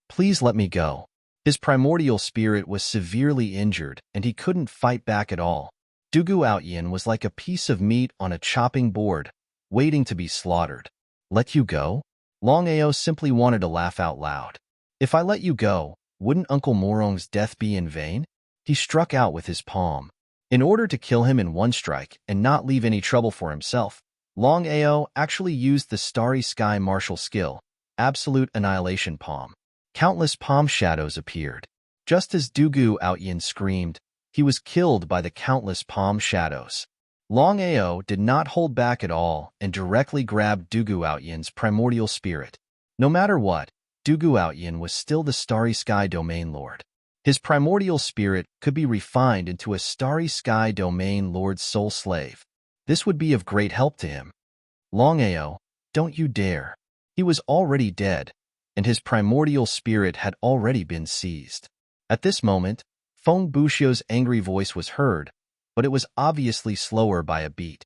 [SPEAKER 1] Please let me go. His primordial spirit was severely injured, and he couldn't fight back at all. Dugu Outyin was like a piece of meat on a chopping board, waiting to be slaughtered. Let you go? Longao simply wanted to laugh out loud. If I let you go, wouldn't Uncle Morong's death be in vain? He struck out with his palm. In order to kill him in one strike and not leave any trouble for himself, Longao actually used the Starry Sky martial skill, Absolute Annihilation Palm. Countless palm shadows appeared. Just as Dugu Outyin screamed, he was killed by the countless palm shadows. Longao did not hold back at all and directly grabbed Dugu Outyin's primordial spirit. No matter what, Dugu Outyin was still the Starry Sky Domain Lord. His primordial spirit could be refined into a Starry Sky Domain Lord's soul slave. This would be of great help to him. Longao, don't you dare. He was already dead, and his primordial spirit had already been seized. At this moment, Feng Buxiu's angry voice was heard, but it was obviously slower by a beat.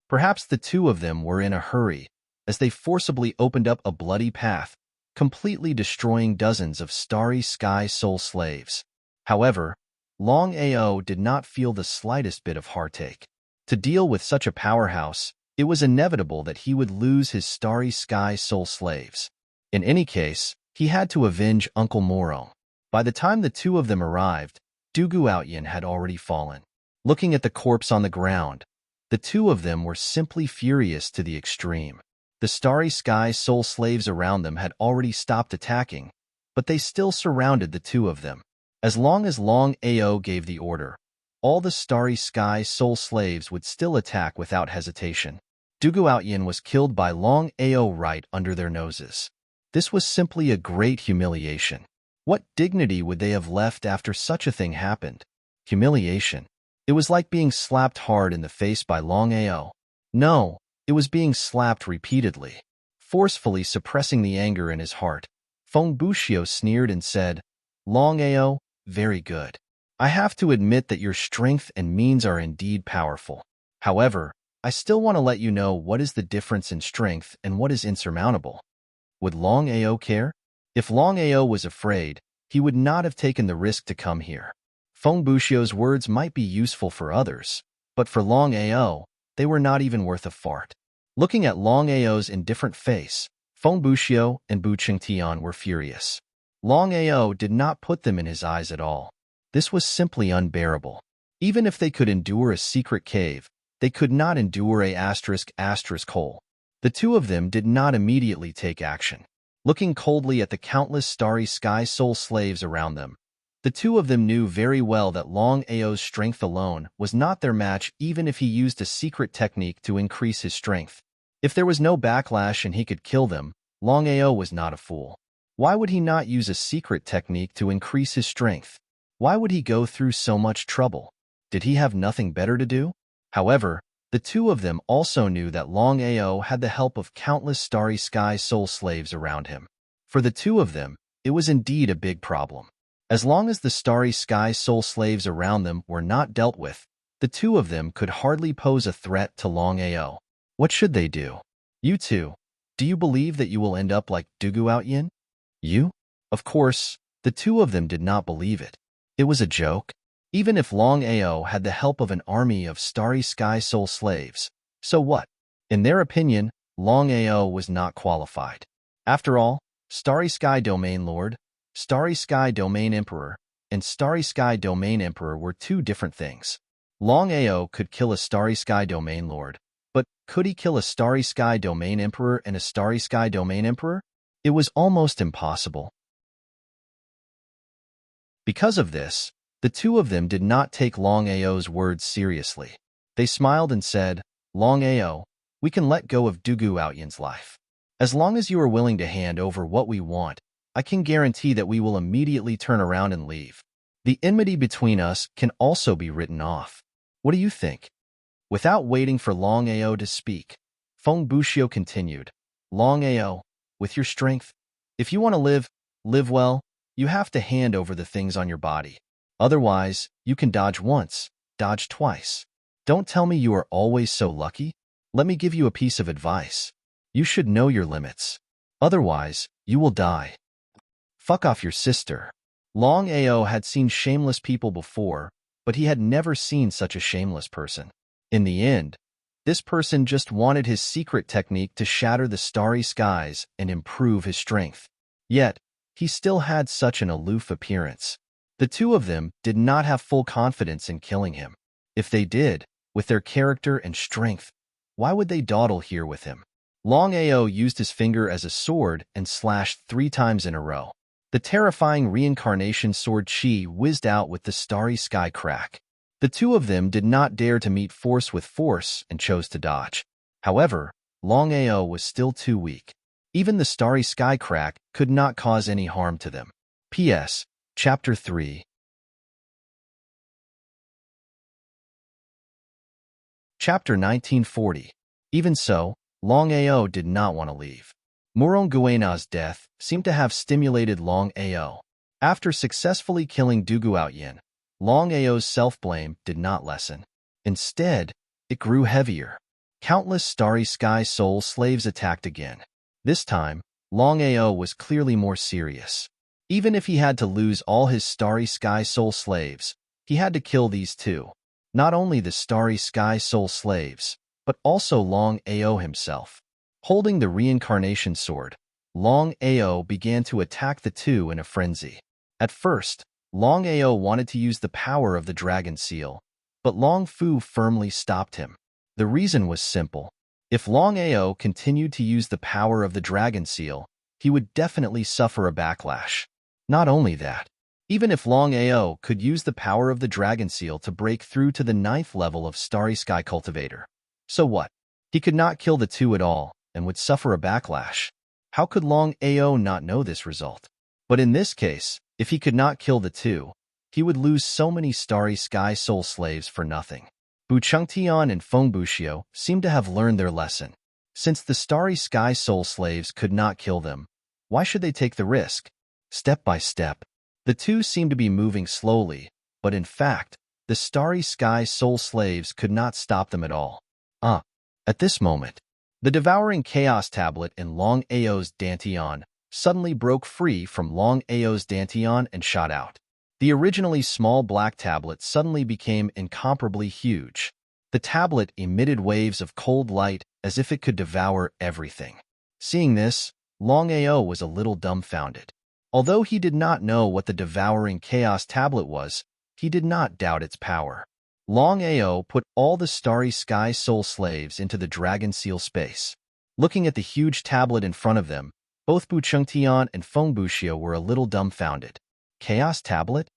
[SPEAKER 1] Perhaps the two of them were in a hurry, as they forcibly opened up a bloody path, completely destroying dozens of Starry Sky soul slaves. However, Longao did not feel the slightest bit of heartache. To deal with such a powerhouse, it was inevitable that he would lose his Starry Sky soul slaves. In any case, he had to avenge Uncle Morong. By the time the two of them arrived, Dugu Outyin had already fallen. Looking at the corpse on the ground, the two of them were simply furious to the extreme. The starry sky soul slaves around them had already stopped attacking, but they still surrounded the two of them. As long as Longao gave the order, all the starry sky soul slaves would still attack without hesitation. Dugu Outyin was killed by Longao right under their noses. This was simply a great humiliation. What dignity would they have left after such a thing happened? Humiliation. It was like being slapped hard in the face by Longao. No, it was being slapped repeatedly, forcefully suppressing the anger in his heart. Feng Buxiu sneered and said, Longao, very good. I have to admit that your strength and means are indeed powerful. However, I still want to let you know what is the difference in strength and what is insurmountable. Would Longao care? If Longao was afraid, he would not have taken the risk to come here. Feng Buxiu's words might be useful for others, but for Longao, they were not even worth a fart. Looking at Longao's indifferent face, Feng Buxiu and Bu Qingtian were furious. Longao did not put them in his eyes at all. This was simply unbearable. Even if they could endure a secret cave, they could not endure a *** hole. The two of them did not immediately take action. Looking coldly at the countless starry sky soul slaves around them, the two of them knew very well that Longao's strength alone was not their match even if he used a secret technique to increase his strength. If there was no backlash and he could kill them, Longao was not a fool. Why would he not use a secret technique to increase his strength? Why would he go through so much trouble? Did he have nothing better to do? However, the two of them also knew that Longao had the help of countless starry sky soul slaves around him. For the two of them, it was indeed a big problem. As long as the starry sky soul slaves around them were not dealt with, the two of them could hardly pose a threat to Longao. What should they do? You two, do you believe that you will end up like Dugu Outyin? You? Of course, the two of them did not believe it. It was a joke. Even if Longao had the help of an army of starry sky soul slaves, so what? In their opinion, Longao was not qualified. After all, Starry Sky Domain Lord, Starry Sky Domain Emperor, and Starry Sky Domain Emperor were two different things. Longao could kill a Starry Sky Domain Lord, but could he kill a Starry Sky Domain Emperor and a Starry Sky Domain Emperor? It was almost impossible. Because of this, the two of them did not take Longao's words seriously. They smiled and said, Longao, we can let go of Dugu Outyin's life. As long as you are willing to hand over what we want, I can guarantee that we will immediately turn around and leave. The enmity between us can also be written off. What do you think? Without waiting for Longao to speak, Feng Buxiu continued, Longao, with your strength, if you want to live well, you have to hand over the things on your body. Otherwise, you can dodge once, dodge twice. Don't tell me you are always so lucky. Let me give you a piece of advice. You should know your limits. Otherwise, you will die. Fuck off your sister. Longao had seen shameless people before, but he had never seen such a shameless person. In the end, this person just wanted his secret technique to shatter the starry skies and improve his strength. Yet, he still had such an aloof appearance. The two of them did not have full confidence in killing him. If they did, with their character and strength, why would they dawdle here with him? Longao used his finger as a sword and slashed 3 times in a row. The terrifying reincarnation sword chi whizzed out with the starry sky crack. The two of them did not dare to meet force with force and chose to dodge. However, Longao was still too weak. Even the starry sky crack could not cause any harm to them. P.S. Chapter 3. Chapter 1940. Even so, Longao did not want to leave. Muronguena's death seemed to have stimulated Longao. After successfully killing Dugu Outyin, Longao's self-blame did not lessen. Instead, it grew heavier. Countless starry sky soul slaves attacked again. This time, Longao was clearly more serious. Even if he had to lose all his starry sky soul slaves, he had to kill these two. Not only the starry sky soul slaves, but also Longao himself. Holding the reincarnation sword, Longao began to attack the two in a frenzy. At first, Longao wanted to use the power of the dragon seal, but Long Fu firmly stopped him. The reason was simple. If Longao continued to use the power of the dragon seal, he would definitely suffer a backlash. Not only that, even if Longao could use the power of the dragon seal to break through to the 9th level of Starry Sky Cultivator, so what? He could not kill the two at all and would suffer a backlash. How could Longao not know this result? But in this case, if he could not kill the two, he would lose so many Starry Sky Soul Slaves for nothing. Bu Chengtian and Feng Buxiu seemed to have learned their lesson. Since the Starry Sky Soul Slaves could not kill them, why should they take the risk? Step by step, the two seemed to be moving slowly, but in fact, the Starry Sky Soul Slaves could not stop them at all. At this moment, the devouring chaos tablet in Long Ao's dantian suddenly broke free from Long Ao's dantian and shot out. The originally small black tablet suddenly became incomparably huge. The tablet emitted waves of cold light as if it could devour everything. Seeing this, Long Ao was a little dumbfounded. Although he did not know what the devouring chaos tablet was, he did not doubt its power. Long Ao put all the Starry Sky Soul Slaves into the Dragon Seal space. Looking at the huge tablet in front of them, both Bu Chengtian and Feng Buxiu were a little dumbfounded. Chaos tablet?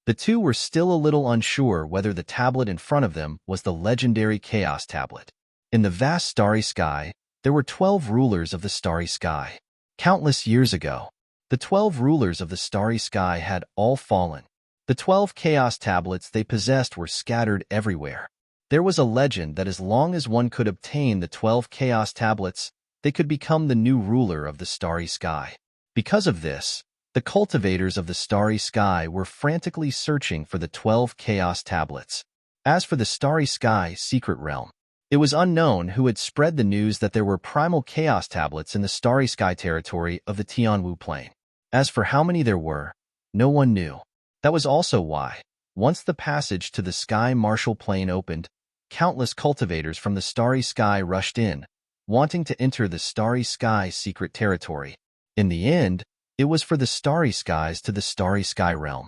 [SPEAKER 1] The two were still a little unsure whether the tablet in front of them was the legendary Chaos Tablet. In the vast starry sky, there were 12 rulers of the starry sky. Countless years ago, the 12 rulers of the starry sky had all fallen. The 12 chaos tablets they possessed were scattered everywhere. There was a legend that as long as one could obtain the 12 chaos tablets, they could become the new ruler of the starry sky. Because of this, the cultivators of the starry sky were frantically searching for the 12 chaos tablets. As for the starry sky secret realm, it was unknown who had spread the news that there were primal chaos tablets in the starry sky territory of the Tianwu Plain. As for how many there were, no one knew. That was also why, once the passage to the Sky Martial Plain opened, countless cultivators from the starry sky rushed in, wanting to enter the starry sky secret territory. In the end, it was for the starry skies to the starry sky realm.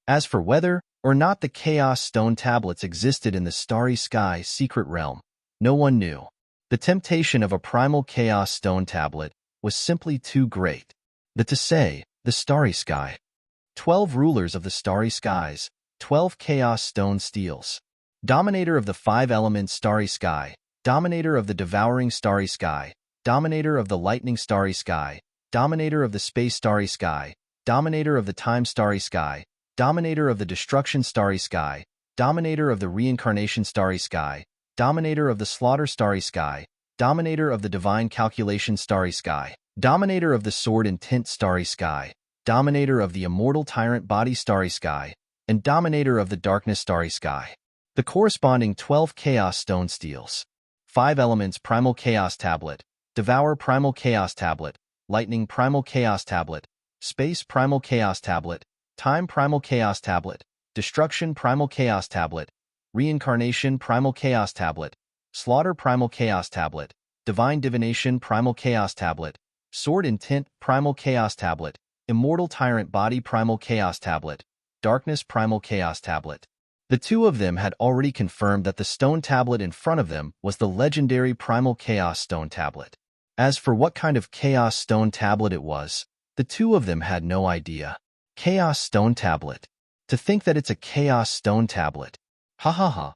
[SPEAKER 1] As for whether or not the Chaos Stone tablets existed in the starry sky secret realm, no one knew. The temptation of a primal Chaos Stone tablet was simply too great. The starry sky. 12 rulers of the starry skies, 12 Chaos Stone steels. Dominator of the 5 elements starry sky, dominator of the devouring starry sky, dominator of the lightning starry sky, dominator of the space starry sky, dominator of the time starry sky, dominator of the destruction starry sky, dominator of the reincarnation starry sky, dominator of the slaughter starry sky, dominator of the divine calculation starry sky, dominator of the sword and tint starry sky, dominator of the immortal tyrant body starry sky, and dominator of the darkness starry sky. The corresponding 12 chaos stone steels. 5 elements primal chaos tablet, devour primal chaos tablet, lightning primal chaos tablet, space primal chaos tablet, time primal chaos tablet, destruction primal chaos tablet, reincarnation primal chaos tablet, slaughter primal chaos tablet, divine divination primal chaos tablet, sword and tint primal chaos tablet, immortal tyrant body primal chaos tablet, darkness primal chaos tablet. The two of them had already confirmed that the stone tablet in front of them was the legendary primal chaos stone tablet. As for what kind of chaos stone tablet it was, the two of them had no idea. Chaos stone tablet. To think that it's a chaos stone tablet. Ha ha ha.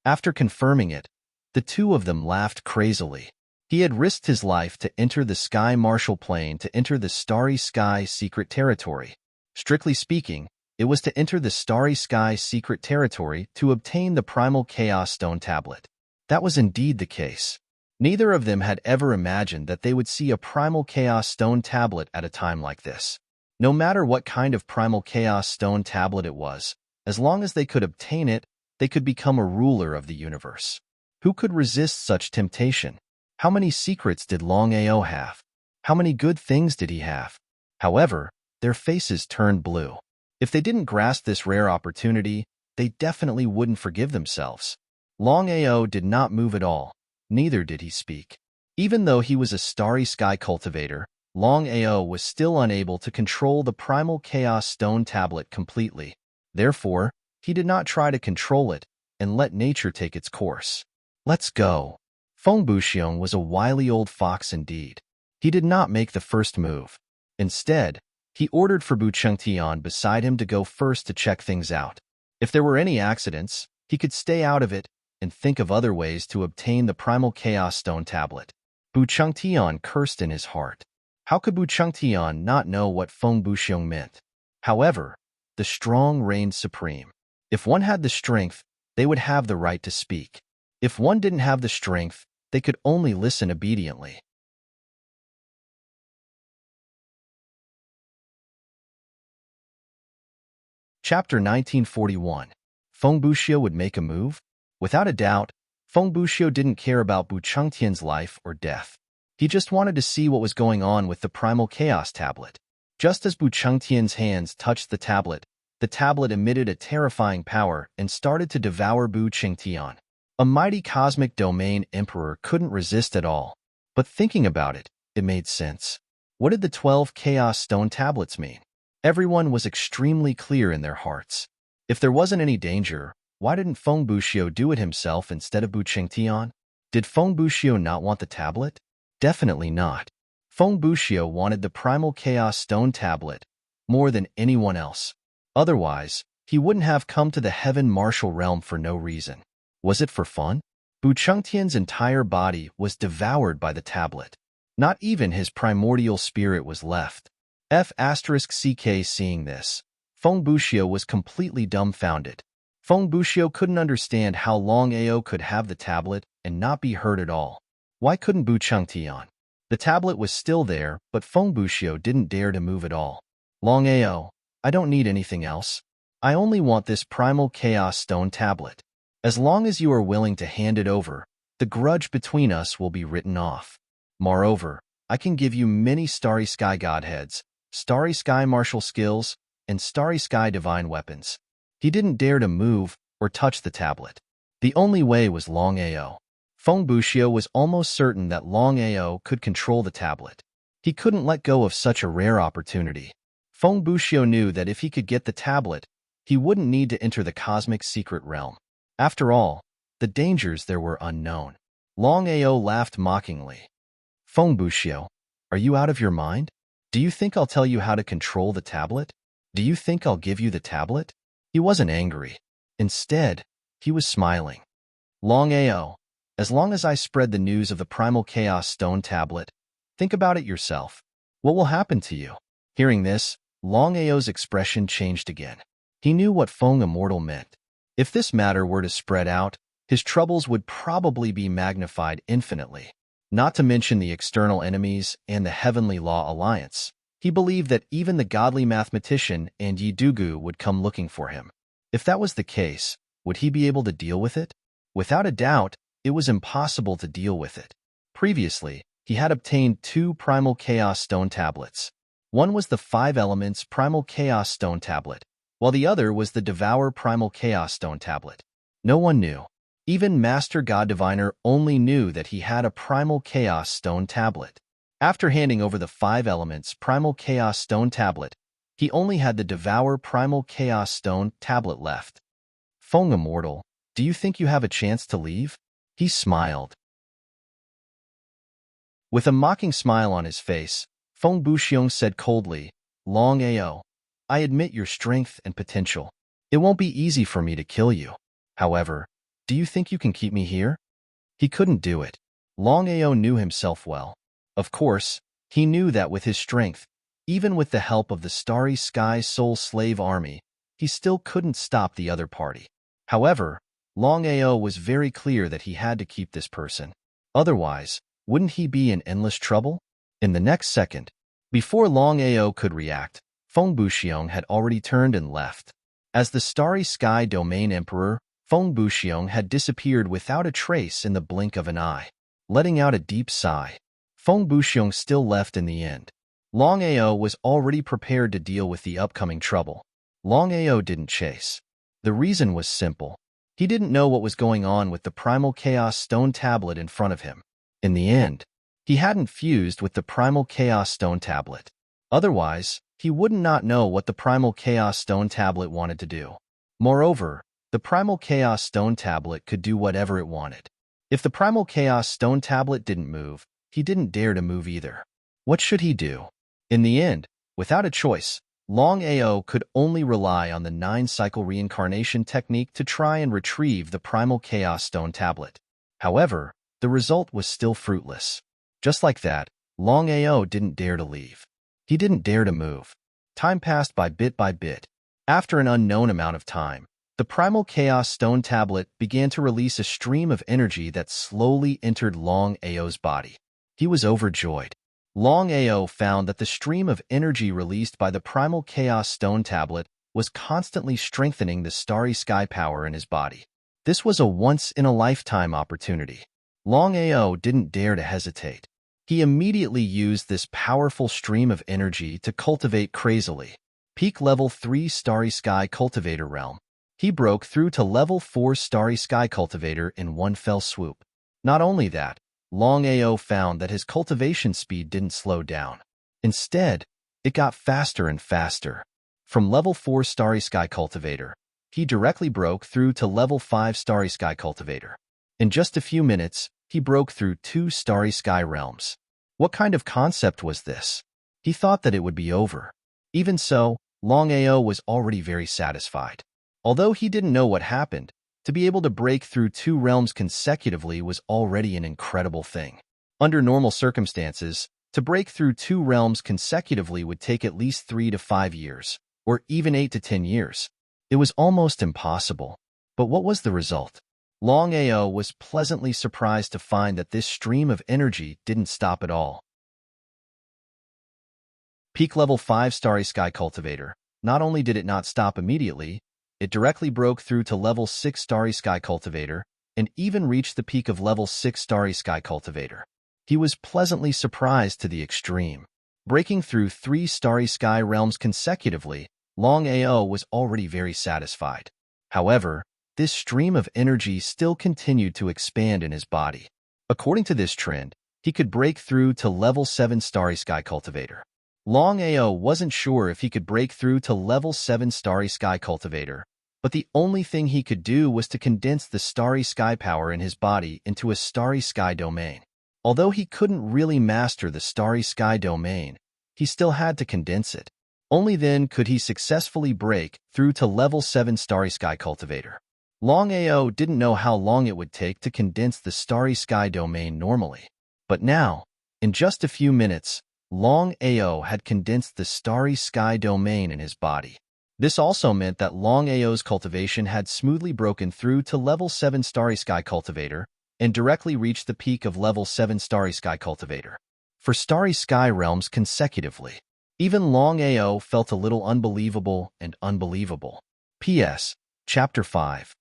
[SPEAKER 1] After confirming it, the two of them laughed crazily. He had risked his life to enter the Sky Martial Plain to enter the Starry Sky secret territory. Strictly speaking, it was to enter the Starry Sky secret territory to obtain the primal Chaos Stone tablet. That was indeed the case. Neither of them had ever imagined that they would see a primal Chaos Stone tablet at a time like this. No matter what kind of primal Chaos Stone tablet it was, as long as they could obtain it, they could become a ruler of the universe. Who could resist such temptation? How many secrets did Long Ao have? How many good things did he have? However, their faces turned blue. If they didn't grasp this rare opportunity, they definitely wouldn't forgive themselves. Long Ao did not move at all, neither did he speak. Even though he was a starry sky cultivator, Longao was still unable to control the primal chaos stone tablet completely. Therefore, he did not try to control it and let nature take its course. Let's go. Feng Buxiong was a wily old fox indeed. He did not make the first move. Instead, he ordered for Bu Chengtian beside him to go first to check things out. If there were any accidents, he could stay out of it and think of other ways to obtain the primal chaos stone tablet. Bu Chengtian cursed in his heart. How could Bu Chengtian not know what Feng Buxiong meant? However, the strong reigned supreme. If one had the strength, they would have the right to speak. If one didn't have the strength, they could only listen obediently. Chapter 1941. Feng Buxiong would make a move? Without a doubt, Feng Buxiong didn't care about Bu Chengtian's life or death. He just wanted to see what was going on with the primal chaos tablet. Just as Bu Chengtian's hands touched the tablet emitted a terrifying power and started to devour Bu Chengtian. A mighty cosmic domain emperor couldn't resist at all. But thinking about it, it made sense. What did the 12 chaos stone tablets mean? Everyone was extremely clear in their hearts. If there wasn't any danger, why didn't Feng Buxiong do it himself instead of Bu Chengtian? Did Feng Buxiong not want the tablet? Definitely not. Feng Buxiong wanted the primal chaos stone tablet more than anyone else. Otherwise, he wouldn't have come to the heaven martial realm for no reason. Was it for fun? Bu Chengtian's entire body was devoured by the tablet. Not even his primordial spirit was left. F***ck seeing this, Feng Buxiong was completely dumbfounded. Feng Buxiong couldn't understand how Longao could have the tablet and not be hurt at all. Why couldn't Bu Chengtian? The tablet was still there, but Feng Buxiong didn't dare to move at all. Longao, I don't need anything else. I only want this primal chaos stone tablet. As long as you are willing to hand it over, the grudge between us will be written off. Moreover, I can give you many Starry Sky godheads, Starry Sky martial skills, and Starry Sky divine weapons. He didn't dare to move or touch the tablet. The only way was Longao. Feng Buxiong was almost certain that Longao could control the tablet. He couldn't let go of such a rare opportunity. Feng Buxiong knew that if he could get the tablet, he wouldn't need to enter the cosmic secret realm. After all, the dangers there were unknown. Longao laughed mockingly. Feng Buxiong, are you out of your mind? Do you think I'll tell you how to control the tablet? Do you think I'll give you the tablet? He wasn't angry. Instead, he was smiling. Longao, as long as I spread the news of the primal chaos stone tablet, think about it yourself. What will happen to you? Hearing this, Longao's expression changed again. He knew what Feng Immortal meant. If this matter were to spread out, his troubles would probably be magnified infinitely. Not to mention the external enemies and the Heavenly Law Alliance. He believed that even the godly mathematician and Yi Dugu would come looking for him. If that was the case, would he be able to deal with it? Without a doubt, it was impossible to deal with it. Previously, he had obtained 2 primal chaos stone tablets. One was the 5 elements primal chaos stone tablet, while the other was the Devour primal chaos stone tablet. No one knew. Even Master God Diviner only knew that he had a primal chaos stone tablet. After handing over the 5 elements primal chaos stone tablet, he only had the Devour primal chaos stone tablet left. Feng Immortal, do you think you have a chance to leave? He smiled. With a mocking smile on his face, Feng Buxiong said coldly, Longao, I admit your strength and potential. It won't be easy for me to kill you. However, do you think you can keep me here? He couldn't do it. Longao knew himself well. Of course, he knew that with his strength, even with the help of the Starry Sky Soul Slave Army, he still couldn't stop the other party. However, Longao was very clear that he had to keep this person. Otherwise, wouldn't he be in endless trouble? In the next second, before Longao could react, Feng Buxiong had already turned and left. As the Starry Sky Domain Emperor, Feng Buxiong had disappeared without a trace in the blink of an eye. Letting out a deep sigh, Feng Buxiong still left in the end. Longao was already prepared to deal with the upcoming trouble. Longao didn't chase. The reason was simple. He didn't know what was going on with the Primal Chaos Stone tablet in front of him. In the end, He hadn't fused with the Primal Chaos Stone Tablet. Otherwise, he would not know what the Primal Chaos Stone Tablet wanted to do. Moreover, the Primal Chaos Stone Tablet could do whatever it wanted. If the Primal Chaos Stone Tablet didn't move, he didn't dare to move either. What should he do? In the end, without a choice, Longao could only rely on the 9-cycle reincarnation technique to try and retrieve the Primal Chaos Stone Tablet. However, the result was still fruitless. Just like that, Longao didn't dare to leave. He didn't dare to move. Time passed by bit. After an unknown amount of time, the Primal Chaos Stone Tablet began to release a stream of energy that slowly entered Longao's body. He was overjoyed. Longao found that the stream of energy released by the Primal Chaos Stone Tablet was constantly strengthening the starry sky power in his body. This was a once-in-a-lifetime opportunity. Longao didn't dare to hesitate. He immediately used this powerful stream of energy to cultivate crazily. Peak Level 3 Starry Sky Cultivator Realm. He broke through to Level 4 Starry Sky Cultivator in one fell swoop. Not only that, Longao found that his cultivation speed didn't slow down. Instead, it got faster and faster. From Level 4 Starry Sky Cultivator, he directly broke through to Level 5 Starry Sky Cultivator. In just a few minutes, he broke through 2 Starry Sky Realms. What kind of concept was this? He thought that it would be over. Even so, Longao was already very satisfied. Although he didn't know what happened, to be able to break through 2 realms consecutively was already an incredible thing. Under normal circumstances, to break through 2 realms consecutively would take at least 3 to 5 years, or even 8 to 10 years. It was almost impossible. But what was the result? Longao was pleasantly surprised to find that this stream of energy didn't stop at all. Peak Level 5 Starry Sky Cultivator. Not only did it not stop immediately, it directly broke through to Level 6 Starry Sky Cultivator and even reached the peak of Level 6 Starry Sky Cultivator. He was pleasantly surprised to the extreme. Breaking through 3 Starry Sky realms consecutively, Longao was already very satisfied. However, this stream of energy still continued to expand in his body. According to this trend, he could break through to Level 7 Starry Sky Cultivator. Longao wasn't sure if he could break through to Level 7 Starry Sky Cultivator, but the only thing he could do was to condense the starry sky power in his body into a starry sky domain. Although he couldn't really master the starry sky domain, he still had to condense it. Only then could he successfully break through to Level 7 Starry Sky Cultivator. Longao didn't know how long it would take to condense the starry sky domain normally. But now, in just a few minutes, Longao had condensed the starry sky domain in his body. This also meant that Longao's cultivation had smoothly broken through to Level 7 Starry Sky Cultivator and directly reached the peak of Level 7 Starry Sky Cultivator. For Starry Sky realms consecutively, even Longao felt a little unbelievable and unbelievable. P.S. Chapter 5.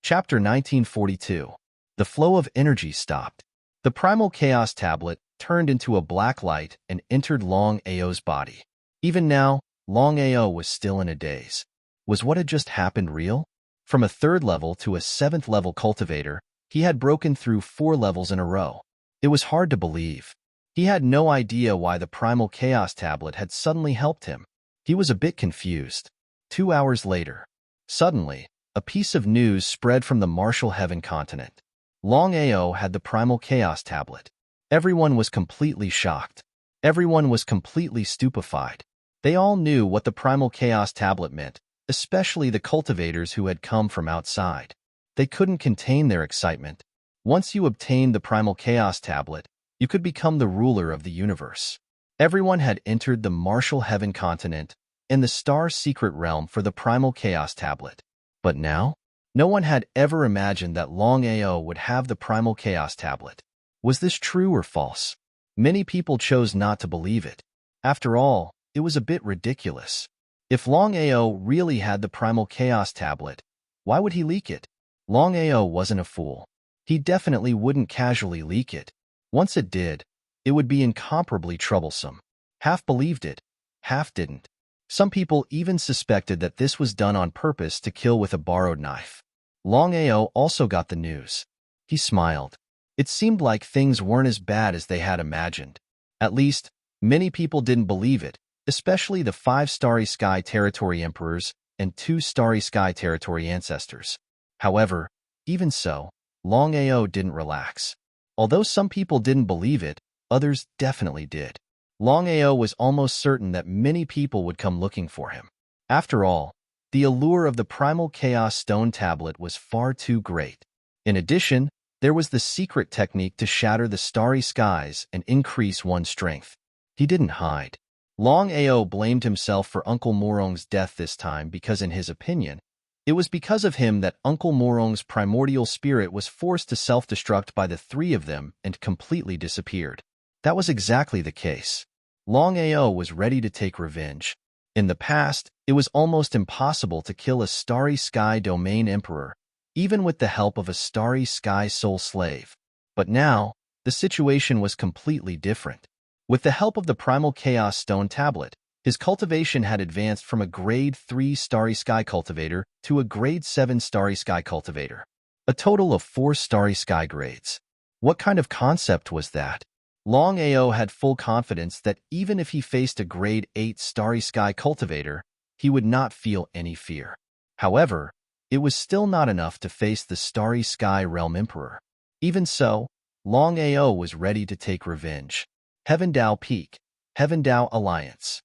[SPEAKER 1] Chapter 1942. The flow of energy stopped. The Primal Chaos Tablet turned into a black light and entered Longao's body. Even now, Longao was still in a daze. Was what had just happened real? From a 3rd level to a 7th level cultivator, he had broken through 4 levels in a row. It was hard to believe. He had no idea why the Primal Chaos Tablet had suddenly helped him. He was a bit confused. 2 hours later, suddenly, a piece of news spread from the Martial Heaven continent. Longao had the Primal Chaos Tablet. Everyone was completely shocked. Everyone was completely stupefied. They all knew what the Primal Chaos Tablet meant, especially the cultivators who had come from outside. They couldn't contain their excitement. Once you obtained the Primal Chaos Tablet, you could become the ruler of the universe. Everyone had entered the Martial Heaven continent and the Star Secret Realm for the Primal Chaos Tablet. But now, no one had ever imagined that Longao would have the Primal Chaos Tablet. Was this true or false? Many people chose not to believe it. After all, it was a bit ridiculous. If Longao really had the Primal Chaos Tablet, why would he leak it? Longao wasn't a fool. He definitely wouldn't casually leak it. Once it did, it would be incomparably troublesome. Half believed it, half didn't. Some people even suspected that this was done on purpose to kill with a borrowed knife. Longao also got the news. He smiled. It seemed like things weren't as bad as they had imagined. At least, many people didn't believe it, especially the 5 Starry Sky Territory Emperors and 2 Starry Sky Territory Ancestors. However, even so, Longao didn't relax. Although some people didn't believe it, others definitely did. Longao was almost certain that many people would come looking for him. After all, the allure of the Primal Chaos Stone Tablet was far too great. In addition, there was the secret technique to shatter the starry skies and increase one's strength. He didn't hide. Longao blamed himself for Uncle Morong's death this time because, in his opinion, it was because of him that Uncle Morong's primordial spirit was forced to self-destruct by the 3 of them and completely disappeared. That was exactly the case. Longao was ready to take revenge. In the past, it was almost impossible to kill a Starry Sky Domain Emperor, even with the help of a Starry Sky Soul Slave. But now, the situation was completely different. With the help of the Primal Chaos Stone Tablet, his cultivation had advanced from a Grade 3 Starry Sky Cultivator to a Grade 7 Starry Sky Cultivator. A total of 4 Starry Sky grades. What kind of concept was that? Longao had full confidence that even if he faced a Grade 8 Starry Sky Cultivator, he would not feel any fear. However, it was still not enough to face the Starry Sky Realm Emperor. Even so, Longao was ready to take revenge. Heaven Dao Peak, Heaven Dao Alliance.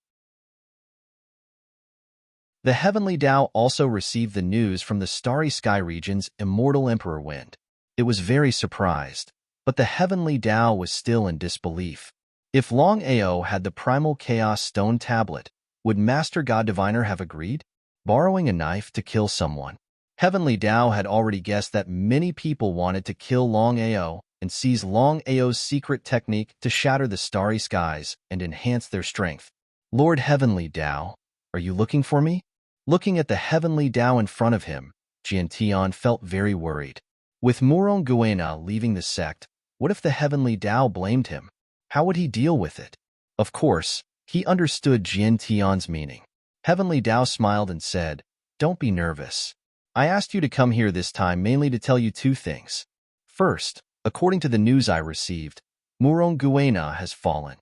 [SPEAKER 1] The Heavenly Dao also received the news from the Starry Sky region's Immortal Emperor Wind. It was very surprised, but the Heavenly Dao was still in disbelief. If Longao had the Primal Chaos Stone Tablet, would Master God Diviner have agreed? Borrowing a knife to kill someone. Heavenly Dao had already guessed that many people wanted to kill Longao and seize Longao's secret technique to shatter the starry skies and enhance their strength. Lord Heavenly Dao, are you looking for me? Looking at the Heavenly Dao in front of him, Jiantian felt very worried. With Murong Guena leaving the sect, what if the Heavenly Dao blamed him? How would he deal with it? Of course, he understood Jiantian's meaning. Heavenly Dao smiled and said, "Don't be nervous. I asked you to come here this time mainly to tell you 2 things. First, according to the news I received, Murong Guena has fallen."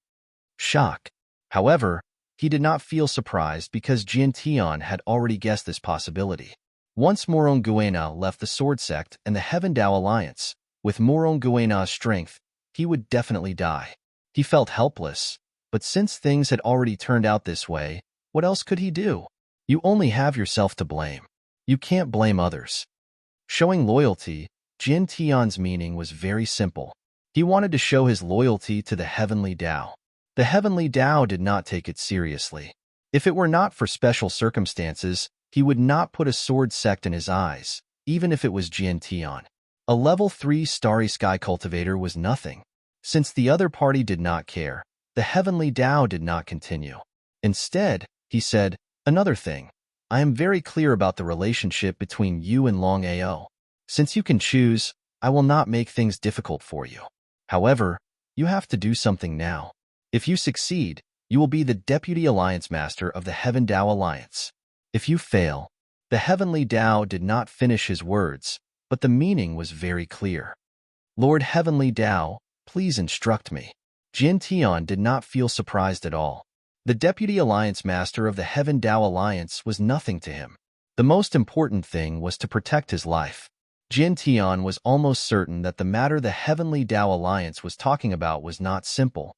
[SPEAKER 1] Shock. However, he did not feel surprised because Jiantian had already guessed this possibility. Once Murong Guena left the Sword Sect and the Heaven Dao Alliance, with Murong Guena's strength, he would definitely die. He felt helpless, but since things had already turned out this way, what else could he do? You only have yourself to blame. You can't blame others. Showing loyalty, Jiantian's meaning was very simple. He wanted to show his loyalty to the Heavenly Dao. The Heavenly Dao did not take it seriously. If it were not for special circumstances, he would not put a sword sect in his eyes, even if it was Jiantian. A level 3 Starry Sky Cultivator was nothing. Since the other party did not care, the Heavenly Dao did not continue. Instead, he said, "Another thing. I am very clear about the relationship between you and Longao. Since you can choose, I will not make things difficult for you. However, you have to do something now. If you succeed, you will be the Deputy Alliance Master of the Heaven Dao Alliance. If you fail..." The Heavenly Dao did not finish his words, but the meaning was very clear. "Lord Heavenly Dao, please instruct me." Jiantian did not feel surprised at all. The Deputy Alliance Master of the Heaven Dao Alliance was nothing to him. The most important thing was to protect his life. Jiantian was almost certain that the matter the Heavenly Dao Alliance was talking about was not simple.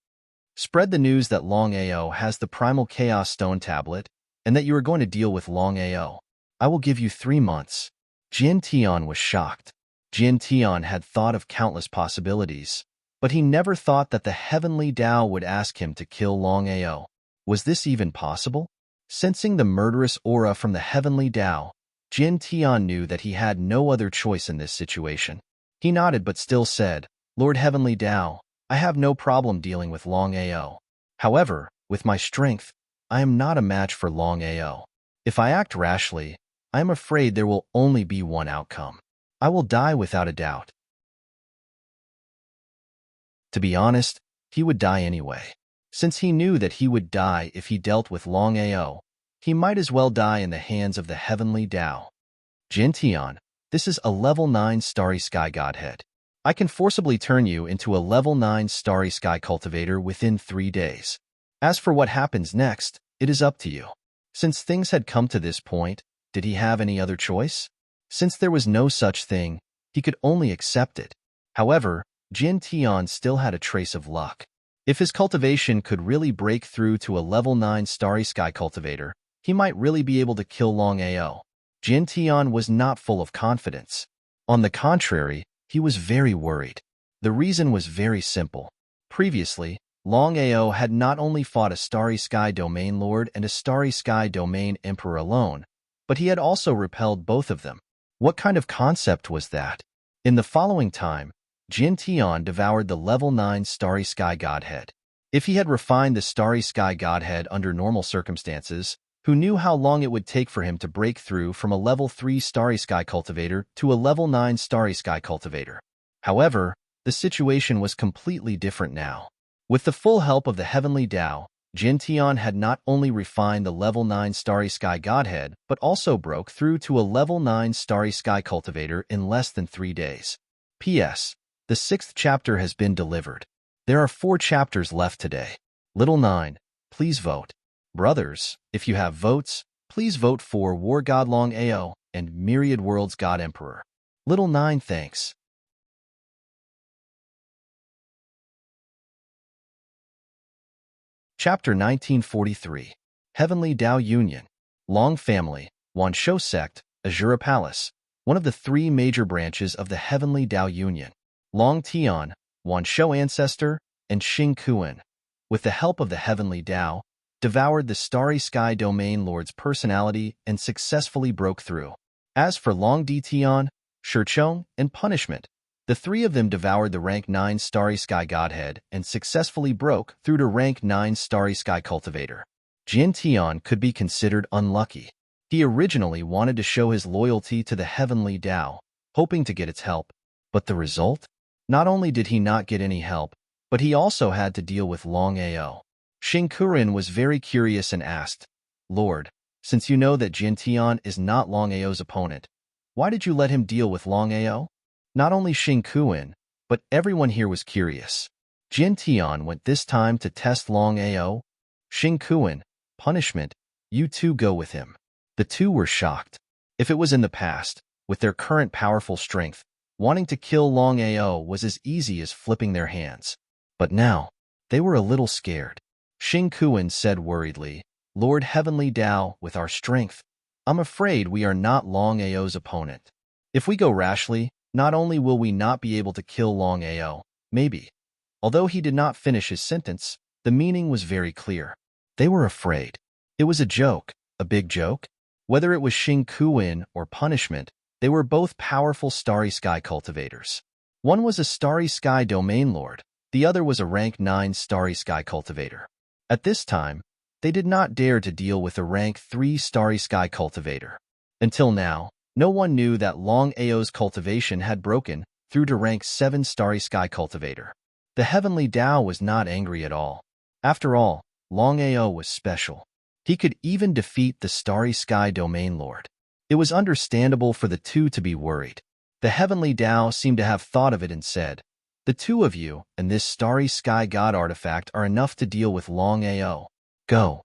[SPEAKER 1] Spread the news that Longao has the Primal Chaos Stone Tablet and that you are going to deal with Longao. I will give you 3 months. Jiantian was shocked. Jiantian had thought of countless possibilities, but he never thought that the Heavenly Dao would ask him to kill Longao. Was this even possible? Sensing the murderous aura from the Heavenly Dao, Jiantian knew that he had no other choice in this situation. He nodded but still said, "Lord Heavenly Dao, I have no problem dealing with Longao. However, with my strength, I am not a match for Longao. If I act rashly, I am afraid there will only be one outcome. I will die without a doubt." To be honest, he would die anyway. Since he knew that he would die if he dealt with Longao, he might as well die in the hands of the Heavenly Dao. "Jiantian, This is a level 9 starry sky godhead. I can forcibly turn you into a level 9 starry sky cultivator within 3 days. As for what happens next, it is up to you. Since things had come to this point, did he have any other choice? Since there was no such thing, he could only accept it. However, Jin Tian still had a trace of luck. If his cultivation could really break through to a level 9 starry sky cultivator, he might really be able to kill Longao. Jin Tian was not full of confidence. On the contrary, he was very worried. The reason was very simple. Previously, Longao had not only fought a Starry Sky Domain Lord and a Starry Sky Domain Emperor alone, but he had also repelled both of them. What kind of concept was that? In the following time, Jin Tian devoured the level 9 Starry Sky Godhead. If he had refined the Starry Sky Godhead under normal circumstances, who knew how long it would take for him to break through from a level 3 Starry Sky Cultivator to a level 9 Starry Sky Cultivator. However, the situation was completely different now. With the full help of the Heavenly Tao, Jin Tian had not only refined the level 9 Starry Sky Godhead, but also broke through to a level 9 Starry Sky Cultivator in less than 3 days. P.S. The 6th chapter has been delivered. There are 4 chapters left today. Little 9, please vote. Brothers, if you have votes, please vote for War God Longao and Myriad Worlds God Emperor. Little 9, thanks. Chapter 1943. Heavenly Tao Union. Long Family, Wanshou Sect, Azura Palace, one of the 3 major branches of the Heavenly Tao Union. Long Tian, Wanshou Ancestor, and Xing Kuan, with the help of the Heavenly Tao, devoured the Starry Sky Domain Lord's personality and successfully broke through. As for Long Di Tian, Shichong, and Punishment, the 3 of them devoured the rank 9 Starry Sky Godhead and successfully broke through to rank 9 Starry Sky Cultivator. Jin Tian could be considered unlucky. He originally wanted to show his loyalty to the Heavenly Tao, hoping to get its help. But the result? Not only did he not get any help, but he also had to deal with Longao. Xing Kuan was very curious and asked, Lord, since you know that Jin Tian is not Longao's opponent, why did you let him deal with Longao? Not only Xing Kuan, but everyone here was curious. Jin Tian went this time to test Longao. Xing Kuan, Punishment, you two go with him. The 2 were shocked. If it was in the past, with their current powerful strength, wanting to kill Longao was as easy as flipping their hands. But now, they were a little scared. Xing Kuan said worriedly, Lord Heavenly Tao, with our strength, I'm afraid we are not Longao's opponent. If we go rashly, not only will we not be able to kill Longao, maybe. Although he did not finish his sentence, the meaning was very clear. They were afraid. It was a joke, a big joke. Whether it was Xing Kuan or Punishment, they were both powerful Starry Sky cultivators. One was a Starry Sky Domain Lord, the other was a rank 9 Starry Sky cultivator. At this time, they did not dare to deal with a rank 3 Starry Sky cultivator. Until now, no one knew that Longao's cultivation had broken through to rank 7 Starry Sky cultivator. The Heavenly Tao was not angry at all. After all, Longao was special. He could even defeat the Starry Sky Domain Lord. It was understandable for the 2 to be worried. The Heavenly Tao seemed to have thought of it and said, the 2 of you and this Starry Sky God artifact are enough to deal with Longao. Go.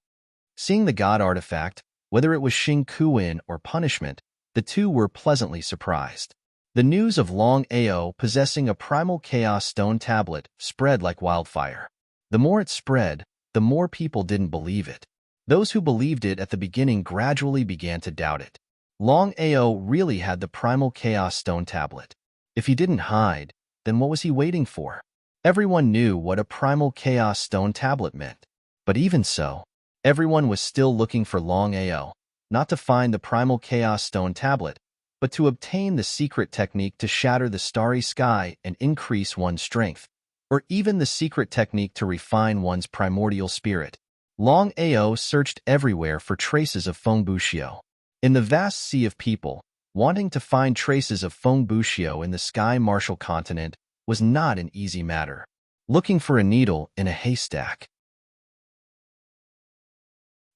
[SPEAKER 1] Seeing the God artifact, whether it was Xing Kuan or Punishment, the 2 were pleasantly surprised. The news of Longao possessing a primal chaos stone tablet spread like wildfire. The more it spread, the more people didn't believe it. Those who believed it at the beginning gradually began to doubt it. Longao really had the primal chaos stone tablet. If he didn't hide, then what was he waiting for? Everyone knew what a primal chaos stone tablet meant. But even so, everyone was still looking for Longao, not to find the primal chaos stone tablet, but to obtain the secret technique to shatter the starry sky and increase one's strength, or even the secret technique to refine one's primordial spirit. Longao searched everywhere for traces of Feng Buxiu. In the vast sea of people, wanting to find traces of Feng Buxiu in the sky martial continent was not an easy matter. Looking for a needle in a haystack.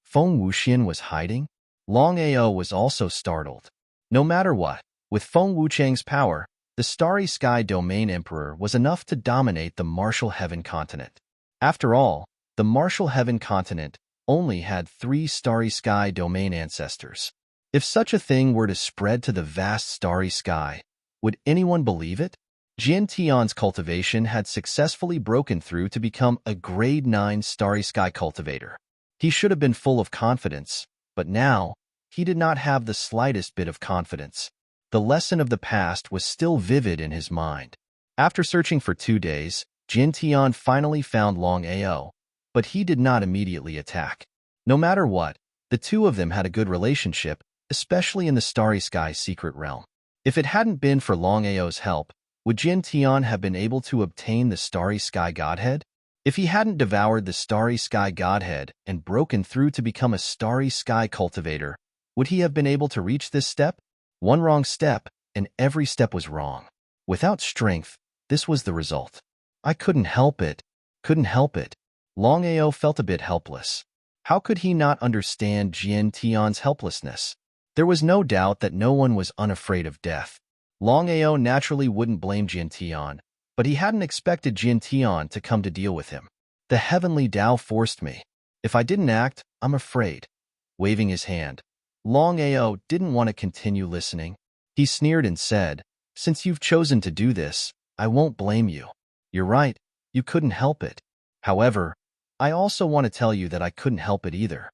[SPEAKER 1] Feng Wuxian was hiding? Longao was also startled. No matter what, With Feng Wuchang's power, the Starry Sky Domain Emperor was enough to dominate the Martial Heaven continent. After all, the Martial Heaven continent only had 3 Starry Sky Domain ancestors. If such a thing were to spread to the vast starry sky, would anyone believe it? Jian Tian's cultivation had successfully broken through to become a grade 9 starry sky cultivator. He should have been full of confidence, but now, he did not have the slightest bit of confidence. The lesson of the past was still vivid in his mind. After searching for 2 days, Jian Tian finally found Longao, but he did not immediately attack. No matter what, the two of them had a good relationship, especially in the Starry Sky secret realm. If it hadn't been for Longao's help, would Jian Tian have been able to obtain the Starry Sky Godhead? If he hadn't devoured the Starry Sky Godhead and broken through to become a Starry Sky cultivator, would he have been able to reach this step? One wrong step, and every step was wrong. Without strength, this was the result. I couldn't help it. Longao felt a bit helpless. How could he not understand Jian Tian's helplessness? There was no doubt that no one was unafraid of death. Longao naturally wouldn't blame Jian Tian, but he hadn't expected Jian Tian to come to deal with him. The heavenly Tao forced me. If I didn't act, I'm afraid. Waving his hand, Longao didn't want to continue listening. He sneered and said, "Since you've chosen to do this, I won't blame you. You're right, you couldn't help it. However, I also want to tell you that I couldn't help it either."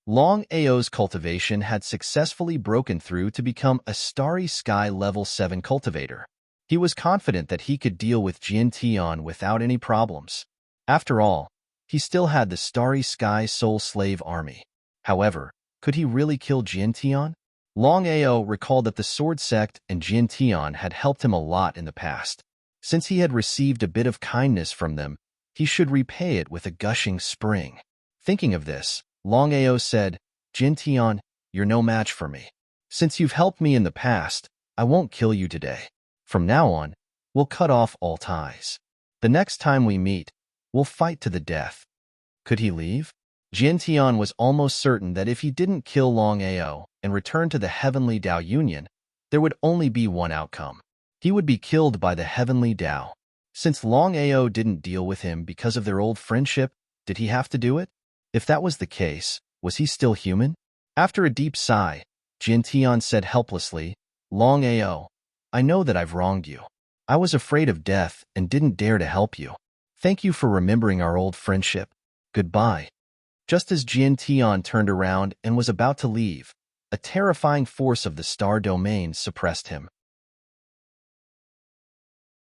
[SPEAKER 1] Longao's cultivation had successfully broken through to become a Starry Sky Level 7 cultivator. He was confident that he could deal with Jian Tian without any problems. After all, he still had the Starry Sky Soul Slave Army. However, could he really kill Jian Tian? Longao recalled that the Sword Sect and Jian Tian had helped him a lot in the past. Since he had received a bit of kindness from them, he should repay it with a gushing spring. Thinking of this, Longao said, "Jian Tian, you're no match for me. Since you've helped me in the past, I won't kill you today. From now on, we'll cut off all ties. The next time we meet, we'll fight to the death." Could he leave? Jian Tian was almost certain that if he didn't kill Longao and return to the Heavenly Tao Union, there would only be one outcome. He would be killed by the Heavenly Tao. Since Longao didn't deal with him because of their old friendship, did he have to do it? If that was the case, was he still human? After a deep sigh, Jian Tian said helplessly, "Longao, I know that I've wronged you. I was afraid of death and didn't dare to help you. Thank you for remembering our old friendship. Goodbye." Just as Jian Tian turned around and was about to leave, a terrifying force of the star domain suppressed him.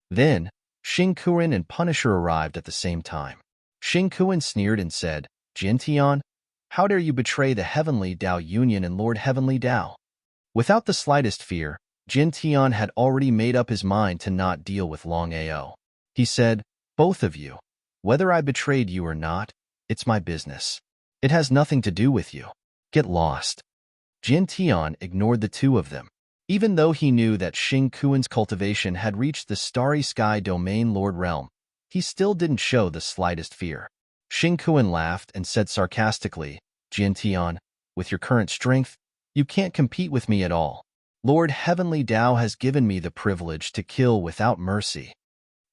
[SPEAKER 1] Then, Xing Kuan and Punisher arrived at the same time. Xing Kuan sneered and said, "Jian Tian, how dare you betray the Heavenly Tao Union and Lord Heavenly Tao?" Without the slightest fear, Jian Tian had already made up his mind to not deal with Longao. He said, "Both of you, whether I betrayed you or not, it's my business. It has nothing to do with you. Get lost." Jian Tian ignored the two of them. Even though he knew that Xing Kuan's cultivation had reached the Starry Sky Domain Lord Realm, he still didn't show the slightest fear. Xing Kuan laughed and said sarcastically, "Jian Tian, with your current strength, you can't compete with me at all. Lord Heavenly Tao has given me the privilege to kill without mercy."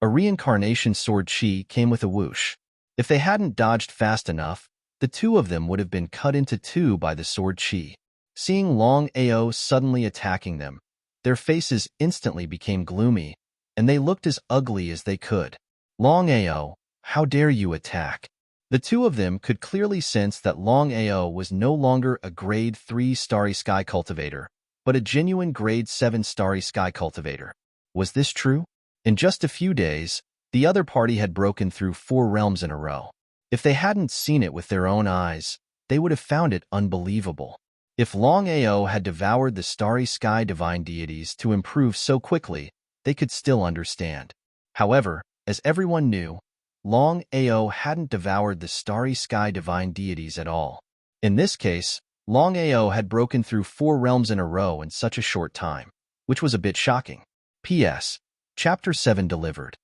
[SPEAKER 1] A reincarnation sword chi came with a whoosh. If they hadn't dodged fast enough, the two of them would have been cut into two by the sword chi. Seeing Longao suddenly attacking them, their faces instantly became gloomy, and they looked as ugly as they could. "Longao, how dare you attack?" The two of them could clearly sense that Longao was no longer a grade 3 Starry Sky cultivator, but a genuine grade 7 Starry Sky cultivator. Was this true? In just a few days, the other party had broken through 4 realms in a row. If they hadn't seen it with their own eyes, they would have found it unbelievable. If Longao had devoured the Starry Sky divine deities to improve so quickly, they could still understand. However, as everyone knew, Longao hadn't devoured the Starry Sky divine deities at all. In this case, Longao had broken through 4 realms in a row in such a short time, which was a bit shocking. P.S. Chapter 7 delivered.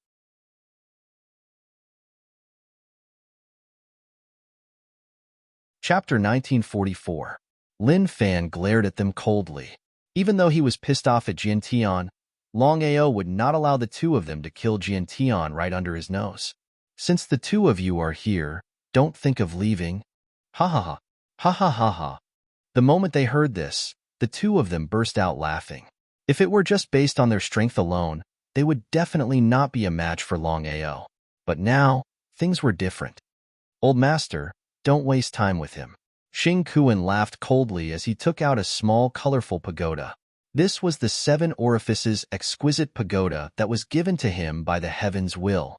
[SPEAKER 1] Chapter 1944. Lin Fan glared at them coldly. Even though he was pissed off at Jian Tian, Longao would not allow the two of them to kill Jian Tian right under his nose. Since the two of you are here, don't think of leaving. Ha ha ha. Ha ha ha ha. The moment they heard this, the two of them burst out laughing. If it were just based on their strength alone, they would definitely not be a match for Longao. But now, things were different. Old master, don't waste time with him. Xing Kuan laughed coldly as he took out a small, colorful pagoda. This was the 7 orifices exquisite pagoda that was given to him by the heaven's will.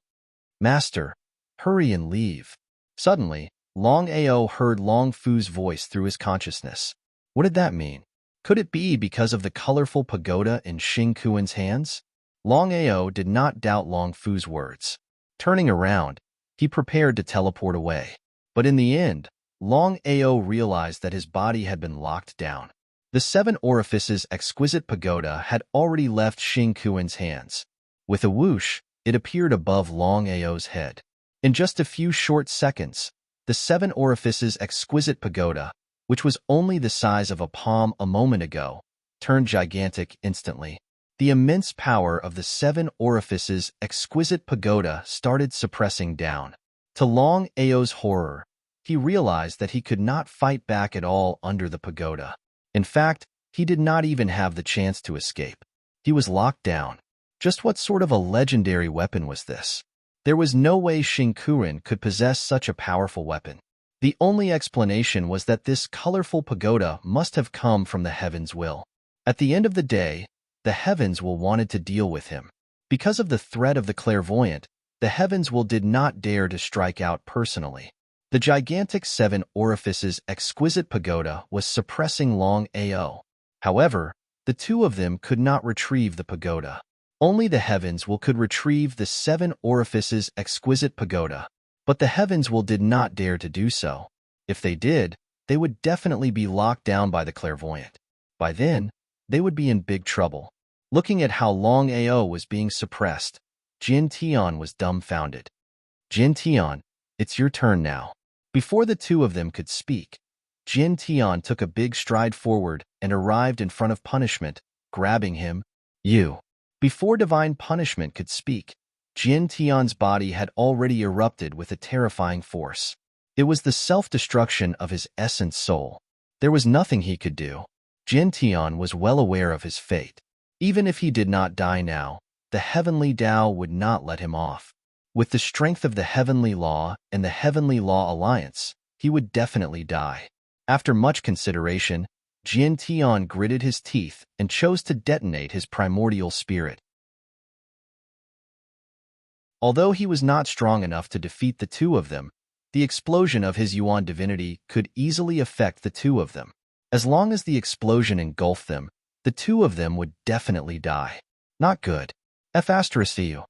[SPEAKER 1] Master, hurry and leave. Suddenly, Longao heard Long Fu's voice through his consciousness. What did that mean? Could it be because of the colorful pagoda in Xing Kuan's hands? Longao did not doubt Long Fu's words. Turning around, he prepared to teleport away. But in the end, Longao realized that his body had been locked down. The 7 orifices exquisite pagoda had already left Xing Kuan's hands. With a whoosh, it appeared above Longao's head. In just a few short seconds, the 7 orifices exquisite pagoda, which was only the size of a palm a moment ago, turned gigantic instantly. The immense power of the 7 orifices exquisite pagoda started suppressing down. To Longao's horror, he realized that he could not fight back at all under the pagoda. In fact, he did not even have the chance to escape. He was locked down. Just what sort of a legendary weapon was this? There was no way Xing Kuan could possess such a powerful weapon. The only explanation was that this colorful pagoda must have come from the heavens' will. At the end of the day, the heavens will wanted to deal with him. Because of the threat of the clairvoyant, the heavens will did not dare to strike out personally. The gigantic 7 orifices exquisite pagoda was suppressing Longao. However, the two of them could not retrieve the pagoda. Only the heavens will could retrieve the 7 orifices exquisite pagoda. But the heavens will did not dare to do so. If they did, they would definitely be locked down by the clairvoyant. By then, they would be in big trouble. Looking at how Longao was being suppressed, Jian Tian was dumbfounded. Jian Tian, it's your turn now. Before the two of them could speak, Jian Tian took a big stride forward and arrived in front of punishment, grabbing him. You. Before divine punishment could speak, Jian Tian's body had already erupted with a terrifying force. It was the self-destruction of his essence soul. There was nothing he could do. Jian Tian was well aware of his fate. Even if he did not die now, the heavenly Tao would not let him off. With the strength of the heavenly law and the heavenly law alliance, he would definitely die. After much consideration, Jian Tian gritted his teeth and chose to detonate his primordial spirit. Although he was not strong enough to defeat the two of them, the explosion of his Yuan divinity could easily affect the two of them. As long as the explosion engulfed them, the two of them would definitely die. Not good. F***u.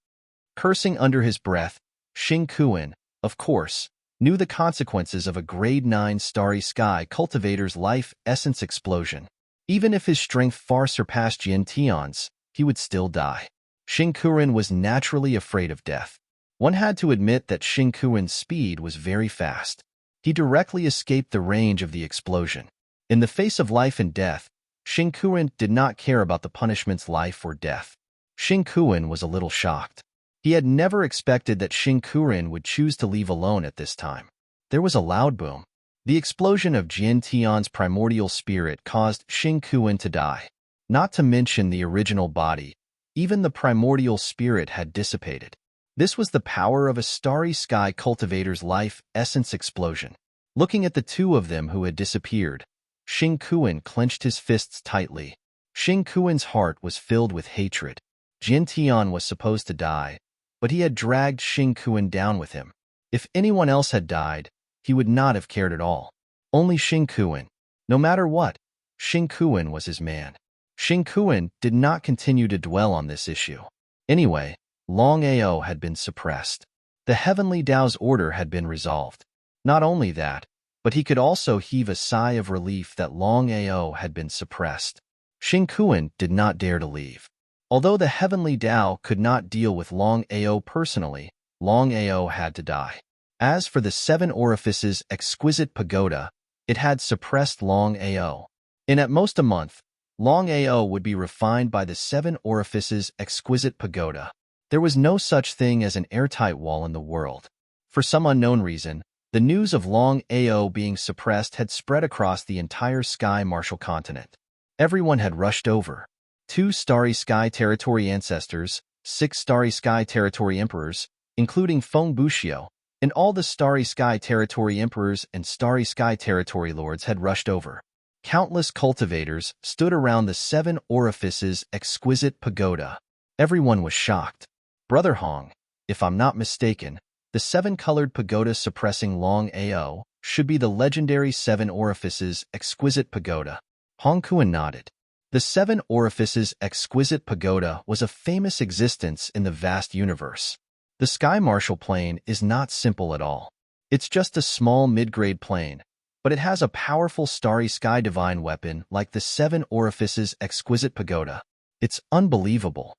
[SPEAKER 1] Cursing under his breath, Xing Kuan, of course, knew the consequences of a grade 9 starry sky cultivator's life essence explosion. Even if his strength far surpassed Jian Tian's, he would still die. Xing Kuan was naturally afraid of death. One had to admit that Xing Kuan's speed was very fast. He directly escaped the range of the explosion. In the face of life and death, Xing Kuan did not care about the punishment's life or death. Xing Kuan was a little shocked. He had never expected that Xing Kuan would choose to leave alone at this time. There was a loud boom. The explosion of Jian Tian's primordial spirit caused Xing Kuan to die. Not to mention the original body, even the primordial spirit had dissipated. This was the power of a starry sky cultivator's life essence explosion. Looking at the two of them who had disappeared, Xing Kuan clenched his fists tightly. Xing Kuan's heart was filled with hatred. Jian Tian was supposed to die, but he had dragged Xing Kuan down with him. If anyone else had died, he would not have cared at all. Only Xing Kuan. No matter what, Xing Kuan was his man. Xing Kuan did not continue to dwell on this issue. Anyway, Longao had been suppressed. The heavenly Tao's order had been resolved. Not only that, but he could also heave a sigh of relief that Longao had been suppressed. Xing Kuan did not dare to leave. Although the heavenly Tao could not deal with Longao personally, Longao had to die. As for the 7 orifices exquisite pagoda, it had suppressed Longao. In at most a month, Longao would be refined by the seven orifices exquisite pagoda. There was no such thing as an airtight wall in the world. For some unknown reason, the news of Longao being suppressed had spread across the entire sky martial continent. Everyone had rushed over. 2 starry sky territory ancestors, 6 starry sky territory emperors, including Feng Buxiao, and all the starry sky territory emperors and starry sky territory lords had rushed over. Countless cultivators stood around the 7 orifices exquisite pagoda. Everyone was shocked. Brother Hong, if I'm not mistaken, the 7-colored pagoda suppressing Longao should be the legendary 7 orifices exquisite pagoda. Hong Kuan nodded. The 7 orifices exquisite pagoda was a famous existence in the vast universe. The sky martial plane is not simple at all. It's just a small mid-grade plane, but it has a powerful starry sky divine weapon like the 7 orifices exquisite pagoda. It's unbelievable.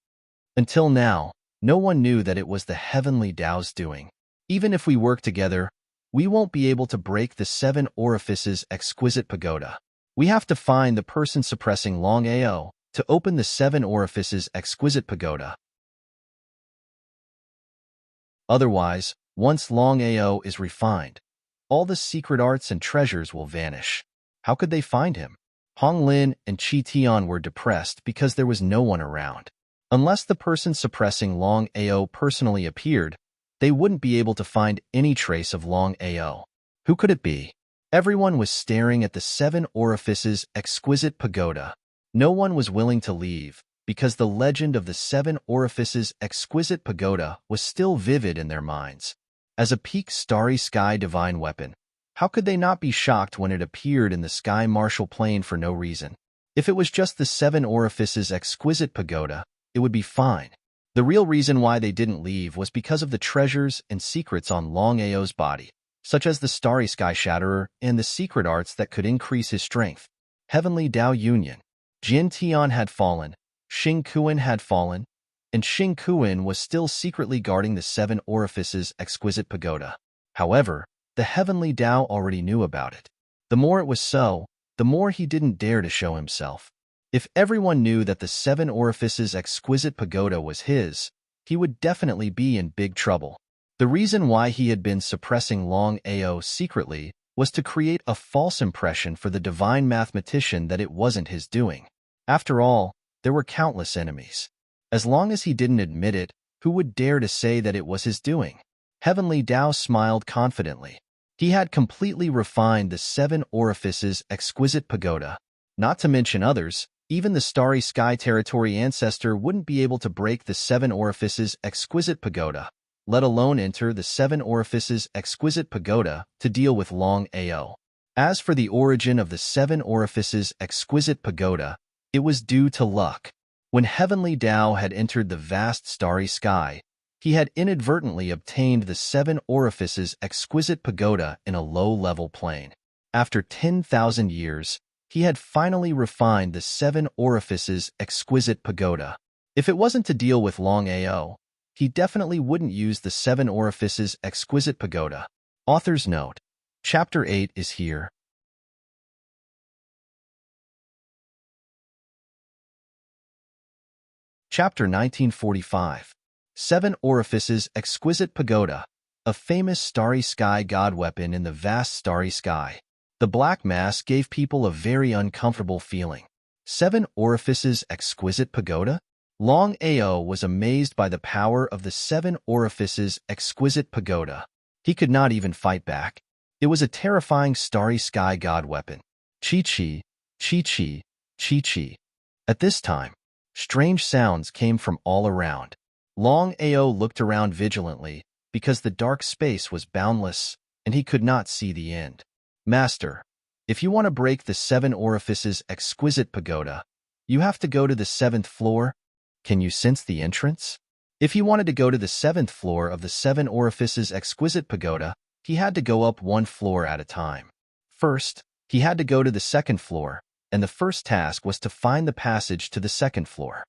[SPEAKER 1] Until now, no one knew that it was the heavenly Tao's doing. Even if we work together, we won't be able to break the 7 orifices exquisite pagoda. We have to find the person suppressing Longao to open the 7 orifices exquisite pagoda. Otherwise, once Longao is refined, all the secret arts and treasures will vanish. How could they find him? Hong Lin and Qi Tian were depressed because there was no one around. Unless the person suppressing Longao personally appeared, they wouldn't be able to find any trace of Longao. Who could it be? Everyone was staring at the 7 orifices exquisite pagoda. No one was willing to leave, because the legend of the 7 orifices exquisite pagoda was still vivid in their minds. As a peak starry sky divine weapon, how could they not be shocked when it appeared in the sky martial plane for no reason? If it was just the 7 orifices exquisite pagoda, it would be fine. The real reason why they didn't leave was because of the treasures and secrets on Longao's body, such as the starry sky shatterer and the secret arts that could increase his strength. Heavenly Tao Union. Jin Tian had fallen, Xing Kuan had fallen, and Xing Kuan was still secretly guarding the 7 orifices exquisite pagoda. However, the Heavenly Tao already knew about it. The more it was so, the more he didn't dare to show himself. If everyone knew that the 7 orifices exquisite pagoda was his, he would definitely be in big trouble. The reason why he had been suppressing Longao secretly was to create a false impression for the divine mathematician that it wasn't his doing. After all, there were countless enemies. As long as he didn't admit it, who would dare to say that it was his doing? Heavenly Tao smiled confidently. He had completely refined the 7 orifices exquisite pagoda. Not to mention others, even the starry sky territory ancestor wouldn't be able to break the 7 orifices exquisite pagoda, let alone enter the 7 orifices exquisite pagoda to deal with Longao. As for the origin of the 7 orifices exquisite pagoda, it was due to luck. When Heavenly Tao had entered the vast starry sky, he had inadvertently obtained the 7 orifices exquisite pagoda in a low-level plane. After 10,000 years, he had finally refined the 7 orifices exquisite pagoda. If it wasn't to deal with Longao, he definitely wouldn't use the 7 orifices exquisite pagoda. Author's note. Chapter 8 is here. Chapter 1945. 7 Orifices Exquisite Pagoda, a famous starry sky god weapon in the vast starry sky. The black mass gave people a very uncomfortable feeling. 7 Orifices Exquisite Pagoda? Longao was amazed by the power of the 7 Orifices Exquisite Pagoda. He could not even fight back. It was a terrifying starry sky god weapon. Chi-chi, chi-chi, chi-chi. At this time, strange sounds came from all around. Longao looked around vigilantly because the dark space was boundless and he could not see the end. Master, if you want to break the 7 Orifices Exquisite Pagoda, you have to go to the 7th floor. Can you sense the entrance? If he wanted to go to the 7th floor of the 7 Orifices Exquisite Pagoda, he had to go up 1 floor at a time. First, he had to go to the 2nd floor, and the first task was to find the passage to the 2nd floor.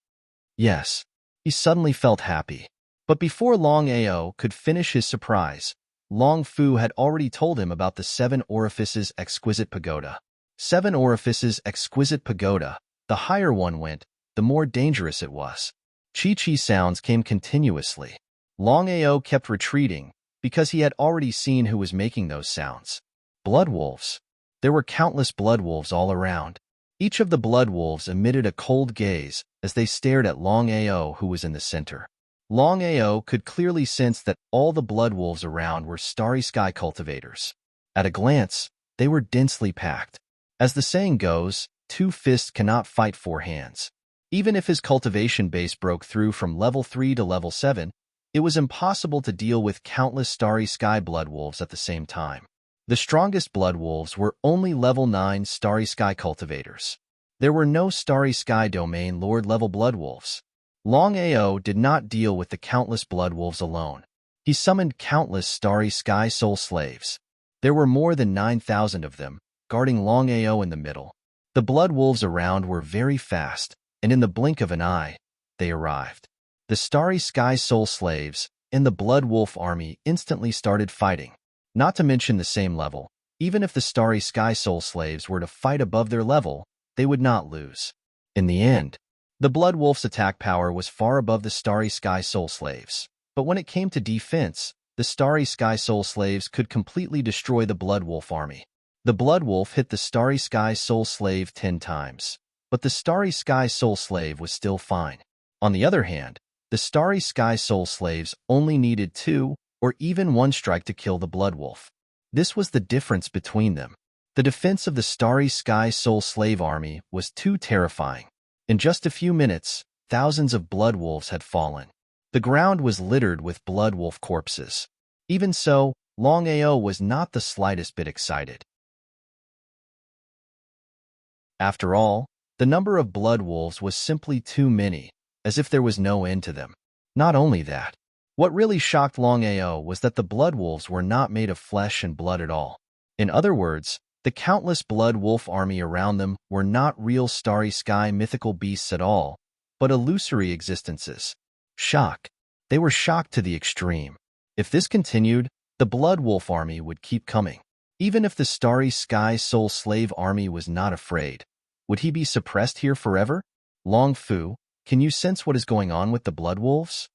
[SPEAKER 1] Yes, he suddenly felt happy. But before Longao could finish his surprise, Long Fu had already told him about the 7 Orifices Exquisite Pagoda. 7 Orifices Exquisite Pagoda, The higher one went, the more dangerous it was. Chi-chi sounds came continuously. Longao kept retreating because he had already seen who was making those sounds. Blood wolves. There were countless blood wolves all around. Each of the blood wolves emitted a cold gaze as they stared at Longao, who was in the center. Longao could clearly sense that all the blood wolves around were starry sky cultivators. At a glance, they were densely packed. As the saying goes, 2 fists cannot fight 4 hands. Even if his cultivation base broke through from level 3 to level 7, it was impossible to deal with countless starry sky blood wolves at the same time. The strongest blood wolves were only level 9 starry sky cultivators. There were no starry sky domain lord level blood wolves. Longao did not deal with the countless blood wolves alone. He summoned countless starry sky soul slaves. There were more than 9,000 of them, guarding Longao in the middle. The blood wolves around were very fast, and in the blink of an eye, they arrived. The starry sky soul slaves and the blood wolf army instantly started fighting. Not to mention the same level, even if the starry sky soul slaves were to fight above their level, they would not lose. In the end, the blood wolf's attack power was far above the starry sky soul slaves. But when it came to defense, the starry sky soul slaves could completely destroy the blood wolf army. The blood wolf hit the starry sky soul slave 10 times, but the starry sky soul slave was still fine. On the other hand, the starry sky soul slaves only needed 2 or even 1 strike to kill the blood wolf. This was the difference between them. The defense of the starry sky soul slave army was too terrifying. In just a few minutes, thousands of blood wolves had fallen. The ground was littered with blood wolf corpses. Even so, Longao was not the slightest bit excited. After all, the number of blood wolves was simply too many, as if there was no end to them. Not only that, what really shocked Longao was that the blood wolves were not made of flesh and blood at all. In other words, the countless blood wolf army around them were not real starry sky mythical beasts at all, but illusory existences. Shock. They were shocked to the extreme. If this continued, the blood wolf army would keep coming. Even if the starry sky soul slave army was not afraid, would he be suppressed here forever? Long Fu, can you sense what is going on with the blood wolves?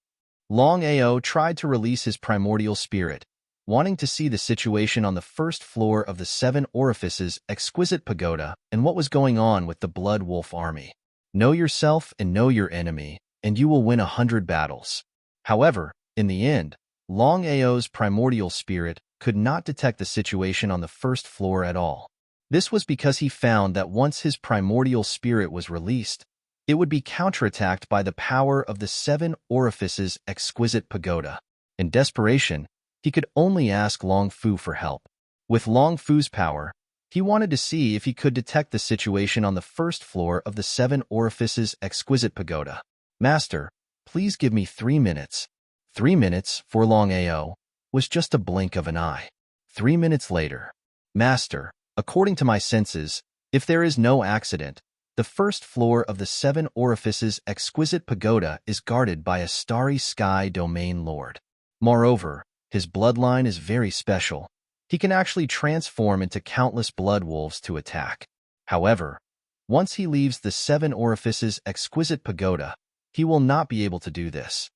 [SPEAKER 1] Longao tried to release his primordial spirit, wanting to see the situation on the first floor of the 7 Orifices exquisite pagoda and what was going on with the blood wolf army. Know yourself and know your enemy, and you will win 100 battles. However, in the end, Longao's primordial spirit could not detect the situation on the first floor at all. This was because he found that once his primordial spirit was released, it would be counterattacked by the power of the 7 Orifices exquisite pagoda. In desperation, he could only ask Long Fu for help. With Long Fu's power, he wanted to see if he could detect the situation on the first floor of the 7 Orifices exquisite pagoda. Master, please give me 3 minutes. 3 minutes, for Longao, was just a blink of an eye. 3 minutes later. Master, according to my senses, if there is no accident, the first floor of the 7 Orifices exquisite pagoda is guarded by a starry sky domain lord. Moreover, his bloodline is very special. He can actually transform into countless blood wolves to attack. However, once he leaves the 7 Orifices exquisite pagoda, he will not be able to do this.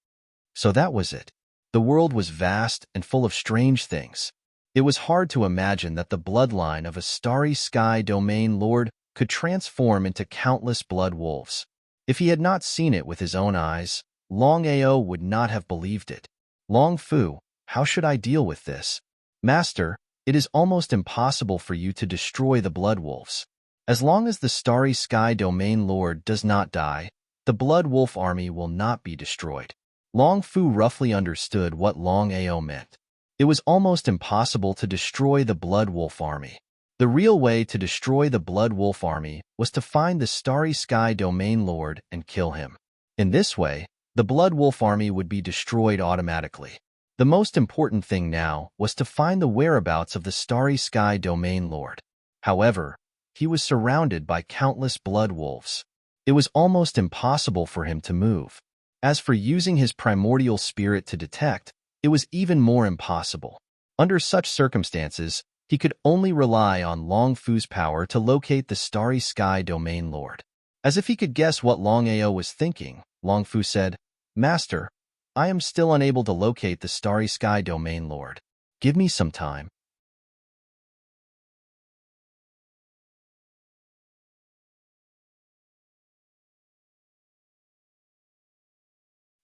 [SPEAKER 1] So that was it. The world was vast and full of strange things. It was hard to imagine that the bloodline of a starry sky domain lord could transform into countless blood wolves. If he had not seen it with his own eyes, Longao would not have believed it. Long Fu, how should I deal with this? Master, it is almost impossible for you to destroy the blood wolves. As long as the starry sky domain lord does not die, the blood wolf army will not be destroyed. Long Fu roughly understood what Longao meant. It was almost impossible to destroy the blood wolf army. The real way to destroy the blood wolf army was to find the starry sky domain lord and kill him. In this way, the blood wolf army would be destroyed automatically. The most important thing now was to find the whereabouts of the starry sky domain lord. However, he was surrounded by countless blood wolves. It was almost impossible for him to move. As for using his primordial spirit to detect, it was even more impossible. Under such circumstances, he could only rely on Long Fu's power to locate the starry sky domain lord. As if he could guess what Longao was thinking, Longfu said, "Master, I am still unable to locate the Starry Sky Domain Lord. Give me some time."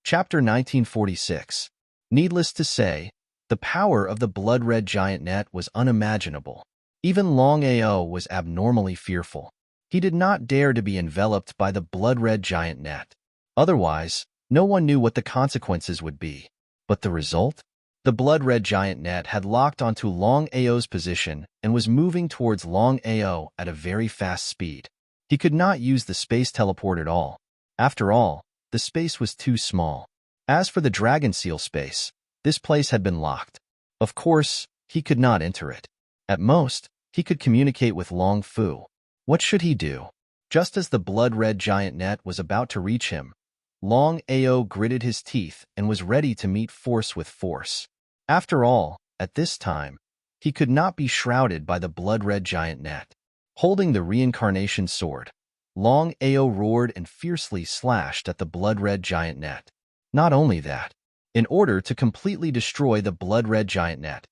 [SPEAKER 1] Chapter 1946. Needless to say, the power of the blood-red giant net was unimaginable. Even Long Ao was abnormally fearful. He did not dare to be enveloped by the blood-red giant net. Otherwise, no one knew what the consequences would be. But the result? The blood-red giant net had locked onto Long Ao's position and was moving towards Long Ao at a very fast speed. He could not use the space teleport at all. After all, the space was too small. As for the dragon seal space, this place had been locked. Of course, he could not enter it. At most, he could communicate with Long Fu. What should he do? Just as the blood-red giant net was about to reach him, Long Ao gritted his teeth and was ready to meet force with force. After all, at this time, he could not be shrouded by the blood-red giant net. Holding the reincarnation sword, Long Ao roared and fiercely slashed at the blood-red giant net. Not only that, in order to completely destroy the blood-red giant net,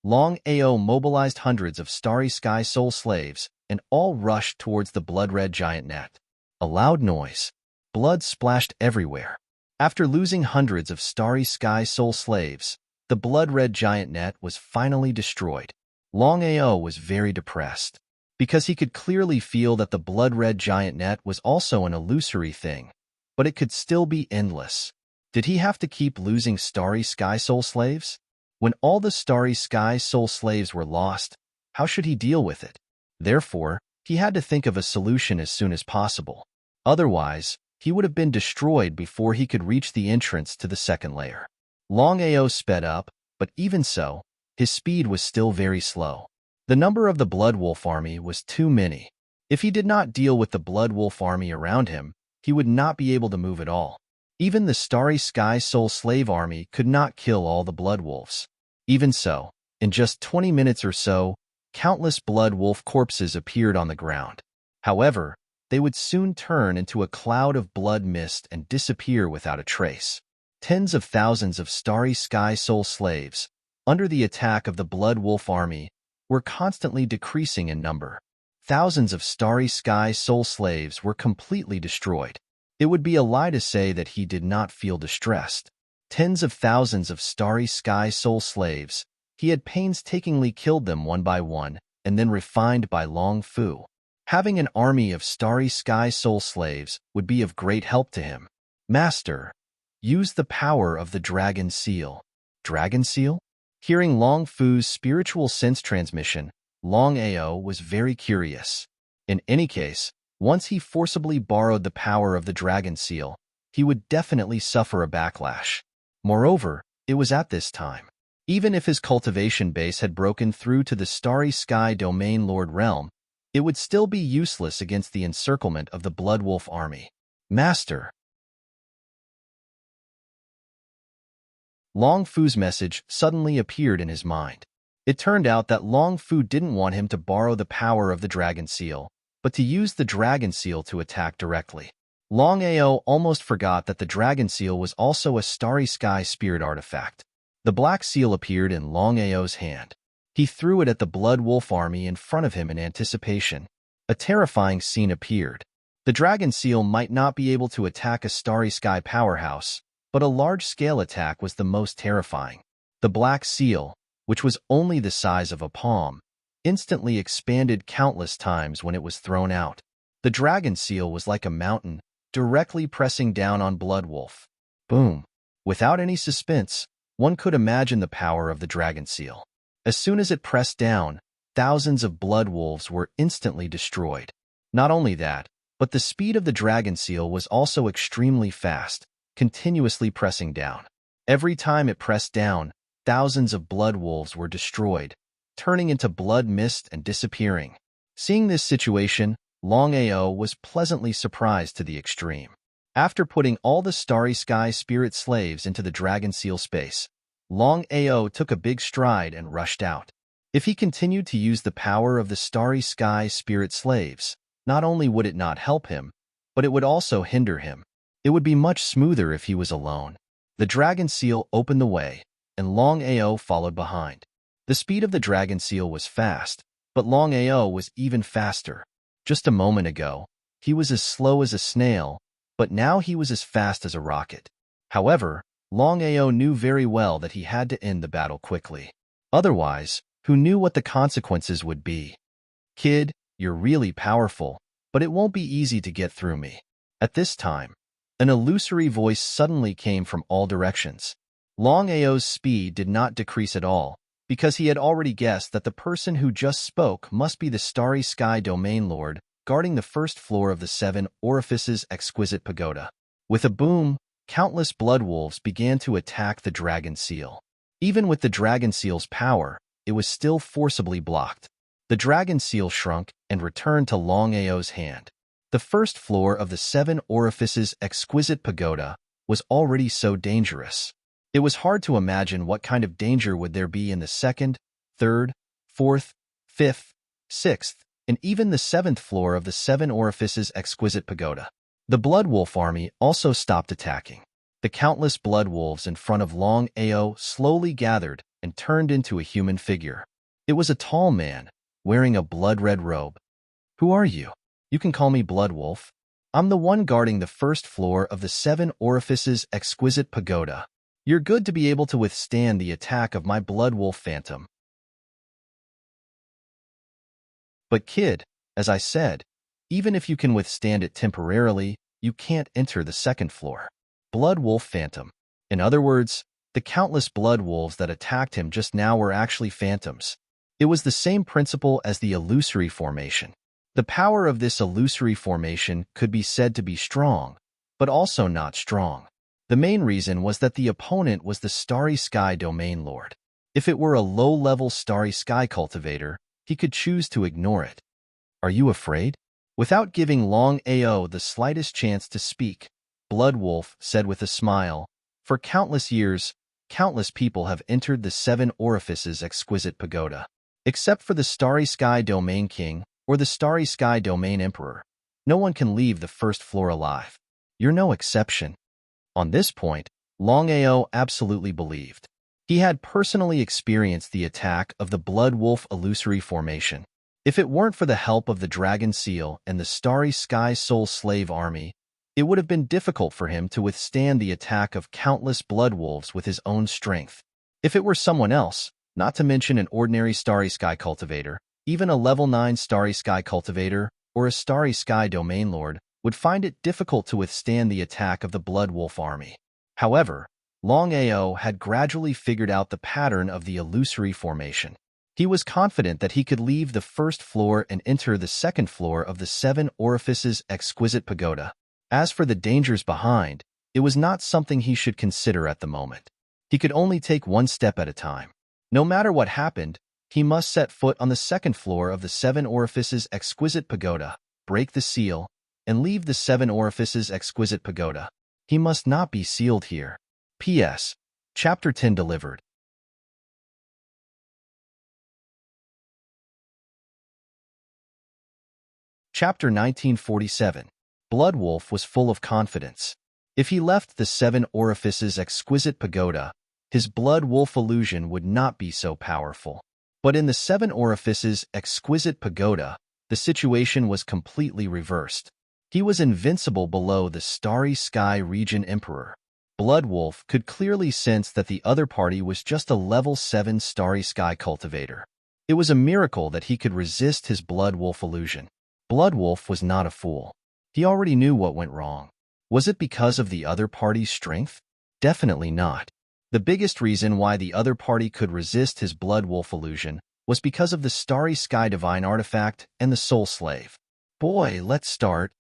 [SPEAKER 1] Long Ao mobilized hundreds of Starry Sky Soul slaves and all rushed towards the blood-red giant net. A loud noise. Blood splashed everywhere. After losing hundreds of Starry Sky Soul slaves, the blood-red giant net was finally destroyed. Long Ao was very depressed, because he could clearly feel that the blood-red giant net was also an illusory thing, but it could still be endless. Did he have to keep losing Starry Sky Soul slaves? When all the Starry Sky Soul slaves were lost, how should he deal with it? Therefore, he had to think of a solution as soon as possible. Otherwise, he would have been destroyed before he could reach the entrance to the second layer. Long Ao sped up, but even so, his speed was still very slow. The number of the Blood Wolf army was too many. If he did not deal with the Blood Wolf army around him, he would not be able to move at all. Even the Starry Sky Soul Slave army could not kill all the Blood Wolves. Even so, in just 20 minutes or so, countless Blood Wolf corpses appeared on the ground. However, they would soon turn into a cloud of blood mist and disappear without a trace. Tens of thousands of Starry Sky Soul slaves, under the attack of the Blood Wolf army, were constantly decreasing in number. Thousands of Starry Sky Soul slaves were completely destroyed. It would be a lie to say that he did not feel distressed. Tens of thousands of Starry Sky Soul slaves, he had painstakingly killed them one by one and then refined by Long Fu. Having an army of Starry Sky Soul slaves would be of great help to him. Master, use the power of the Dragon Seal. Dragon Seal? Hearing Long Fu's spiritual sense transmission, Long Ao was very curious. In any case, once he forcibly borrowed the power of the Dragon Seal, he would definitely suffer a backlash. Moreover, it was at this time. Even if his cultivation base had broken through to the Starry Sky Domain Lord realm, it would still be useless against the encirclement of the Blood Wolf army. Master. Long Fu's message suddenly appeared in his mind. It turned out that Long Fu didn't want him to borrow the power of the Dragon Seal, but to use the Dragon Seal to attack directly. Long Ao almost forgot that the Dragon Seal was also a Starry Sky spirit artifact. The Black Seal appeared in Long Ao's hand. He threw it at the Blood Wolf army in front of him in anticipation. A terrifying scene appeared. The Dragon Seal might not be able to attack a Starry Sky powerhouse, but a large-scale attack was the most terrifying. The Black Seal, which was only the size of a palm, instantly expanded countless times when it was thrown out. The Dragon Seal was like a mountain, directly pressing down on Blood Wolf. Boom! Without any suspense, one could imagine the power of the Dragon Seal. As soon as it pressed down, thousands of Blood Wolves were instantly destroyed. Not only that, but the speed of the Dragon Seal was also extremely fast, continuously pressing down. Every time it pressed down, thousands of Blood Wolves were destroyed, turning into blood mist and disappearing. Seeing this situation, Long Ao was pleasantly surprised to the extreme. After putting all the Starry Sky spirit slaves into the Dragon Seal space, Long Ao took a big stride and rushed out. If he continued to use the power of the Starry Sky spirit slaves, not only would it not help him, but it would also hinder him. It would be much smoother if he was alone. The dragon seal opened the way, and Longao followed behind. The speed of the dragon seal was fast, but Longao was even faster. Just a moment ago, he was as slow as a snail, but now he was as fast as a rocket. However, Longao knew very well that he had to end the battle quickly. Otherwise, who knew what the consequences would be? Kid, you're really powerful, but it won't be easy to get through me. At this time, an illusory voice suddenly came from all directions. Longao's speed did not decrease at all, because he had already guessed that the person who just spoke must be the Starry Sky Domain Lord guarding the first floor of the Seven Orifices Exquisite Pagoda. With a boom, countless blood wolves began to attack the dragon seal. Even with the dragon seal's power, it was still forcibly blocked. The dragon seal shrunk and returned to Longao's hand. The first floor of the Seven Orifices Exquisite Pagoda was already so dangerous. It was hard to imagine what kind of danger would there be in the second, third, fourth, fifth, sixth, and even the seventh floor of the Seven Orifices Exquisite Pagoda. The Blood Wolf army also stopped attacking. The countless blood wolves in front of Longao slowly gathered and turned into a human figure. It was a tall man, wearing a blood-red robe. Who are you? You can call me Blood Wolf. I'm the one guarding the first floor of the Seven Orifices Exquisite Pagoda. You're good to be able to withstand the attack of my Blood Wolf Phantom. But kid, as I said, even if you can withstand it temporarily, you can't enter the second floor. Blood Wolf Phantom. In other words, the countless blood wolves that attacked him just now were actually phantoms. It was the same principle as the illusory formation. The power of this illusory formation could be said to be strong, but also not strong. The main reason was that the opponent was the Starry Sky Domain Lord. If it were a low-level Starry Sky cultivator, he could choose to ignore it. Are you afraid? Without giving Longao the slightest chance to speak, Blood Wolf said with a smile, "For countless years, countless people have entered the Seven Orifices Exquisite Pagoda. Except for the Starry Sky Domain King or the Starry Sky Domain Emperor, no one can leave the first floor alive. You're no exception." On this point, Longao absolutely believed. He had personally experienced the attack of the Blood Wolf illusory formation. If it weren't for the help of the Dragon Seal and the Starry Sky Soul Slave Army, it would have been difficult for him to withstand the attack of countless blood wolves with his own strength. If it were someone else, not to mention an ordinary Starry Sky cultivator, even a level 9 Starry Sky cultivator or a Starry Sky Domain Lord would find it difficult to withstand the attack of the Blood Wolf army. However, Longao had gradually figured out the pattern of the illusory formation. He was confident that he could leave the first floor and enter the second floor of the Seven Orifices Exquisite Pagoda. As for the dangers behind, it was not something he should consider at the moment. He could only take one step at a time. No matter what happened, he must set foot on the second floor of the Seven Orifices Exquisite Pagoda, break the seal, and leave the Seven Orifices Exquisite Pagoda. He must not be sealed here. P.S. Chapter 10 delivered. Chapter 1947. Blood Wolf was full of confidence. If he left the Seven Orifices Exquisite Pagoda, his Blood Wolf illusion would not be so powerful. But in the Seven Orifices Exquisite Pagoda, the situation was completely reversed. He was invincible below the Starry Sky Region Emperor. Blood Wolf could clearly sense that the other party was just a level 7 Starry Sky cultivator. It was a miracle that he could resist his Blood Wolf illusion. Blood Wolf was not a fool. He already knew what went wrong. Was it because of the other party's strength? Definitely not. The biggest reason why the other party could resist his Blood Wolf illusion was because of the Starry Sky Divine Artifact and the Soul Slave. Boy, let's start.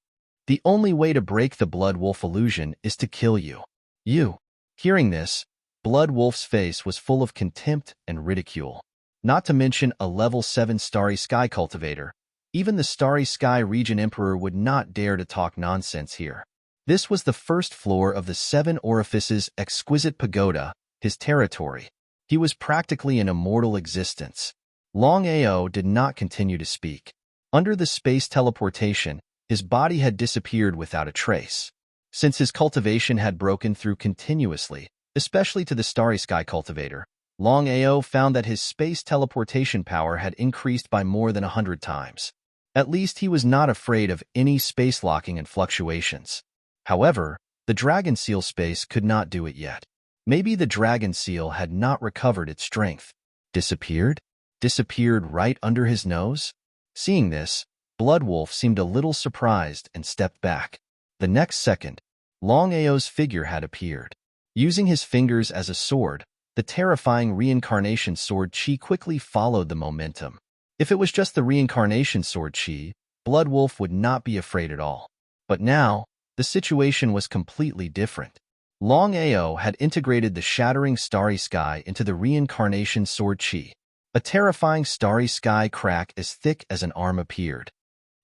[SPEAKER 1] The only way to break the Blood Wolf illusion is to kill you. You. Hearing this, Blood Wolf's face was full of contempt and ridicule. Not to mention a level 7 Starry Sky cultivator. Even the Starry Sky Region Emperor would not dare to talk nonsense here. This was the first floor of the Seven Orifices Exquisite Pagoda, his territory. He was practically an immortal existence. Longao did not continue to speak. Under the space teleportation, His body had disappeared without a trace. Since his cultivation had broken through continuously, especially to the Starry Sky cultivator, Longao found that his space teleportation power had increased by more than 100 times. At least he was not afraid of any space locking and fluctuations. However, the dragon seal space could not do it yet. Maybe the dragon seal had not recovered its strength. Disappeared? Disappeared right under his nose? Seeing this, Bloodwolf seemed a little surprised and stepped back. The next second, Longao's figure had appeared. Using his fingers as a sword, the terrifying reincarnation sword chi quickly followed the momentum. If it was just the reincarnation sword chi, Bloodwolf would not be afraid at all. But now, the situation was completely different. Longao had integrated the shattering starry sky into the reincarnation sword chi. A terrifying starry sky crack as thick as an arm appeared.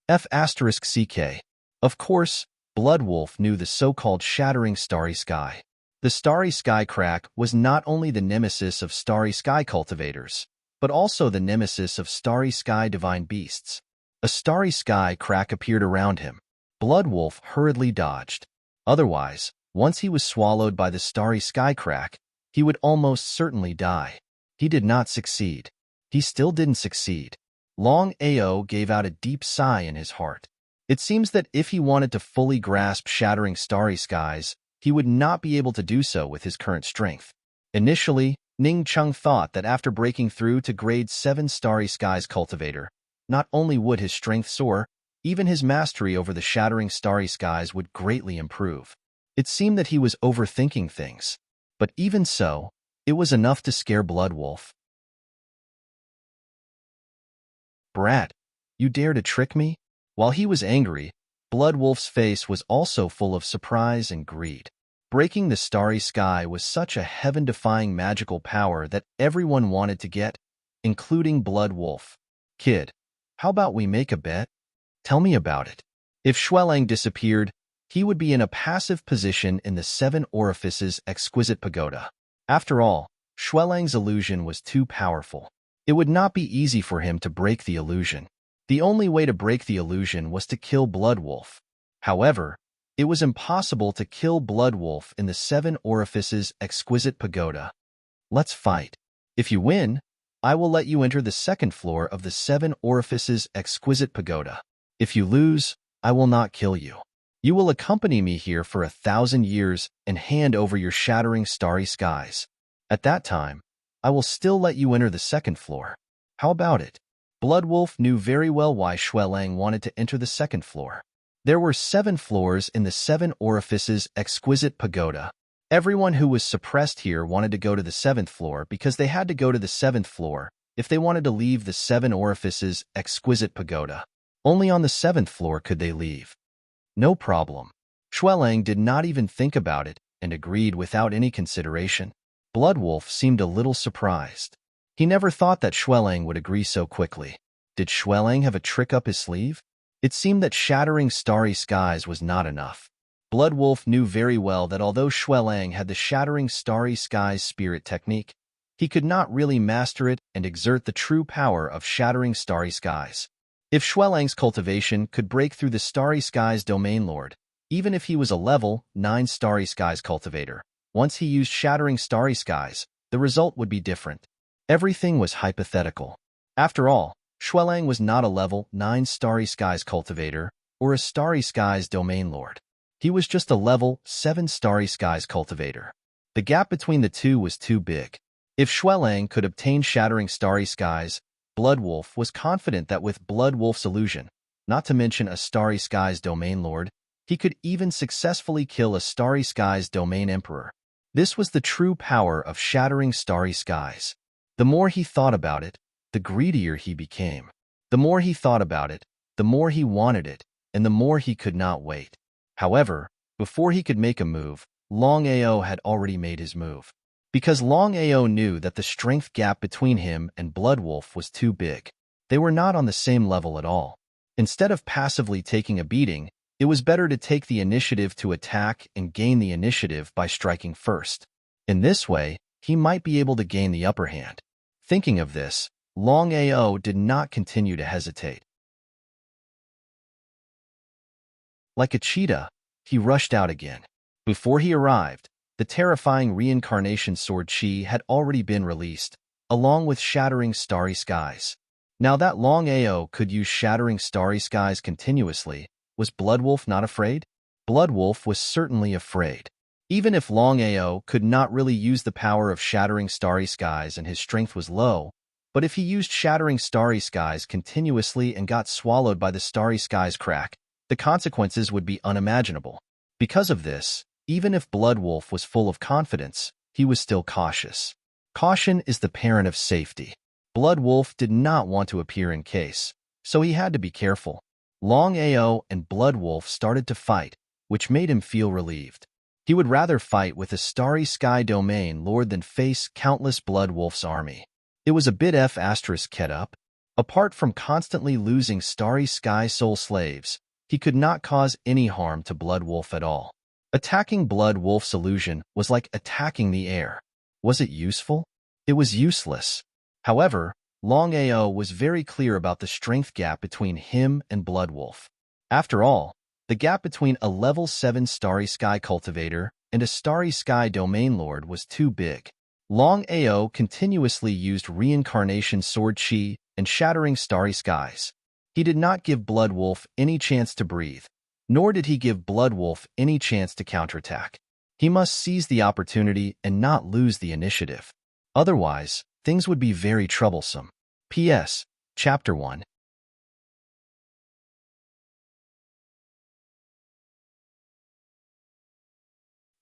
[SPEAKER 1] F***CK. Of course, Bloodwolf knew the so-called shattering starry sky. The starry sky crack was not only the nemesis of starry sky cultivators, but also the nemesis of starry sky divine beasts. A starry sky crack appeared around him. Bloodwolf hurriedly dodged. Otherwise, once he was swallowed by the starry sky crack, he would almost certainly die. He did not succeed. He still didn't succeed. Longao gave out a deep sigh in his heart. It seems that if he wanted to fully grasp shattering starry skies, he would not be able to do so with his current strength. Initially, Ning Chung thought that after breaking through to grade 7 Starry Skies cultivator, not only would his strength soar, even his mastery over the shattering starry skies would greatly improve. It seemed that he was overthinking things. But even so, it was enough to scare Bloodwolf. Brat, you dare to trick me? While he was angry, Bloodwolf's face was also full of surprise and greed. Breaking the starry sky was such a heaven-defying magical power that everyone wanted to get, including Bloodwolf. Kid, how about we make a bet? Tell me about it. If Xuelang disappeared, he would be in a passive position in the 7 Orifices exquisite pagoda. After all, Xuelang's illusion was too powerful. It would not be easy for him to break the illusion. The only way to break the illusion was to kill Bloodwolf. However, it was impossible to kill Bloodwolf in the 7 Orifices exquisite pagoda. Let's fight. If you win, I will let you enter the 2nd floor of the 7 Orifices exquisite pagoda. If you lose, I will not kill you. You will accompany me here for 1,000 years and hand over your shattering starry skies. At that time, I will still let you enter the 2nd floor. How about it? Bloodwolf knew very well why Xuelang wanted to enter the 2nd floor. There were 7 floors in the 7 Orifices exquisite pagoda. Everyone who was suppressed here wanted to go to the 7th floor because they had to go to the 7th floor if they wanted to leave the 7 Orifices exquisite pagoda. Only on the 7th floor could they leave. No problem. Xuelang did not even think about it and agreed without any consideration. Bloodwolf seemed a little surprised. He never thought that Xuelang would agree so quickly. Did Xuelang have a trick up his sleeve? It seemed that shattering starry skies was not enough. Bloodwolf knew very well that although Xuelang had the shattering starry skies spirit technique, he could not really master it and exert the true power of shattering starry skies. If Xuelang's cultivation could break through the starry skies domain lord, even if he was a level 9 starry skies cultivator, once he used shattering starry skies, the result would be different. Everything was hypothetical. After all, Xuelang was not a level 9 starry skies cultivator or a starry skies domain lord. He was just a level 7 starry skies cultivator. The gap between the two was too big. If Xuelang could obtain shattering starry skies, Bloodwolf was confident that with Bloodwolf's illusion, not to mention a starry skies domain lord, he could even successfully kill a starry skies domain emperor. This was the true power of shattering starry skies. The more he thought about it, the greedier he became. The more he thought about it, the more he wanted it, and the more he could not wait. However, before he could make a move, Longao had already made his move. Because Longao knew that the strength gap between him and Bloodwolf was too big. They were not on the same level at all. Instead of passively taking a beating, it was better to take the initiative to attack and gain the initiative by striking first. In this way, he might be able to gain the upper hand. Thinking of this, Longao did not continue to hesitate. Like a cheetah, he rushed out again. Before he arrived, the terrifying reincarnation sword Chi had already been released, along with shattering starry skies. Now that Longao could use shattering starry skies continuously, was Bloodwolf not afraid? Bloodwolf was certainly afraid. Even if Longao could not really use the power of shattering starry skies and his strength was low, but if he used shattering starry skies continuously and got swallowed by the starry skies crack, the consequences would be unimaginable. Because of this, even if Bloodwolf was full of confidence, he was still cautious. Caution is the parent of safety. Bloodwolf did not want to appear in case, so he had to be careful. Longao and Bloodwolf started to fight, which made him feel relieved. He would rather fight with a starry sky domain lord than face countless Bloodwolf's army. It was a bit F***ket up. Apart from constantly losing starry sky soul slaves, he could not cause any harm to Bloodwolf at all. Attacking Bloodwolf's illusion was like attacking the air. Was it useful? It was useless. However, Longao was very clear about the strength gap between him and Bloodwolf. After all, the gap between a level 7 Starry Sky Cultivator and a Starry Sky Domain Lord was too big. Longao continuously used Reincarnation Sword Chi and Shattering Starry Skies. He did not give Bloodwolf any chance to breathe, nor did he give Bloodwolf any chance to counterattack. He must seize the opportunity and not lose the initiative. Otherwise, things would be very troublesome. P.S. Chapter 1.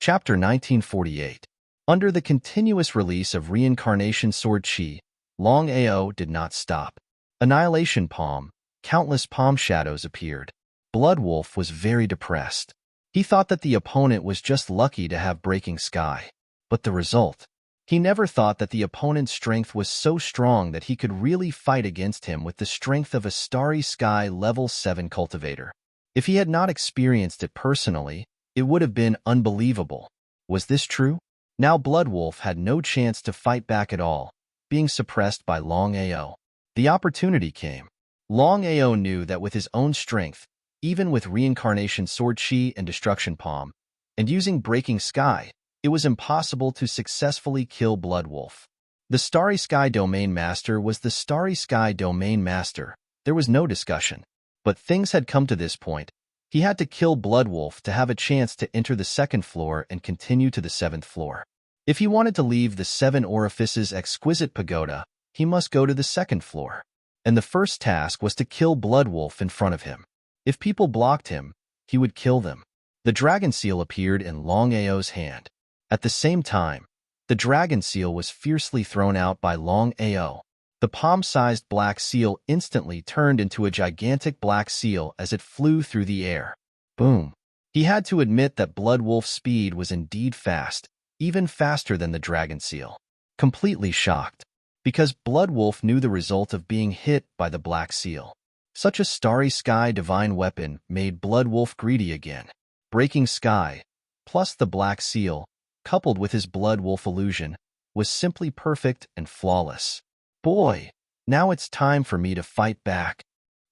[SPEAKER 1] Chapter 1948. Under the continuous release of Reincarnation Sword Chi, Longao did not stop. Annihilation Palm, countless palm shadows appeared. Bloodwolf was very depressed. He thought that the opponent was just lucky to have Breaking Sky. But the result? He never thought that the opponent's strength was so strong that he could really fight against him with the strength of a Starry Sky level 7 cultivator. If he had not experienced it personally, it would have been unbelievable. Was this true? Now Bloodwolf had no chance to fight back at all, being suppressed by Longao. The opportunity came. Longao knew that with his own strength, even with Reincarnation Sword Chi and Destruction Palm, and using Breaking Sky, it was impossible to successfully kill Bloodwolf. The Starry Sky Domain Master was the Starry Sky Domain Master. There was no discussion. But things had come to this point. He had to kill Bloodwolf to have a chance to enter the 2nd floor and continue to the 7th floor. If he wanted to leave the 7 Orifices Exquisite Pagoda, he must go to the 2nd floor. And the first task was to kill Bloodwolf in front of him. If people blocked him, he would kill them. The dragon seal appeared in Longao's hand. At the same time, the dragon seal was fiercely thrown out by Longao. The palm-sized black seal instantly turned into a gigantic black seal as it flew through the air. Boom. He had to admit that Bloodwolf's speed was indeed fast, even faster than the dragon seal. Completely shocked, because Bloodwolf knew the result of being hit by the black seal. Such a Starry Sky divine weapon made Bloodwolf greedy again. Breaking Sky, plus the black seal, coupled with his Bloodwolf illusion, was simply perfect and flawless. Boy, now it's time for me to fight back.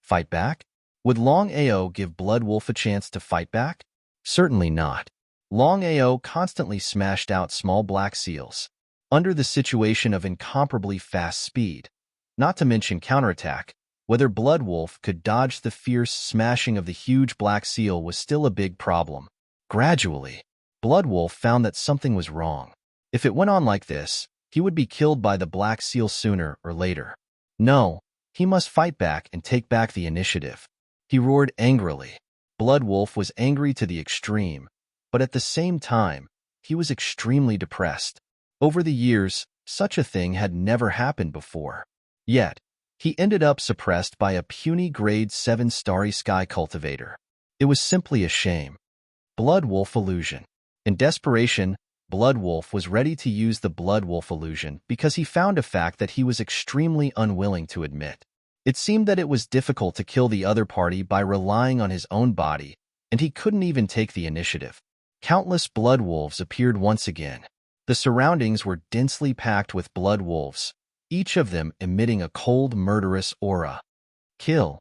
[SPEAKER 1] Fight back? Would Longao give Bloodwolf a chance to fight back? Certainly not. Longao constantly smashed out small black seals, under the situation of incomparably fast speed. Not to mention counterattack, whether Bloodwolf could dodge the fierce smashing of the huge black seal was still a big problem. Gradually, Bloodwolf found that something was wrong. If it went on like this, he would be killed by the black seal sooner or later. No, he must fight back and take back the initiative. He roared angrily. Bloodwolf was angry to the extreme, but at the same time, he was extremely depressed. Over the years, such a thing had never happened before. Yet, he ended up suppressed by a puny grade 7 Starry Sky cultivator. It was simply a shame. Bloodwolf illusion. In desperation, Bloodwolf was ready to use the Bloodwolf illusion because he found a fact that he was extremely unwilling to admit. It seemed that it was difficult to kill the other party by relying on his own body, and he couldn't even take the initiative. Countless Bloodwolves appeared once again. The surroundings were densely packed with Bloodwolves, each of them emitting a cold, murderous aura. Kill.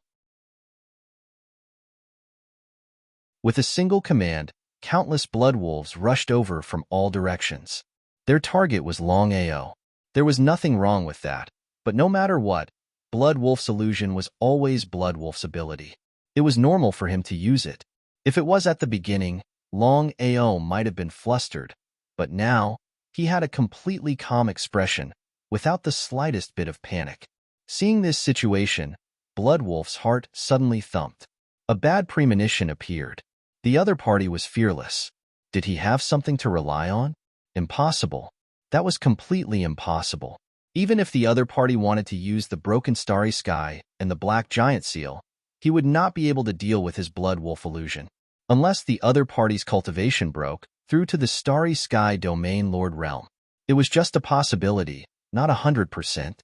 [SPEAKER 1] With a single command, countless blood wolves rushed over from all directions. Their target was Longao. There was nothing wrong with that, but no matter what, Blood Wolf's illusion was always Blood Wolf's ability. It was normal for him to use it. If it was at the beginning, Longao might have been flustered, but now, he had a completely calm expression, without the slightest bit of panic. Seeing this situation, Blood Wolf's heart suddenly thumped. A bad premonition appeared. The other party was fearless. Did he have something to rely on? Impossible. That was completely impossible. Even if the other party wanted to use the broken starry sky and the black giant seal, he would not be able to deal with his blood wolf illusion. Unless the other party's cultivation broke through to the starry sky domain lord realm. It was just a possibility, not 100%.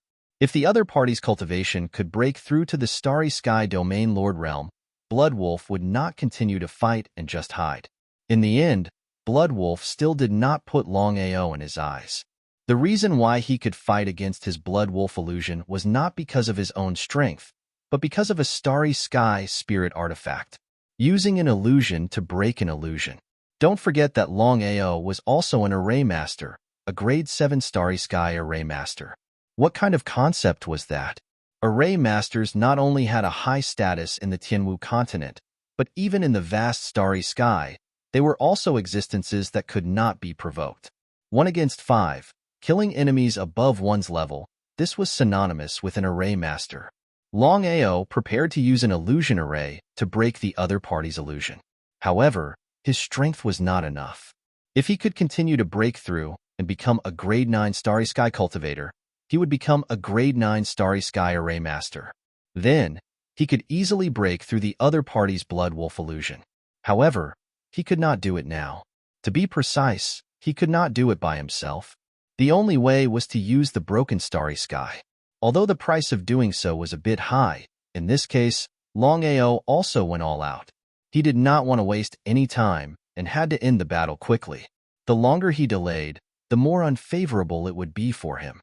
[SPEAKER 1] If the other party's cultivation could break through to the starry sky domain lord realm, Blood Wolf would not continue to fight and just hide. In the end, Blood Wolf still did not put Longao in his eyes. The reason why he could fight against his Blood Wolf illusion was not because of his own strength, but because of a starry sky spirit artifact. Using an illusion to break an illusion. Don't forget that Longao was also an array master, a grade 7 starry sky array master. What kind of concept was that? Array masters not only had a high status in the Tianwu continent, but even in the vast starry sky, they were also existences that could not be provoked. 1 against 5, killing enemies above one's level, this was synonymous with an array master. Longao prepared to use an illusion array to break the other party's illusion. However, his strength was not enough. If he could continue to break through and become a grade 9 starry sky cultivator, he would become a grade 9 starry sky array master. Then, he could easily break through the other party's blood wolf illusion. However, he could not do it now. To be precise, he could not do it by himself. The only way was to use the broken starry sky. Although the price of doing so was a bit high, in this case, Longao also went all out. He did not want to waste any time and had to end the battle quickly. The longer he delayed, the more unfavorable it would be for him.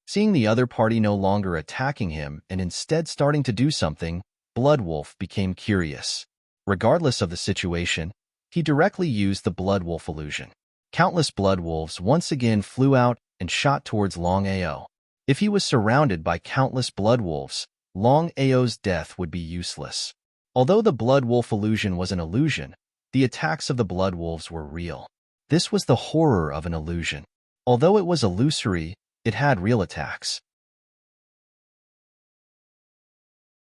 [SPEAKER 1] Seeing the other party no longer attacking him and instead starting to do something, Blood Wolf became curious. Regardless of the situation, he directly used the Blood Wolf illusion. Countless blood wolves once again flew out and shot towards Longao. If he was surrounded by countless blood wolves, Longao's death would be useless. Although the blood wolf illusion was an illusion, the attacks of the blood wolves were real. This was the horror of an illusion. Although it was illusory, it had real attacks.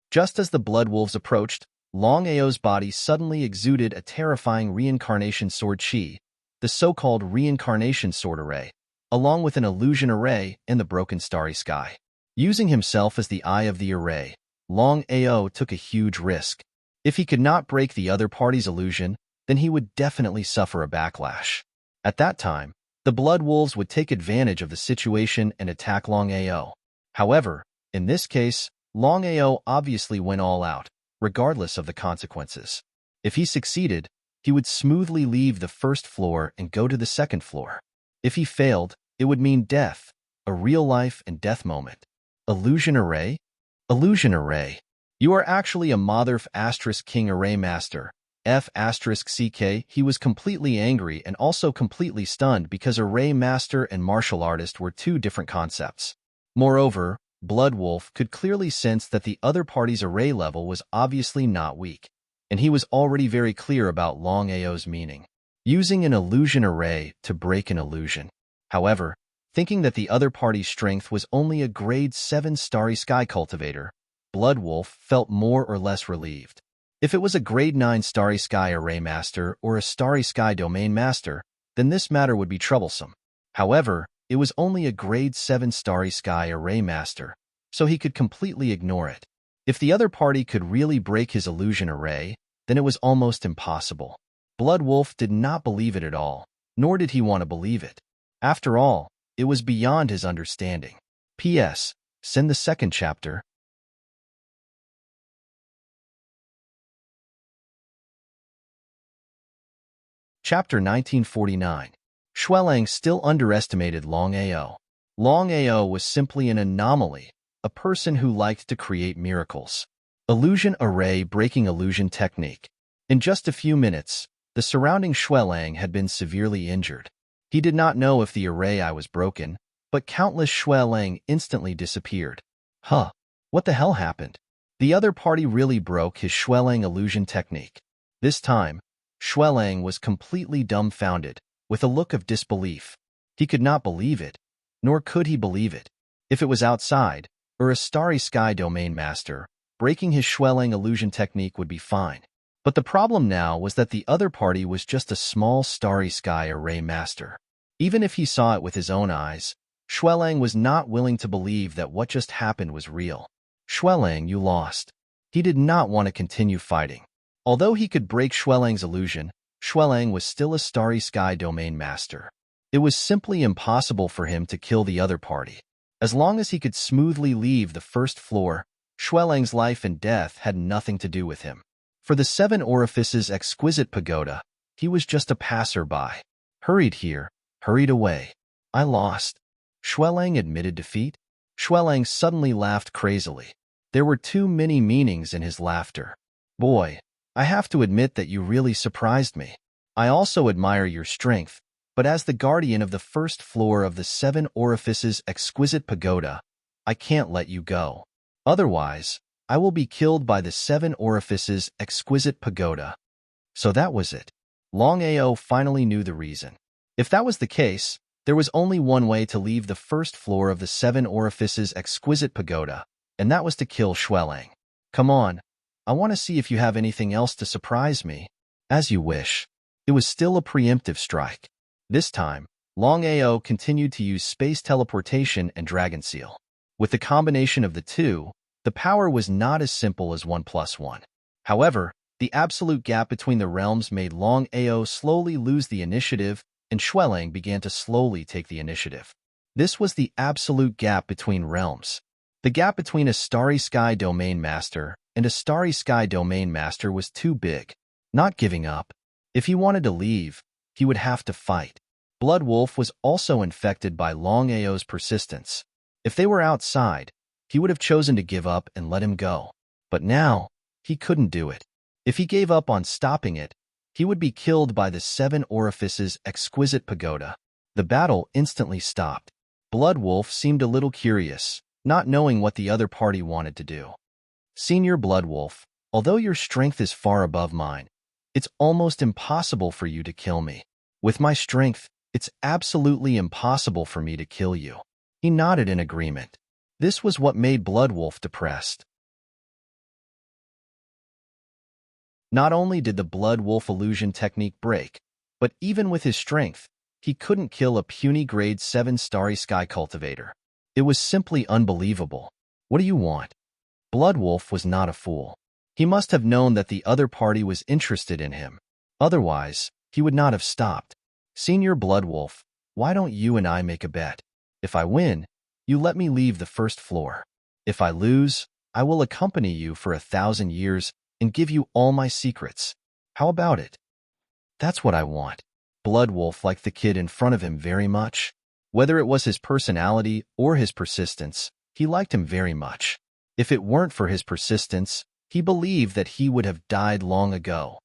[SPEAKER 1] Just as the blood wolves approached, Longao's body suddenly exuded a terrifying reincarnation sword chi, the so-called reincarnation sword array, along with an illusion array and the broken starry sky. Using himself as the eye of the array, Longao took a huge risk. If he could not break the other party's illusion, then he would definitely suffer a backlash. At that time, the blood wolves would take advantage of the situation and attack Longao. However, in this case, Longao obviously went all out, regardless of the consequences. If he succeeded, he would smoothly leave the first floor and go to the second floor. If he failed, it would mean death, a real life and death moment. Illusion array? Illusion array. You are actually a Motherf * King array master. F * CK. He was completely angry and also completely stunned because array master and martial artist were two different concepts. Moreover, Blood Wolf could clearly sense that the other party's array level was obviously not weak, and he was already very clear about Longao's meaning. Using an illusion array to break an illusion. However, thinking that the other party's strength was only a grade 7 starry sky cultivator, Blood Wolf felt more or less relieved. If it was a grade 9 starry sky array master or a starry sky domain master, then this matter would be troublesome. However, it was only a grade 7 starry sky array master, so he could completely ignore it. If the other party could really break his illusion array, then it was almost impossible. Blood Wolf did not believe it at all, nor did he want to believe it. After all, it was beyond his understanding. P.S. Send the second chapter. Chapter 1949. Xuelang still underestimated Longao. Longao was simply an anomaly, a person who liked to create miracles. Illusion array breaking illusion technique. In just a few minutes, the surrounding Shuelang had been severely injured. He did not know if the array was broken, but countless Shuelang instantly disappeared. Huh, what the hell happened? The other party really broke his Shuelang illusion technique. This time, Shuelang was completely dumbfounded, with a look of disbelief. He could not believe it, nor could he believe it. If it was outside, or a starry sky domain master, breaking his Shuelang illusion technique would be fine. But the problem now was that the other party was just a small starry sky array master. Even if he saw it with his own eyes, Shuelang was not willing to believe that what just happened was real. Shuelang, you lost. He did not want to continue fighting. Although he could break Shuelang's illusion, Shuelang was still a starry sky domain master. It was simply impossible for him to kill the other party. As long as he could smoothly leave the first floor, Shuelang's life and death had nothing to do with him. For the Seven Orifices exquisite pagoda, he was just a passerby. Hurried here, hurried away. I lost. Shuelang admitted defeat. Shuelang suddenly laughed crazily. There were too many meanings in his laughter. Boy, I have to admit that you really surprised me. I also admire your strength, but as the guardian of the first floor of the Seven Orifices exquisite pagoda, I can't let you go. Otherwise, I will be killed by the Seven Orifices exquisite pagoda. So that was it. Longao finally knew the reason. If that was the case, there was only one way to leave the first floor of the Seven Orifices exquisite pagoda, and that was to kill Shuelang. Come on, I want to see if you have anything else to surprise me. As you wish. It was still a preemptive strike. This time, Longao continued to use space teleportation and dragon seal. With the combination of the two, the power was not as simple as 1+1. However, the absolute gap between the realms made Longao slowly lose the initiative, and Shuelang began to slowly take the initiative. This was the absolute gap between realms. The gap between a starry sky domain master and a starry sky domain master was too big. Not giving up. If he wanted to leave, he would have to fight. Blood Wolf was also infected by Longao's persistence. If they were outside, he would have chosen to give up and let him go. But now, he couldn't do it. If he gave up on stopping it, he would be killed by the Seven Orifices exquisite pagoda. The battle instantly stopped. Blood Wolf seemed a little curious, not knowing what the other party wanted to do. Senior Blood Wolf, although your strength is far above mine, it's almost impossible for you to kill me. With my strength, it's absolutely impossible for me to kill you. He nodded in agreement. This was what made Blood Wolf depressed. Not only did the Blood Wolf illusion technique break, but even with his strength, he couldn't kill a puny grade 7 starry sky cultivator. It was simply unbelievable. What do you want? Blood Wolf was not a fool. He must have known that the other party was interested in him. Otherwise, he would not have stopped. Senior Blood Wolf, why don't you and I make a bet? If I win, you let me leave the first floor. If I lose, I will accompany you for 1,000 years and give you all my secrets. How about it? That's what I want. Blood Wolf liked the kid in front of him very much. Whether it was his personality or his persistence, he liked him very much. If it weren't for his persistence, he believed that he would have died long ago.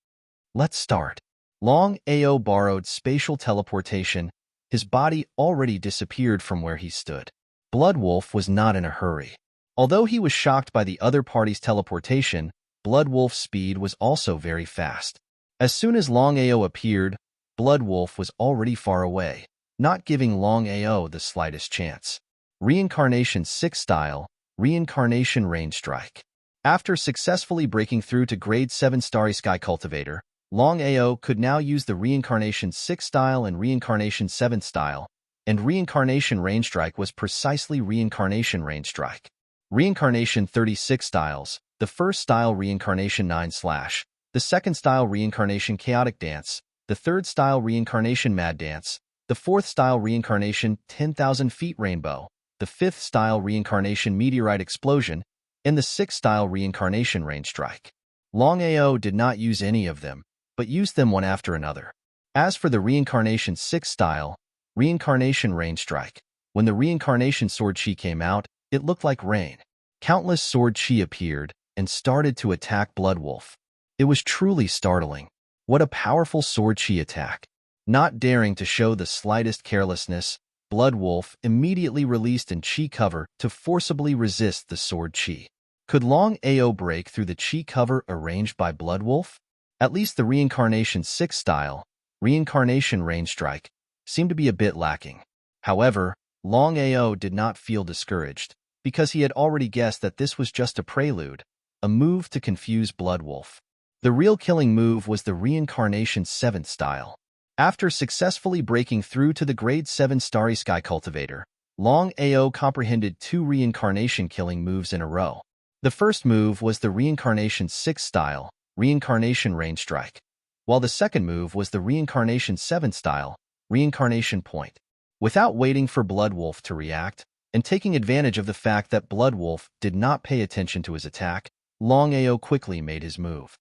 [SPEAKER 1] Let's start. Longao borrowed spatial teleportation. His body already disappeared from where he stood. Blood Wolf was not in a hurry. Although he was shocked by the other party's teleportation, Blood Wolf's speed was also very fast. As soon as Longao appeared, Blood Wolf was already far away, not giving Longao the slightest chance. Reincarnation 6 style, Reincarnation Rain Strike. After successfully breaking through to grade 7 Starry Sky Cultivator, Longao could now use the Reincarnation 6 style and Reincarnation 7 style, and Reincarnation Rain Strike was precisely Reincarnation Rain Strike. Reincarnation 36 styles, the first style Reincarnation 9 slash, the second style Reincarnation Chaotic Dance, the third style Reincarnation Mad Dance, the fourth style Reincarnation 10,000 Feet Rainbow, the fifth style Reincarnation Meteorite Explosion, and the sixth style Reincarnation Rain Strike. Longao did not use any of them, but used them one after another. As for the Reincarnation 6 style, Reincarnation Rain Strike, when the Reincarnation Sword Chi came out, it looked like rain. Countless Sword Chi appeared and started to attack Blood Wolf. It was truly startling. What a powerful sword chi attack. Not daring to show the slightest carelessness, Blood Wolf immediately released in chi cover to forcibly resist the sword chi. Could Longao break through the chi cover arranged by Blood Wolf? At least the Reincarnation 6 style, Reincarnation Rain Strike, seemed to be a bit lacking. However, Longao did not feel discouraged, because he had already guessed that this was just a prelude, a move to confuse Blood Wolf. The real killing move was the Reincarnation 7th style. After successfully breaking through to the Grade 7 Starry Sky Cultivator, Longao comprehended 2 Reincarnation killing moves in a row. The first move was the Reincarnation 6 style, Reincarnation Rain Strike, while the second move was the Reincarnation 7 style, Reincarnation Point. Without waiting for Blood Wolf to react, and taking advantage of the fact that Blood Wolf did not pay attention to his attack, Longao quickly made his move.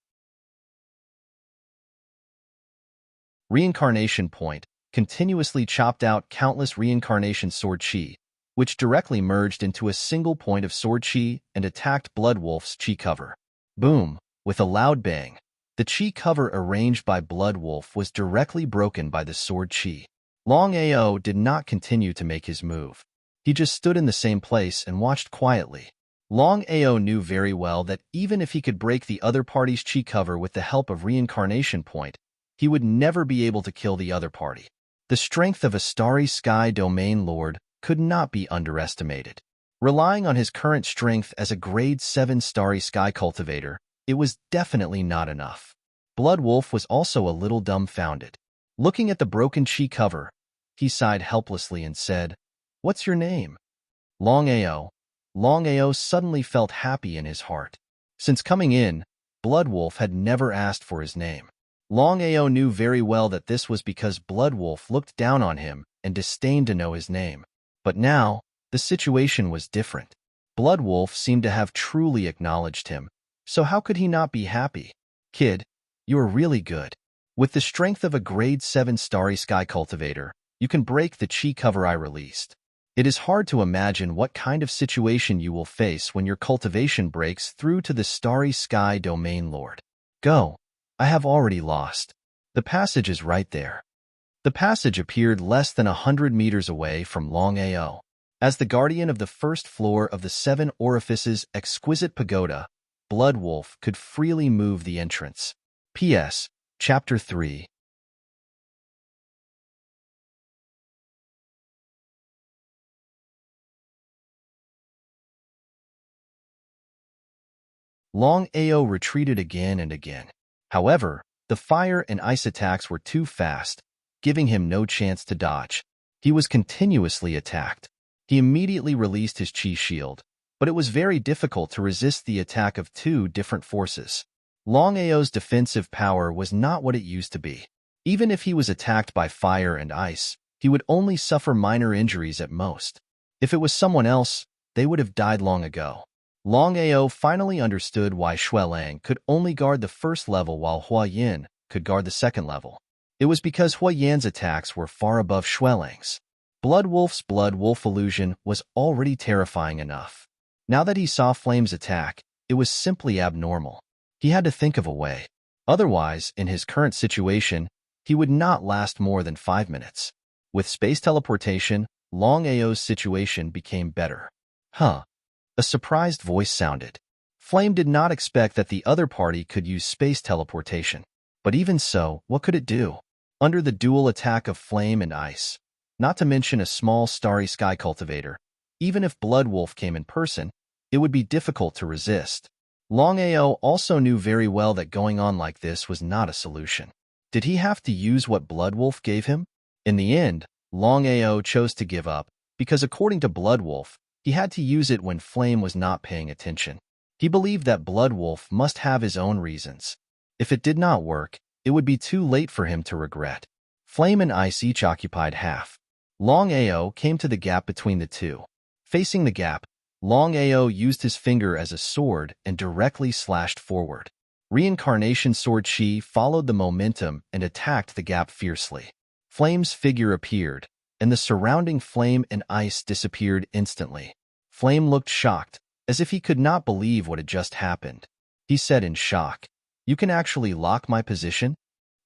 [SPEAKER 1] Reincarnation Point continuously chopped out countless Reincarnation Sword Chi, which directly merged into a single point of Sword Chi and attacked Blood Wolf's Chi cover. Boom! With a loud bang, the Chi cover arranged by Blood Wolf was directly broken by the Sword Chi. Longao did not continue to make his move. He just stood in the same place and watched quietly. Longao knew very well that even if he could break the other party's Chi cover with the help of Reincarnation Point, he would never be able to kill the other party. The strength of a Starry Sky Domain Lord could not be underestimated. Relying on his current strength as a Grade 7 Starry Sky Cultivator, it was definitely not enough. Blood Wolf was also a little dumbfounded. Looking at the broken Chi cover, he sighed helplessly and said, "What's your name?" Longao. Longao suddenly felt happy in his heart. Since coming in, Blood Wolf had never asked for his name. Longao knew very well that this was because Blood Wolf looked down on him and disdained to know his name. But now, the situation was different. Blood Wolf seemed to have truly acknowledged him, so how could he not be happy? "Kid, you are really good. With the strength of a Grade 7 Starry Sky Cultivator, you can break the Chi cover I released. It is hard to imagine what kind of situation you will face when your cultivation breaks through to the Starry Sky Domain Lord. Go. I have already lost. The passage is right there." The passage appeared less than 100 meters away from Longao. As the guardian of the first floor of the 7 Orifices exquisite pagoda, Blood Wolf could freely move the entrance. P.S. Chapter 3. Longao retreated again and again. However, the fire and ice attacks were too fast, giving him no chance to dodge. He was continuously attacked. He immediately released his chi shield, but it was very difficult to resist the attack of 2 different forces. Longao's defensive power was not what it used to be. Even if he was attacked by fire and ice, he would only suffer minor injuries at most. If it was someone else, they would have died long ago. Longao finally understood why Xuelang could only guard the first level while Hua Yin could guard the second level. It was because Hua Yan's attacks were far above Xuelang's. Blood Wolf's Blood Wolf illusion was already terrifying enough. Now that he saw Flame's attack, it was simply abnormal. He had to think of a way. Otherwise, in his current situation, he would not last more than 5 minutes. With space teleportation, Longao's situation became better. Huh. A surprised voice sounded. Flame did not expect that the other party could use space teleportation. But even so, what could it do? Under the dual attack of flame and ice, not to mention a small Starry Sky Cultivator, even if Blood Wolf came in person, it would be difficult to resist. Longao also knew very well that going on like this was not a solution. Did he have to use what Blood Wolf gave him? In the end, Longao chose to give up, because according to Blood Wolf, he had to use it when Flame was not paying attention. He believed that Blood Wolf must have his own reasons. If it did not work, it would be too late for him to regret. Flame and ice each occupied half. Longao came to the gap between the two. Facing the gap, Longao used his finger as a sword and directly slashed forward. Reincarnation Sword Chi followed the momentum and attacked the gap fiercely. Flame's figure appeared, and the surrounding flame and ice disappeared instantly. Flame looked shocked, as if he could not believe what had just happened. He said in shock, You can actually lock my position?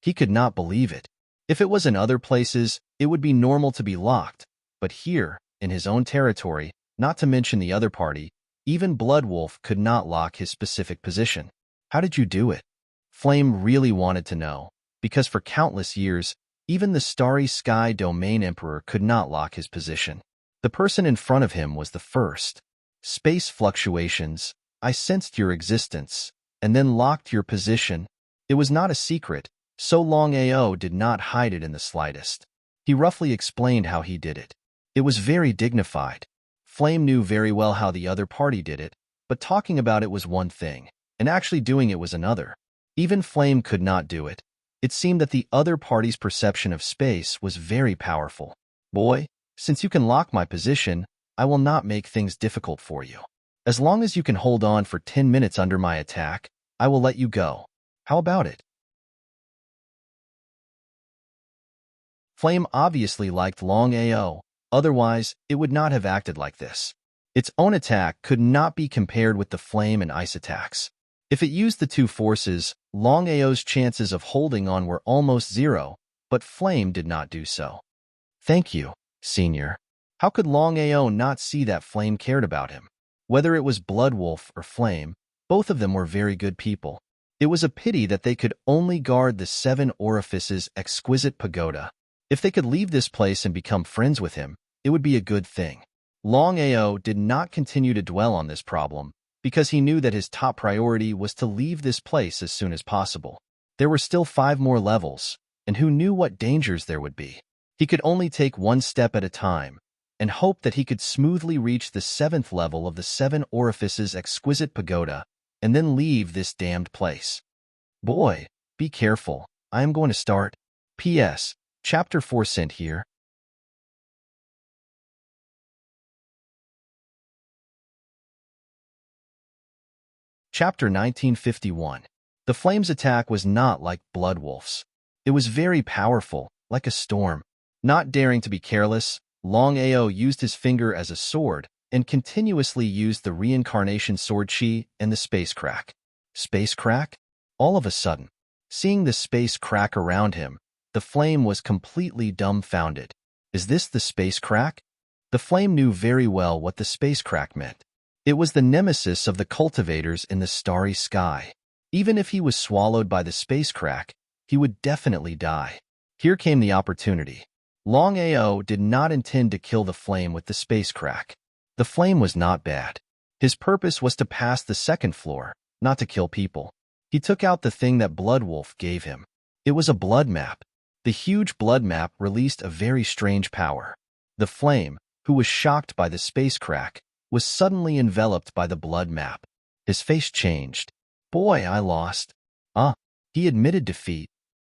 [SPEAKER 1] He could not believe it. If it was in other places, it would be normal to be locked, but here, in his own territory, not to mention the other party, even Bloodwolf could not lock his specific position. How did you do it? Flame really wanted to know, because for countless years, even the Starry Sky Domain Emperor could not lock his position. The person in front of him was the first. Space fluctuations. I sensed your existence, and then locked your position. It was not a secret, so Longao did not hide it in the slightest. He roughly explained how he did it. It was very dignified. Flame knew very well how the other party did it, but talking about it was one thing, and actually doing it was another. Even Flame could not do it. It seemed that the other party's perception of space was very powerful. Boy, since you can lock my position, I will not make things difficult for you. As long as you can hold on for 10 minutes under my attack, I will let you go. How about it? Flame obviously liked Longao, otherwise it would not have acted like this. Its own attack could not be compared with the flame and ice attacks. If it used the two forces, Longao's chances of holding on were almost zero, but Flame did not do so. Thank you, Senior. How could Longao not see that Flame cared about him? Whether it was Bloodwolf or Flame, both of them were very good people. It was a pity that they could only guard the 7 Orifices' exquisite pagoda. If they could leave this place and become friends with him, it would be a good thing. Longao did not continue to dwell on this problem, because he knew that his top priority was to leave this place as soon as possible. There were still 5 more levels, and who knew what dangers there would be. He could only take one step at a time, and hope that he could smoothly reach the 7th level of the 7 Orifices' exquisite pagoda, and then leave this damned place. Boy, be careful. I am going to start. P.S. Chapter 4 sent here. Chapter 1951. The Flame's attack was not like Bloodwolf's. It was very powerful, like a storm. Not daring to be careless, Longao used his finger as a sword and continuously used the reincarnation sword chi and the space crack. Space crack? All of a sudden, seeing the space crack around him, the Flame was completely dumbfounded. Is this the space crack? The Flame knew very well what the space crack meant. It was the nemesis of the cultivators in the starry sky. Even if he was swallowed by the space crack, he would definitely die. Here came the opportunity. Longao did not intend to kill the Flame with the space crack. The Flame was not bad. His purpose was to pass the 2nd floor, not to kill people. He took out the thing that Bloodwolf gave him. It was a blood map. The huge blood map released a very strange power. The Flame, who was shocked by the space crack, was suddenly enveloped by the blood map. His face changed. Boy, I lost. He admitted defeat.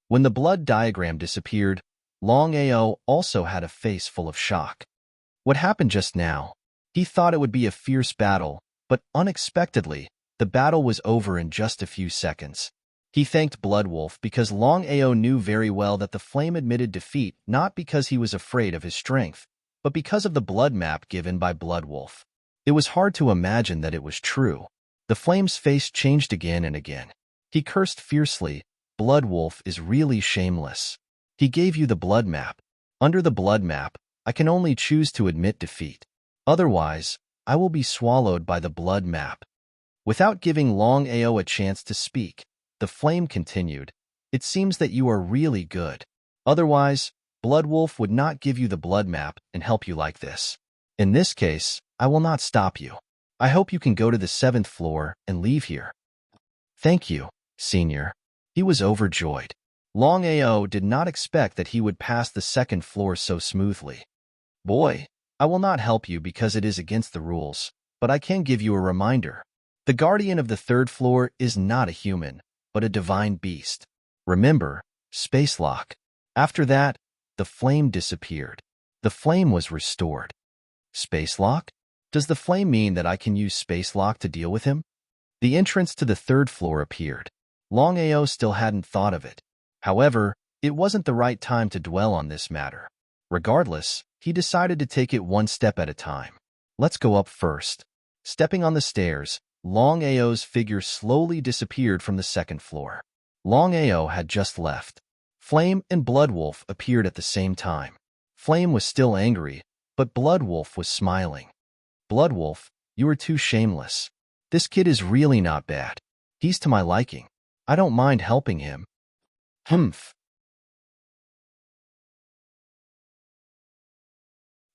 [SPEAKER 1] When the blood diagram disappeared, Longao also had a face full of shock. What happened just now? He thought it would be a fierce battle, but unexpectedly, the battle was over in just a few seconds. He thanked Bloodwolf because Longao knew very well that the Flame admitted defeat not because he was afraid of his strength, but because of the blood map given by Bloodwolf. It was hard to imagine that it was true. The Flame's face changed again and again. He cursed fiercely. Bloodwolf is really shameless. He gave you the blood map. Under the blood map, I can only choose to admit defeat. Otherwise, I will be swallowed by the blood map. Without giving Longao a chance to speak, the Flame continued, It seems that you are really good. Otherwise, Bloodwolf would not give you the blood map and help you like this. In this case, I will not stop you. I hope you can go to the 7th floor and leave here. Thank you, Senior. He was overjoyed. Longao did not expect that he would pass the 2nd floor so smoothly. Boy, I will not help you because it is against the rules, but I can give you a reminder. The guardian of the 3rd floor is not a human, but a divine beast. Remember, space lock. After that, the Flame disappeared. The Flame was restored. Space lock? Does the Flame mean that I can use space lock to deal with him? The entrance to the 3rd floor appeared. Longao still hadn't thought of it. However, it wasn't the right time to dwell on this matter. Regardless, he decided to take it one step at a time. Let's go up first. Stepping on the stairs, Longao's figure slowly disappeared from the second floor. Longao had just left. Flame and Bloodwolf appeared at the same time. Flame was still angry, but Bloodwolf was smiling. Bloodwolf, you are too shameless. This kid is really not bad. He's to my liking. I don't mind helping him. Humph.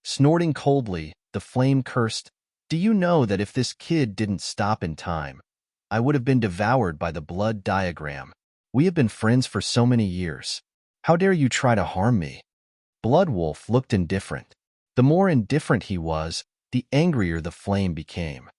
[SPEAKER 1] Snorting coldly, the Flame cursed, "Do you know that if this kid didn't stop in time, I would have been devoured by the blood diagram? We have been friends for so many years. How dare you try to harm me?" Bloodwolf looked indifferent. The more indifferent he was, the angrier the Flame became.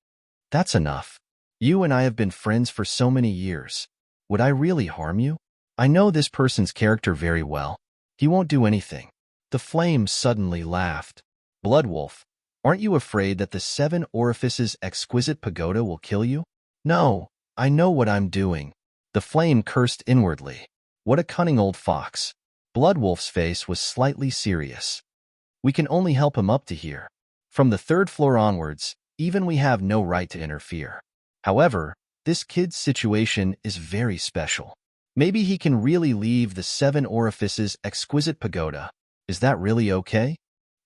[SPEAKER 1] "That's enough. You and I have been friends for so many years. Would I really harm you? I know this person's character very well. He won't do anything." The Flame suddenly laughed. "Bloodwolf, aren't you afraid that the 7 Orifices exquisite pagoda will kill you?" "No, I know what I'm doing." The Flame cursed inwardly. What a cunning old fox. Bloodwolf's face was slightly serious. "We can only help him up to here. From the 3rd floor onwards, even we have no right to interfere. However, this kid's situation is very special. Maybe he can really leave the 7 Orifices exquisite pagoda. Is that really okay?"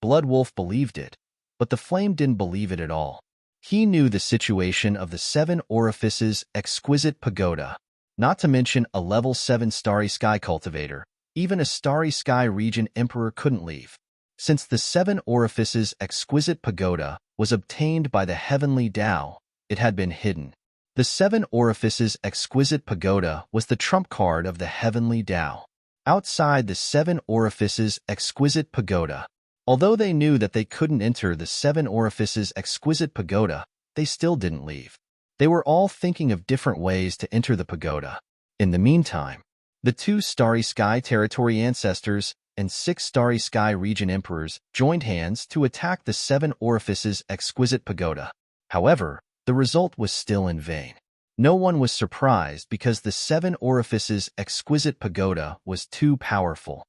[SPEAKER 1] Bloodwolf believed it, but the Flame didn't believe it at all. He knew the situation of the 7 Orifices exquisite pagoda, not to mention a level 7 Starry Sky cultivator. Even a Starry Sky region emperor couldn't leave. Since the 7 Orifices exquisite pagoda was obtained by the heavenly Tao, it had been hidden. The 7 Orifices exquisite pagoda was the trump card of the heavenly Tao. Outside the 7 Orifices exquisite pagoda, although they knew that they couldn't enter the 7 Orifices exquisite pagoda, they still didn't leave. They were all thinking of different ways to enter the pagoda. In the meantime, the 2 Starry Sky territory ancestors and 6 Starry Sky region emperors joined hands to attack the 7 Orifices exquisite pagoda. However, the result was still in vain. No one was surprised because the 7 Orifices exquisite pagoda was too powerful.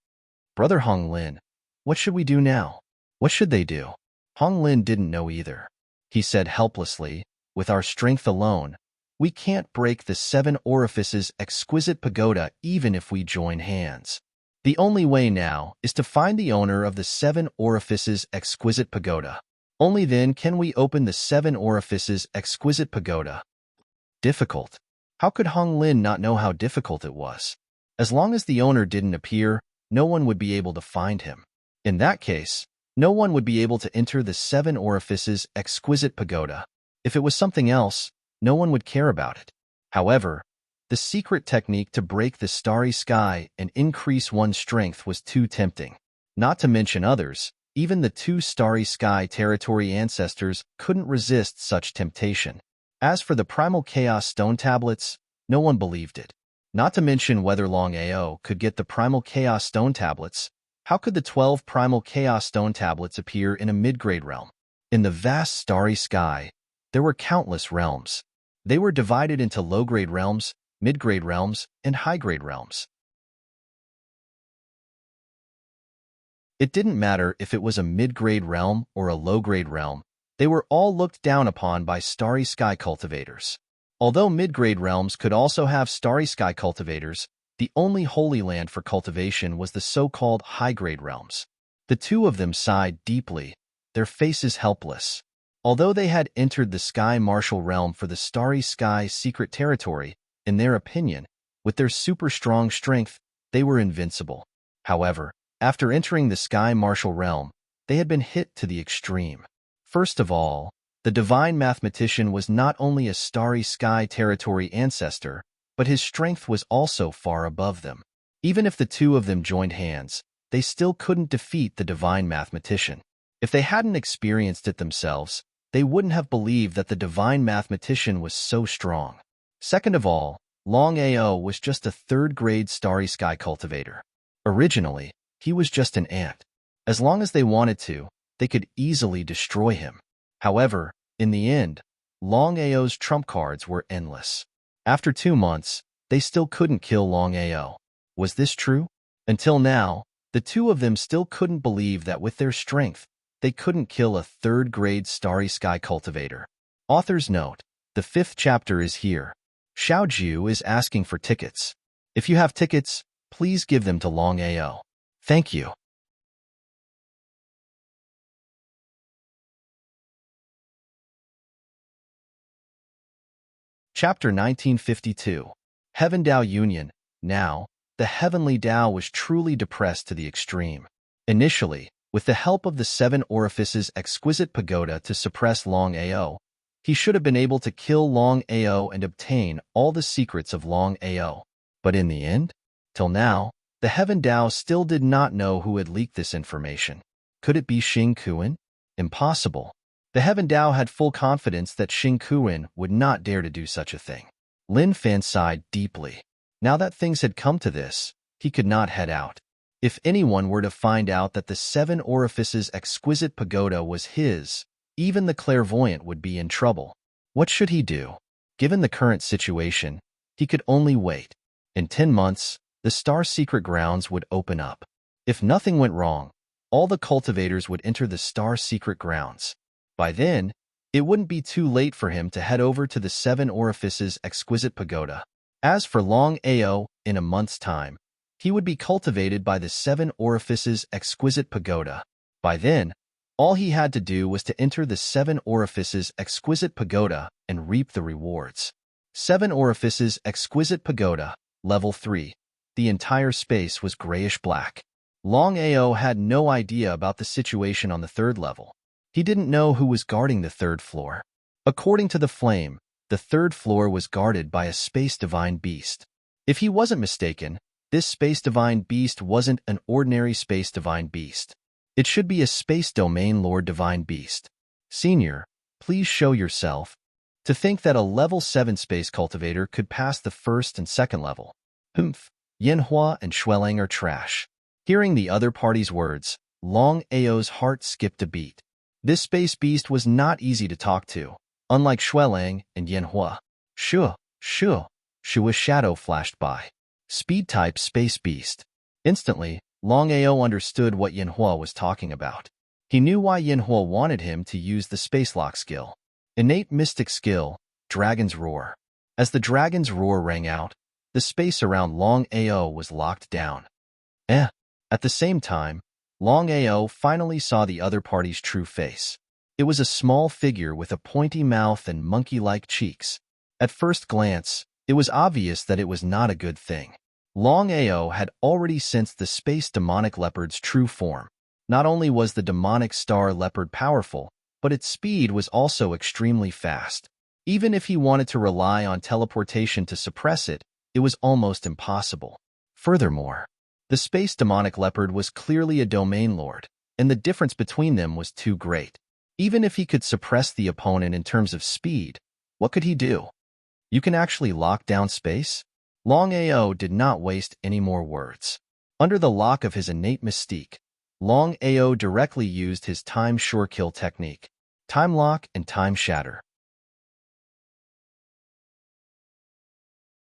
[SPEAKER 1] "Brother Hong Lin, what should we do now?" "What should they do?" Hong Lin didn't know either. He said helplessly, "With our strength alone, we can't break the 7 Orifices exquisite pagoda even if we join hands. The only way now is to find the owner of the 7 Orifices exquisite pagoda. Only then can we open the 7 Orifices exquisite pagoda." Difficult. How could Hong Lin not know how difficult it was? As long as the owner didn't appear, no one would be able to find him. In that case, no one would be able to enter the 7 Orifices exquisite pagoda. If it was something else, no one would care about it. However, the secret technique to break the starry sky and increase one's strength was too tempting. Not to mention others, even the 2 Starry Sky territory ancestors couldn't resist such temptation. As for the Primal Chaos Stone Tablets, no one believed it. Not to mention whether Longao could get the Primal Chaos Stone Tablets. How could the 12 Primal Chaos Stone Tablets appear in a mid-grade realm? In the vast Starry Sky, there were countless realms. They were divided into low-grade realms, mid-grade realms, and high-grade realms. It didn't matter if it was a mid-grade realm or a low-grade realm. They were all looked down upon by Starry Sky cultivators. Although mid-grade realms could also have Starry Sky cultivators, the only holy land for cultivation was the so-called high-grade realms. The 2 of them sighed deeply, their faces helpless. Although they had entered the Sky Martial realm for the Starry Sky secret territory, in their opinion, with their super strong strength, they were invincible. However, after entering the Sky Martial realm, they had been hit to the extreme. First of all, the divine mathematician was not only a Starry Sky territory ancestor, but his strength was also far above them. Even if the 2 of them joined hands, they still couldn't defeat the divine mathematician. If they hadn't experienced it themselves, they wouldn't have believed that the divine mathematician was so strong. Second of all, Longao was just a 3rd-grade Starry Sky cultivator. Originally, he was just an ant. As long as they wanted to, they could easily destroy him. However, in the end, Longao's trump cards were endless. After 2 months, they still couldn't kill Longao. Was this true? Until now, the 2 of them still couldn't believe that with their strength, they couldn't kill a 3rd-grade Starry Sky cultivator. Author's note: The 5th chapter is here. Xiaoju is asking for tickets. If you have tickets, please give them to Longao. Thank you. Chapter 1952. Heaven Dao Union. Now, the heavenly Dao was truly depressed to the extreme. Initially, with the help of the 7 orifices exquisite pagoda to suppress Longao, he should have been able to kill Longao and obtain all the secrets of Longao. But in the end, till now, the Heaven Dao still did not know who had leaked this information. Could it be Xing Kuan? Impossible. The Heaven Dao had full confidence that Xing Kuan would not dare to do such a thing. Lin Fan sighed deeply. Now that things had come to this, he could not head out. If anyone were to find out that the 7 orifices exquisite pagoda was his, even the clairvoyant would be in trouble. What should he do? Given the current situation, he could only wait. In 10 months, the Star Secret Grounds would open up. If nothing went wrong, all the cultivators would enter the Star Secret Grounds. By then, it wouldn't be too late for him to head over to the 7 orifices exquisite pagoda. As for Longao, in a month's time, he would be cultivated by the 7 orifices exquisite pagoda. By then, all he had to do was to enter the 7 orifices exquisite pagoda and reap the rewards. 7 orifices exquisite pagoda, level 3. The entire space was grayish-black. Longao had no idea about the situation on the 3rd level. He didn't know who was guarding the 3rd floor. According to the flame, the 3rd floor was guarded by a space divine beast. If he wasn't mistaken, this space divine beast wasn't an ordinary space divine beast. It should be a space domain lord divine beast. Senior, please show yourself. To think that a level 7 space cultivator could pass the 1st and 2nd level. Humph, Yanhua and Shuelang are trash. Hearing the other party's words, Longao's heart skipped a beat. This space beast was not easy to talk to, unlike Shuelang and Yanhua. Shua's shadow flashed by. Speed-type space beast. Instantly, Longao understood what Yanhua was talking about. He knew why Yanhua wanted him to use the space lock skill. Innate mystic skill, Dragon's Roar. As the Dragon's Roar rang out, the space around Longao was locked down. At the same time, Longao finally saw the other party's true face. It was a small figure with a pointy mouth and monkey-like cheeks. At first glance, it was obvious that it was not a good thing. Longao had already sensed the space demonic leopard's true form. Not only was the demonic star leopard powerful, but its speed was also extremely fast. Even if he wanted to rely on teleportation to suppress it, it was almost impossible. Furthermore, the space demonic leopard was clearly a domain lord, and the difference between them was too great. Even if he could suppress the opponent in terms of speed, what could he do? You can actually lock down space? Longao did not waste any more words. Under the lock of his innate mystique, Longao directly used his time sure kill technique, time lock and time shatter.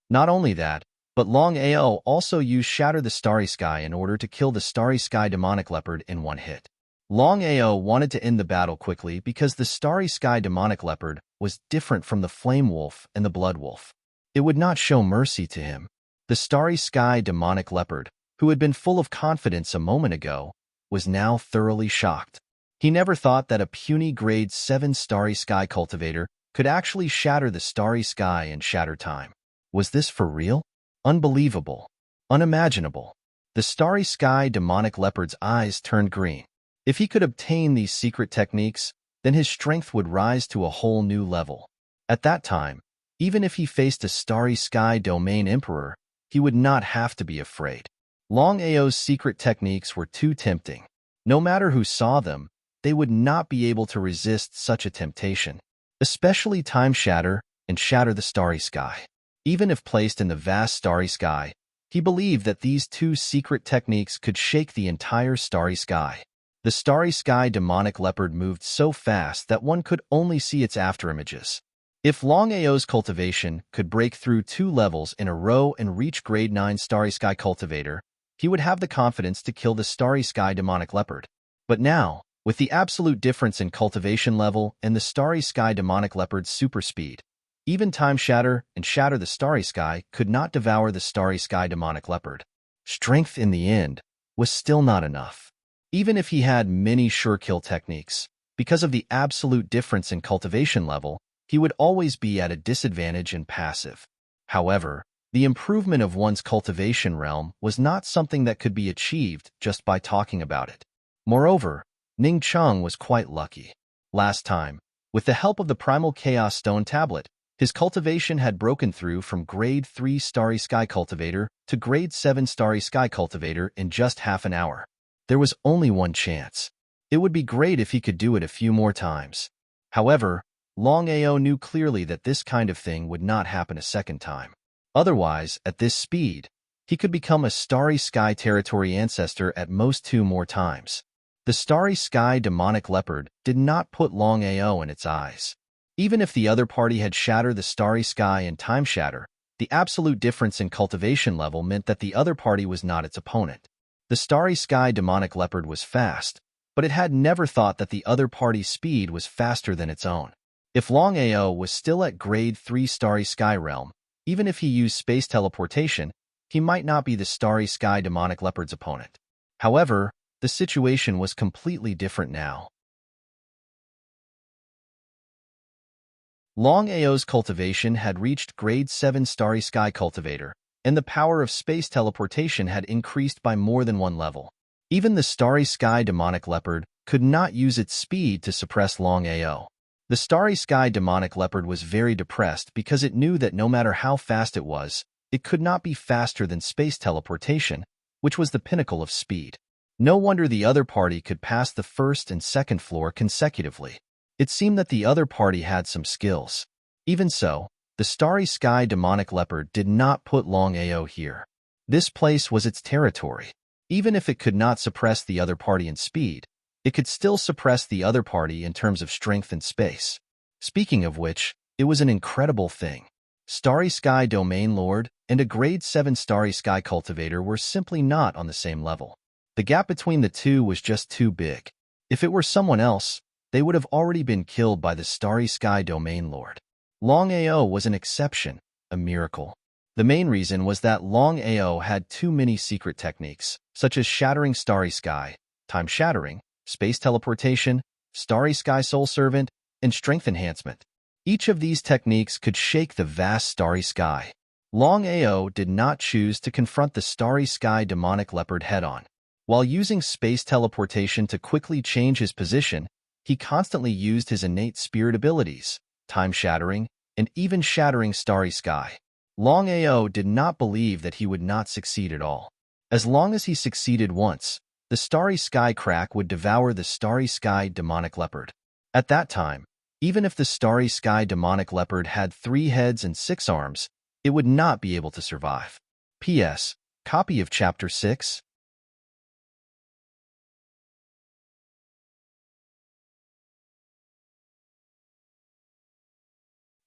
[SPEAKER 1] Not only that, but Longao also used Shatter the Starry Sky in order to kill the Starry Sky demonic leopard in one hit. Longao wanted to end the battle quickly because the Starry Sky demonic leopard was different from the Flame Wolf and the Blood Wolf. It would not show mercy to him. The Starry Sky demonic leopard, who had been full of confidence a moment ago, was now thoroughly shocked. He never thought that a puny grade 7 Starry Sky cultivator could actually shatter the Starry Sky in shatter time. Was this for real? Unbelievable. Unimaginable. The Starry Sky demonic leopard's eyes turned green. If he could obtain these secret techniques, then his strength would rise to a whole new level. At that time, even if he faced a Starry Sky domain emperor, he would not have to be afraid. Longao's secret techniques were too tempting. No matter who saw them, they would not be able to resist such a temptation, especially Time Shatter and Shatter the Starry Sky. Even if placed in the vast starry sky, he believed that these two secret techniques could shake the entire starry sky. The Starry Sky demonic leopard moved so fast that one could only see its afterimages. If Longao's cultivation could break through 2 levels in a row and reach grade 9 Starry Sky cultivator, he would have the confidence to kill the Starry Sky demonic leopard. But now, with the absolute difference in cultivation level and the Starry Sky demonic leopard's super speed, Even Time Shatter and Shatter the Starry Sky could not devour the Starry Sky demonic leopard. Strength in the end was still not enough. Even if he had many sure kill techniques, because of the absolute difference in cultivation level, he would always be at a disadvantage in passive. However, the improvement of one's cultivation realm was not something that could be achieved just by talking about it. Moreover, Ning Chung was quite lucky. Last time, with the help of the Primal Chaos Stone Tablet, his cultivation had broken through from Grade 3 Starry Sky Cultivator to Grade 7 Starry Sky Cultivator in just half an hour. There was only one chance. It would be great if he could do it a few more times. However, Longao knew clearly that this kind of thing would not happen a second time. Otherwise, at this speed, he could become a Starry Sky Territory Ancestor at most 2 more times. The Starry Sky Demonic Leopard did not put Longao in its eyes. Even if the other party had Shatter the Starry Sky and Time Shatter, the absolute difference in cultivation level meant that the other party was not its opponent. The Starry Sky Demonic Leopard was fast, but it had never thought that the other party's speed was faster than its own. If Longao was still at Grade 3 Starry Sky Realm, even if he used space teleportation, he might not be the Starry Sky Demonic Leopard's opponent. However, the situation was completely different now. Longao's cultivation had reached Grade 7 Starry Sky Cultivator, and the power of space teleportation had increased by more than 1 level. Even the Starry Sky Demonic Leopard could not use its speed to suppress Longao. The Starry Sky Demonic Leopard was very depressed because it knew that no matter how fast it could not be faster than space teleportation, which was the pinnacle of speed. No wonder the other party could pass the first and second floor consecutively. It seemed that the other party had some skills. Even so, the Starry Sky Demonic Leopard did not put Longao here. This place was its territory. Even if it could not suppress the other party in speed, it could still suppress the other party in terms of strength and space. Speaking of which, it was an incredible thing. Starry Sky Domain Lord and a Grade 7 Starry Sky Cultivator were simply not on the same level. The gap between the two was just too big. If it were someone else, they would have already been killed by the Starry Sky Domain Lord. Longao was an exception, a miracle. The main reason was that Longao had too many secret techniques, such as Shattering Starry Sky, Time Shattering, Space Teleportation, Starry Sky Soul Servant, and Strength Enhancement. Each of these techniques could shake the vast Starry Sky. Longao did not choose to confront the Starry Sky Demonic Leopard head-on. While using space teleportation to quickly change his position, he constantly used his innate spirit abilities, Time Shattering, and even Shattering Starry Sky. Longao did not believe that he would not succeed at all. As long as he succeeded once, the Starry Sky Crack would devour the Starry Sky Demonic Leopard. At that time, even if the Starry Sky Demonic Leopard had 3 heads and 6 arms, it would not be able to survive. P.S. Copy of Chapter 6.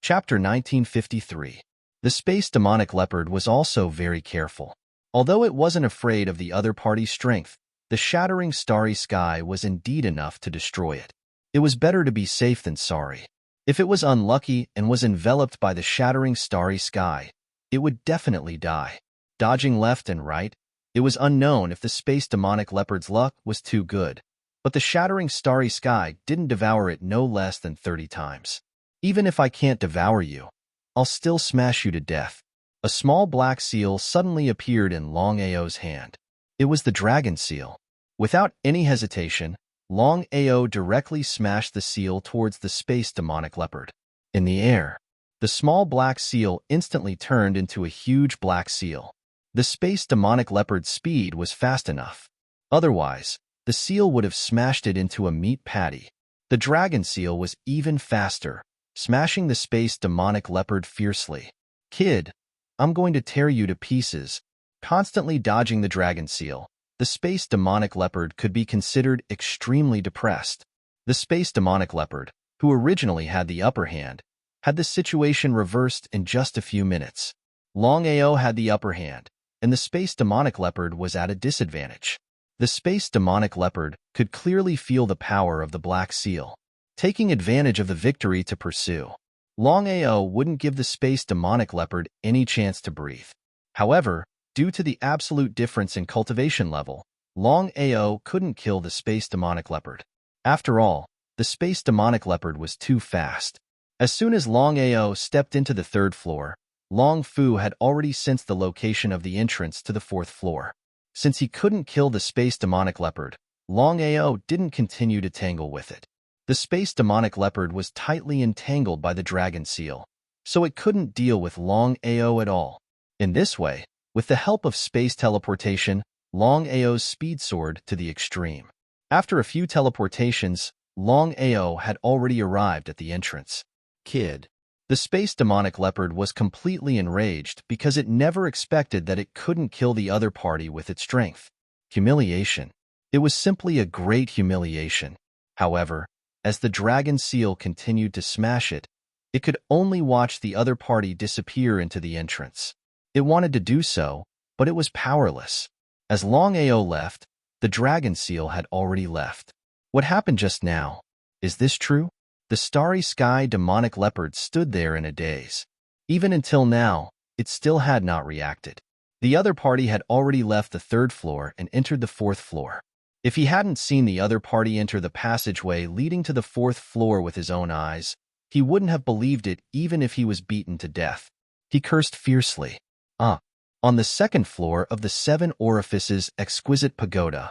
[SPEAKER 1] Chapter 1953. The Space Demonic Leopard was also very careful. Although it wasn't afraid of the other party's strength, the Shattering Starry Sky was indeed enough to destroy it. It was better to be safe than sorry. If it was unlucky and was enveloped by the Shattering Starry Sky, it would definitely die. Dodging left and right, it was unknown if the Space Demonic Leopard's luck was too good, but the Shattering Starry Sky didn't devour it no less than 30 times. Even if I can't devour you, I'll still smash you to death. A small black seal suddenly appeared in Longao's hand. It was the dragon seal. Without any hesitation, Longao directly smashed the seal towards the Space Demonic Leopard. In the air, the small black seal instantly turned into a huge black seal. The Space Demonic Leopard's speed was fast enough. Otherwise, the seal would have smashed it into a meat patty. The dragon seal was even faster, smashing the Space Demonic Leopard fiercely. Kid, I'm going to tear you to pieces. Constantly dodging the dragon seal, the Space Demonic Leopard could be considered extremely depressed. The Space Demonic Leopard, who originally had the upper hand, had the situation reversed in just a few minutes. Longao had the upper hand, and the Space Demonic Leopard was at a disadvantage. The Space Demonic Leopard could clearly feel the power of the Black Seal, taking advantage of the victory to pursue. Longao wouldn't give the space demonic leopard any chance to breathe. However, due to the absolute difference in cultivation level, Longao couldn't kill the space demonic leopard. After all, the space demonic leopard was too fast. As soon as Longao stepped into the third floor, Long Fu had already sensed the location of the entrance to the fourth floor. Since he couldn't kill the space demonic leopard, Longao didn't continue to tangle with it. The space demonic leopard was tightly entangled by the dragon seal, so it couldn't deal with Longao at all. In this way, with the help of space teleportation, Longao's speed soared to the extreme. After a few teleportations, Longao had already arrived at the entrance. Kid. The space demonic leopard was completely enraged because it never expected that it couldn't kill the other party with its strength. Humiliation. It was simply a great humiliation. However, as the dragon seal continued to smash it, it could only watch the other party disappear into the entrance. It wanted to do so, but it was powerless. As Longao left, the dragon seal had already left. What happened just now? Is this true? The starry sky demonic leopard stood there in a daze. Even until now, it still had not reacted. The other party had already left the third floor and entered the fourth floor. If he hadn't seen the other party enter the passageway leading to the fourth floor with his own eyes, he wouldn't have believed it even if he was beaten to death. He cursed fiercely. On the second floor of the Seven Orifices exquisite pagoda.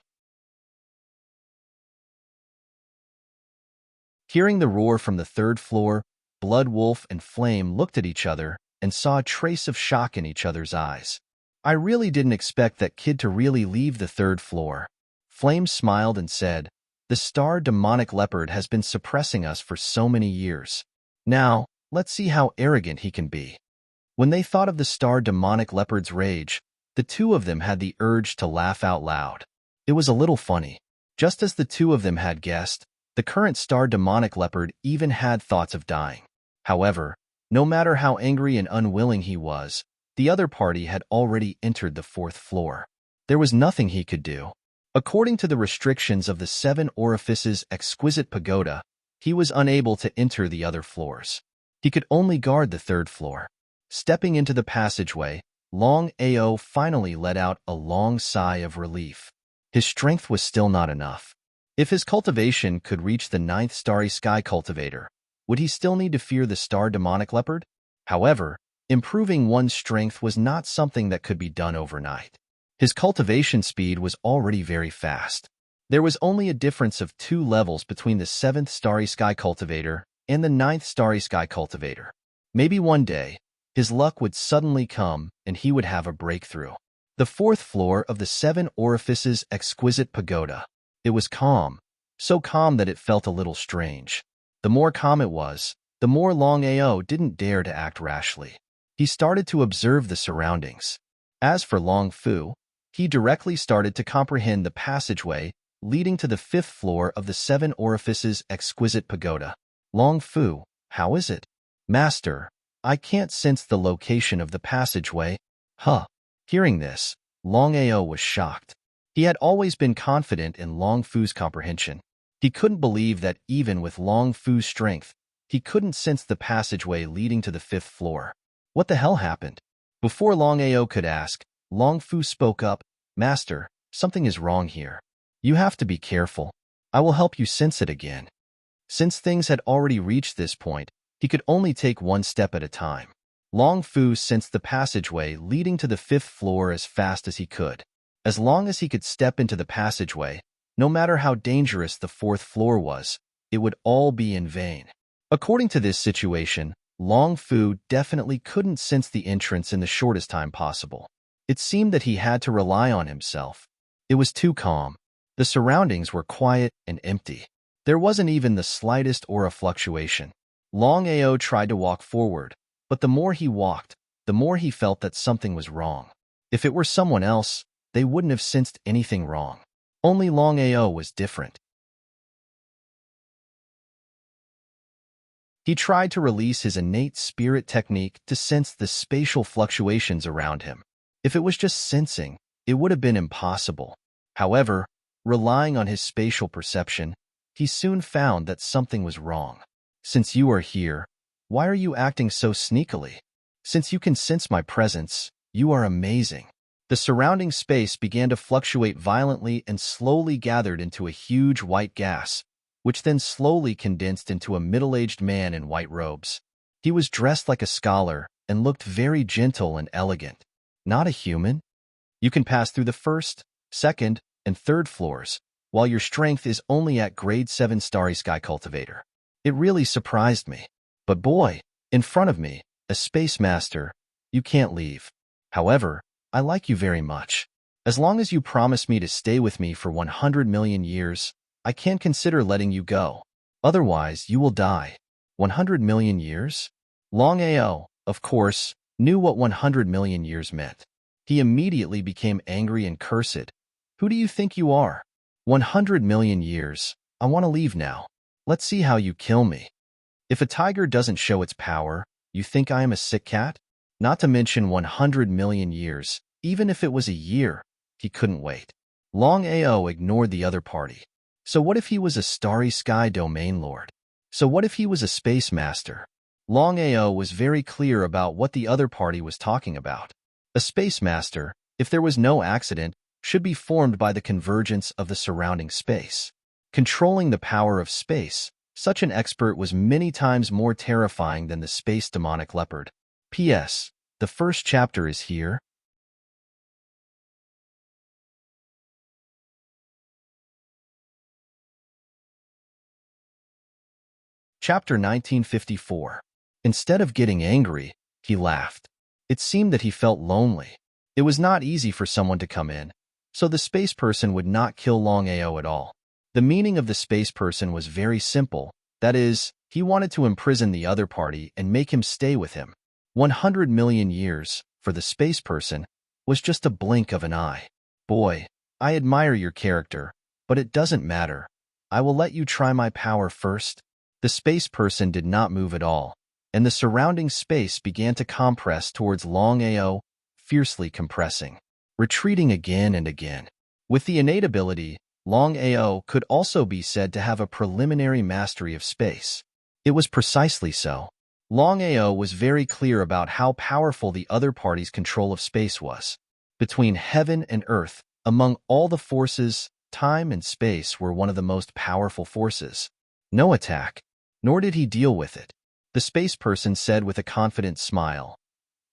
[SPEAKER 1] Hearing the roar from the third floor, Blood Wolf and Flame looked at each other and saw a trace of shock in each other's eyes. I really didn't expect that kid to really leave the third floor. Flame smiled and said, the star demonic leopard has been suppressing us for so many years. Now, let's see how arrogant he can be. When they thought of the star demonic leopard's rage, the two of them had the urge to laugh out loud. It was a little funny. Just as the two of them had guessed, the current star demonic leopard even had thoughts of dying. However, no matter how angry and unwilling he was, the other party had already entered the fourth floor. There was nothing he could do. According to the restrictions of the Seven Orifices exquisite pagoda, he was unable to enter the other floors. He could only guard the third floor. Stepping into the passageway, Longao finally let out a long sigh of relief. His strength was still not enough. If his cultivation could reach the 9th Starry Sky cultivator, would he still need to fear the star demonic leopard? However, improving one's strength was not something that could be done overnight. His cultivation speed was already very fast. There was only a difference of 2 levels between the 7th Starry Sky cultivator and the 9th Starry Sky cultivator. Maybe one day, his luck would suddenly come and he would have a breakthrough. The 4th floor of the Seven Orifices exquisite pagoda. It was calm, so calm that it felt a little strange. The more calm it was, the more Longao didn't dare to act rashly. He started to observe the surroundings. As for Long Fu, he directly started to comprehend the passageway leading to the 5th floor of the Seven Orifices exquisite pagoda. Long Fu, how is it? Master, I can't sense the location of the passageway. Hearing this, Longao was shocked. He had always been confident in Long Fu's comprehension. He couldn't believe that even with Long Fu's strength, he couldn't sense the passageway leading to the 5th floor. What the hell happened? Before Longao could ask, Long Fu spoke up, Master, something is wrong here. You have to be careful. I will help you sense it again. Since things had already reached this point, he could only take one step at a time. Long Fu sensed the passageway leading to the 5th floor as fast as he could. As long as he could step into the passageway, no matter how dangerous the 4th floor was, it would all be in vain. According to this situation, Long Fu definitely couldn't sense the entrance in the shortest time possible. It seemed that he had to rely on himself. It was too calm. The surroundings were quiet and empty. There wasn't even the slightest aura fluctuation. Longao tried to walk forward, but the more he walked, the more he felt that something was wrong. If it were someone else, they wouldn't have sensed anything wrong. Only Longao was different. He tried to release his innate spirit technique to sense the spatial fluctuations around him. If it was just sensing, it would have been impossible. However, relying on his spatial perception, he soon found that something was wrong. Since you are here, Why are you acting so sneakily? Since you can sense my presence, you are amazing. The surrounding space began to fluctuate violently and slowly gathered into a huge white gas, which then slowly condensed into a middle-aged man in white robes. He was dressed like a scholar and looked very gentle and elegant. Not a human? You can pass through the first, second, and third floors, while your strength is only at grade 7 Starry Sky Cultivator. It really surprised me. But boy, in front of me, a space master, you can't leave. However, I like you very much. As long as you promise me to stay with me for 100 million years, I can't consider letting you go. Otherwise, you will die. 100 million years? Longao, of course, knew what 100 million years meant. He immediately became angry and cursed. Who do you think you are? 100 million years. I want to leave now. Let's see how you kill me. If a tiger doesn't show its power, you think I am a sick cat? Not to mention 100 million years. Even if it was a year, he couldn't wait. Longao ignored the other party. So what if he was a Starry Sky Domain Lord? So what if he was a space master? Longao was very clear about what the other party was talking about. A space master, if there was no accident, should be formed by the convergence of the surrounding space. Controlling the power of space, such an expert was many times more terrifying than the space demonic leopard. P.S. The first chapter is here. Chapter 1954. Instead of getting angry, he laughed. It seemed that he felt lonely. It was not easy for someone to come in, so the space person would not kill Longao at all. The meaning of the space person was very simple. That is, he wanted to imprison the other party and make him stay with him. 100 million years, for the space person, was just a blink of an eye. Boy, I admire your character, but it doesn't matter. I will let you try my power first. The space person did not move at all, and the surrounding space began to compress towards Longao, fiercely compressing, retreating again and again. With the innate ability, Longao could also be said to have a preliminary mastery of space. It was precisely so. Longao was very clear about how powerful the other party's control of space was. Between heaven and earth, among all the forces, time and space were one of the most powerful forces. No attack, nor did he deal with it. The space person said with a confident smile,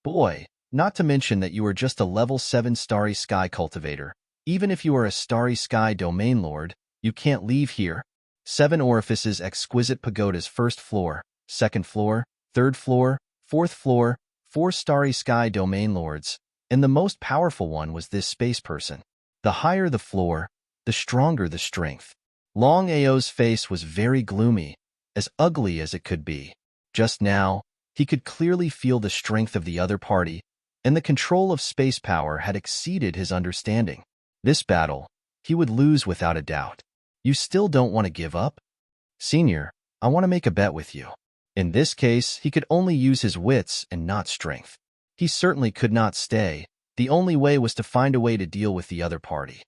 [SPEAKER 1] "Boy, not to mention that you are just a level 7 Starry Sky Cultivator. Even if you are a Starry Sky Domain Lord, you can't leave here. 7 orifices exquisite pagoda's first floor, second floor, third floor, fourth floor, 4 Starry Sky Domain Lords, and the most powerful one was this space person. The higher the floor, the stronger the strength." Longao's face was very gloomy, as ugly as it could be. Just now, he could clearly feel the strength of the other party, and the control of space power had exceeded his understanding. This battle, he would lose without a doubt. You still don't want to give up? Senior, I want to make a bet with you. In this case, he could only use his wits and not strength. He certainly could not stay. The only way was to find a way to deal with the other party.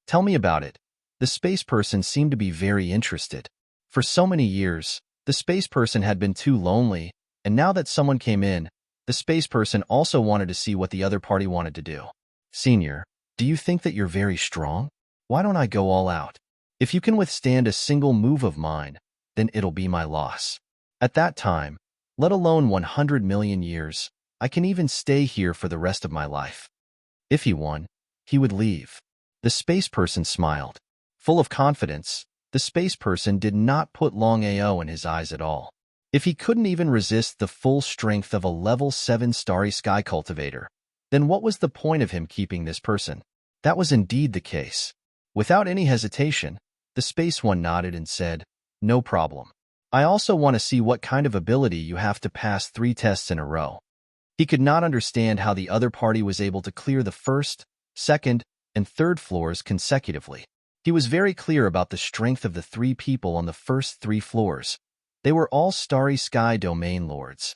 [SPEAKER 1] Tell me about it. The space person seemed to be very interested. For so many years, the space person had been too lonely, and now that someone came in, the space person also wanted to see what the other party wanted to do. Senior, do you think that you're very strong? Why don't I go all out? If you can withstand a single move of mine, then it'll be my loss. At that time, let alone 100 million years, I can even stay here for the rest of my life. If he won, he would leave. The space person smiled. Full of confidence, the space person did not put Longao in his eyes at all. If he couldn't even resist the full strength of a level 7 Starry Sky Cultivator, then what was the point of him keeping this person? That was indeed the case. Without any hesitation, the space one nodded and said, "No problem. I also want to see what kind of ability you have to pass 3 tests in a row." He could not understand how the other party was able to clear the first, second, and third floors consecutively. He was very clear about the strength of the 3 people on the first 3 floors. They were all Starry Sky Domain Lords.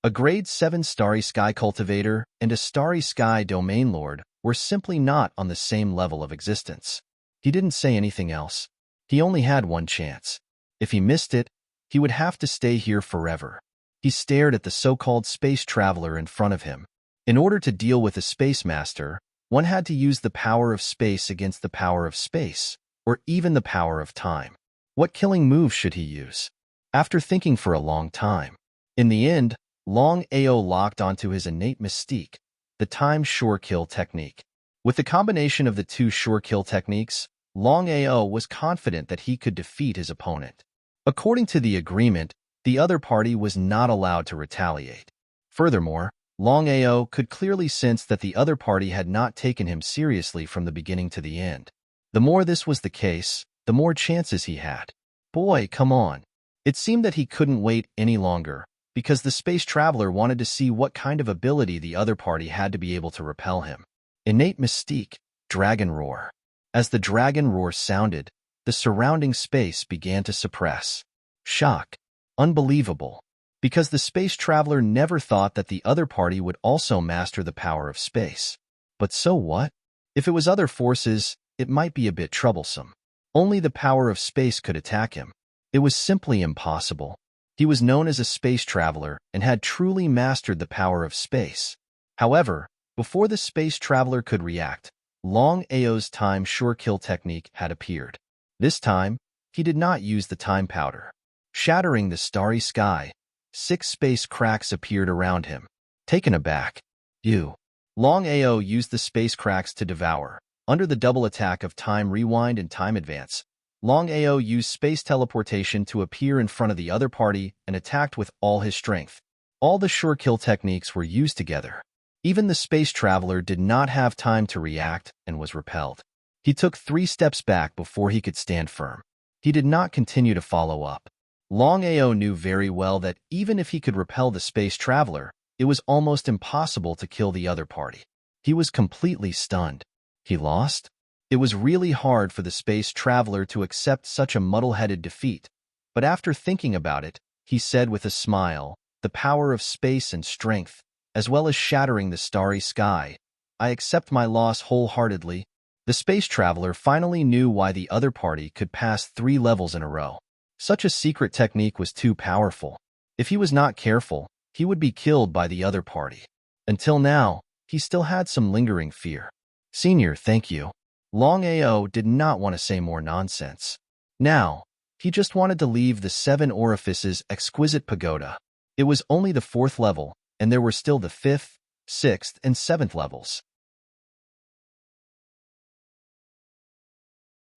[SPEAKER 1] A grade 7 Starry Sky Cultivator and a Starry Sky Domain Lord were simply not on the same level of existence. He didn't say anything else. He only had one chance. If he missed it, he would have to stay here forever. He stared at the so-called space traveler in front of him. In order to deal with a space master, one had to use the power of space against the power of space, or even the power of time. What killing move should he use? After thinking for a long time, in the end, Longao locked onto his innate mystique, the time sure kill technique. With the combination of the two sure kill techniques, Longao was confident that he could defeat his opponent. According to the agreement, the other party was not allowed to retaliate. Furthermore, Longao could clearly sense that the other party had not taken him seriously from the beginning to the end. The more this was the case, the more chances he had. Boy, come on. It seemed that he couldn't wait any longer, because the space traveler wanted to see what kind of ability the other party had to be able to repel him. Innate mystique, dragon roar. As the dragon roar sounded, the surrounding space began to suppress. Shock. Unbelievable. Because the space traveler never thought that the other party would also master the power of space. But so what? If it was other forces, it might be a bit troublesome. Only the power of space could attack him. It was simply impossible. He was known as a space traveler and had truly mastered the power of space. However, before the space traveler could react, Longao's time sure kill technique had appeared. This time, he did not use the time powder. Shattering the starry sky, 6 space cracks appeared around him. Taken aback, Longao used the space cracks to devour. Under the double attack of time rewind and time advance, Longao used space teleportation to appear in front of the other party and attacked with all his strength. All the sure kill techniques were used together. Even the space traveler did not have time to react and was repelled. He took 3 steps back before he could stand firm. He did not continue to follow up. Longao knew very well that even if he could repel the space traveler, it was almost impossible to kill the other party. He was completely stunned. He lost? It was really hard for the space traveler to accept such a muddle-headed defeat, but after thinking about it, he said with a smile, "The power of space and strength, as well as shattering the starry sky, I accept my loss wholeheartedly." The space traveler finally knew why the other party could pass 3 levels in a row. Such a secret technique was too powerful. If he was not careful, he would be killed by the other party. Until now, he still had some lingering fear. "Senior, thank you." Longao did not want to say more nonsense. Now, he just wanted to leave the 7 orifices exquisite pagoda. It was only the 4th level, and there were still the 5th, 6th, and 7th levels.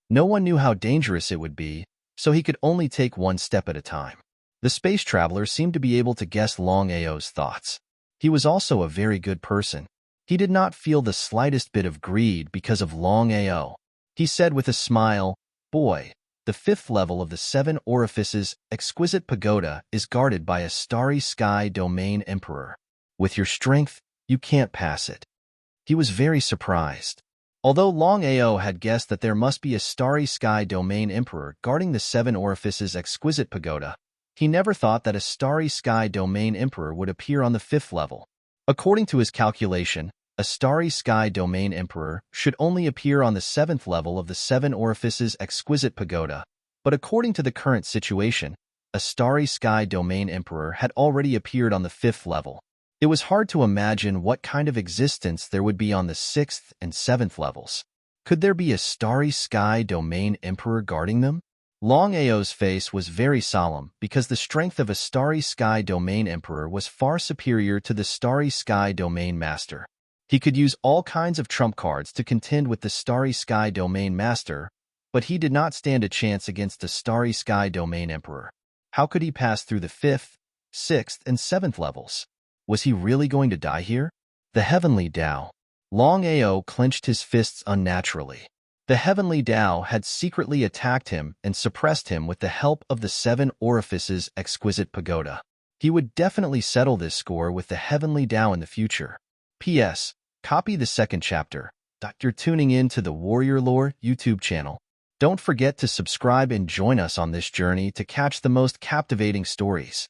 [SPEAKER 1] No one knew how dangerous it would be, so he could only take one step at a time. The space traveler seemed to be able to guess Longao's thoughts. He was also a very good person. He did not feel the slightest bit of greed because of Longao. He said with a smile, "Boy, the 5th level of the 7 orifices exquisite pagoda is guarded by a starry sky domain emperor. With your strength, you can't pass it." He was very surprised. Although Longao had guessed that there must be a starry sky domain emperor guarding the 7 orifices exquisite pagoda, he never thought that a starry sky domain emperor would appear on the 5th level. According to his calculation, a starry sky domain emperor should only appear on the 7th level of the 7 orifices exquisite pagoda, but according to the current situation, a starry sky domain emperor had already appeared on the 5th level. It was hard to imagine what kind of existence there would be on the 6th and 7th levels. Could there be a starry sky domain emperor guarding them? Longao's face was very solemn because the strength of a starry sky domain emperor was far superior to the starry sky domain master. He could use all kinds of trump cards to contend with the starry sky domain master, but he did not stand a chance against the starry sky domain emperor. How could he pass through the 5th, 6th, and 7th levels? Was he really going to die here? The Heavenly Tao. Longao clenched his fists unnaturally. The Heavenly Tao had secretly attacked him and suppressed him with the help of the 7 orifices exquisite pagoda. He would definitely settle this score with the Heavenly Tao in the future. P.S. Copy the 2nd chapter. You're tuning in to the Warrior Lore YouTube channel. Don't forget to subscribe and join us on this journey to catch the most captivating stories.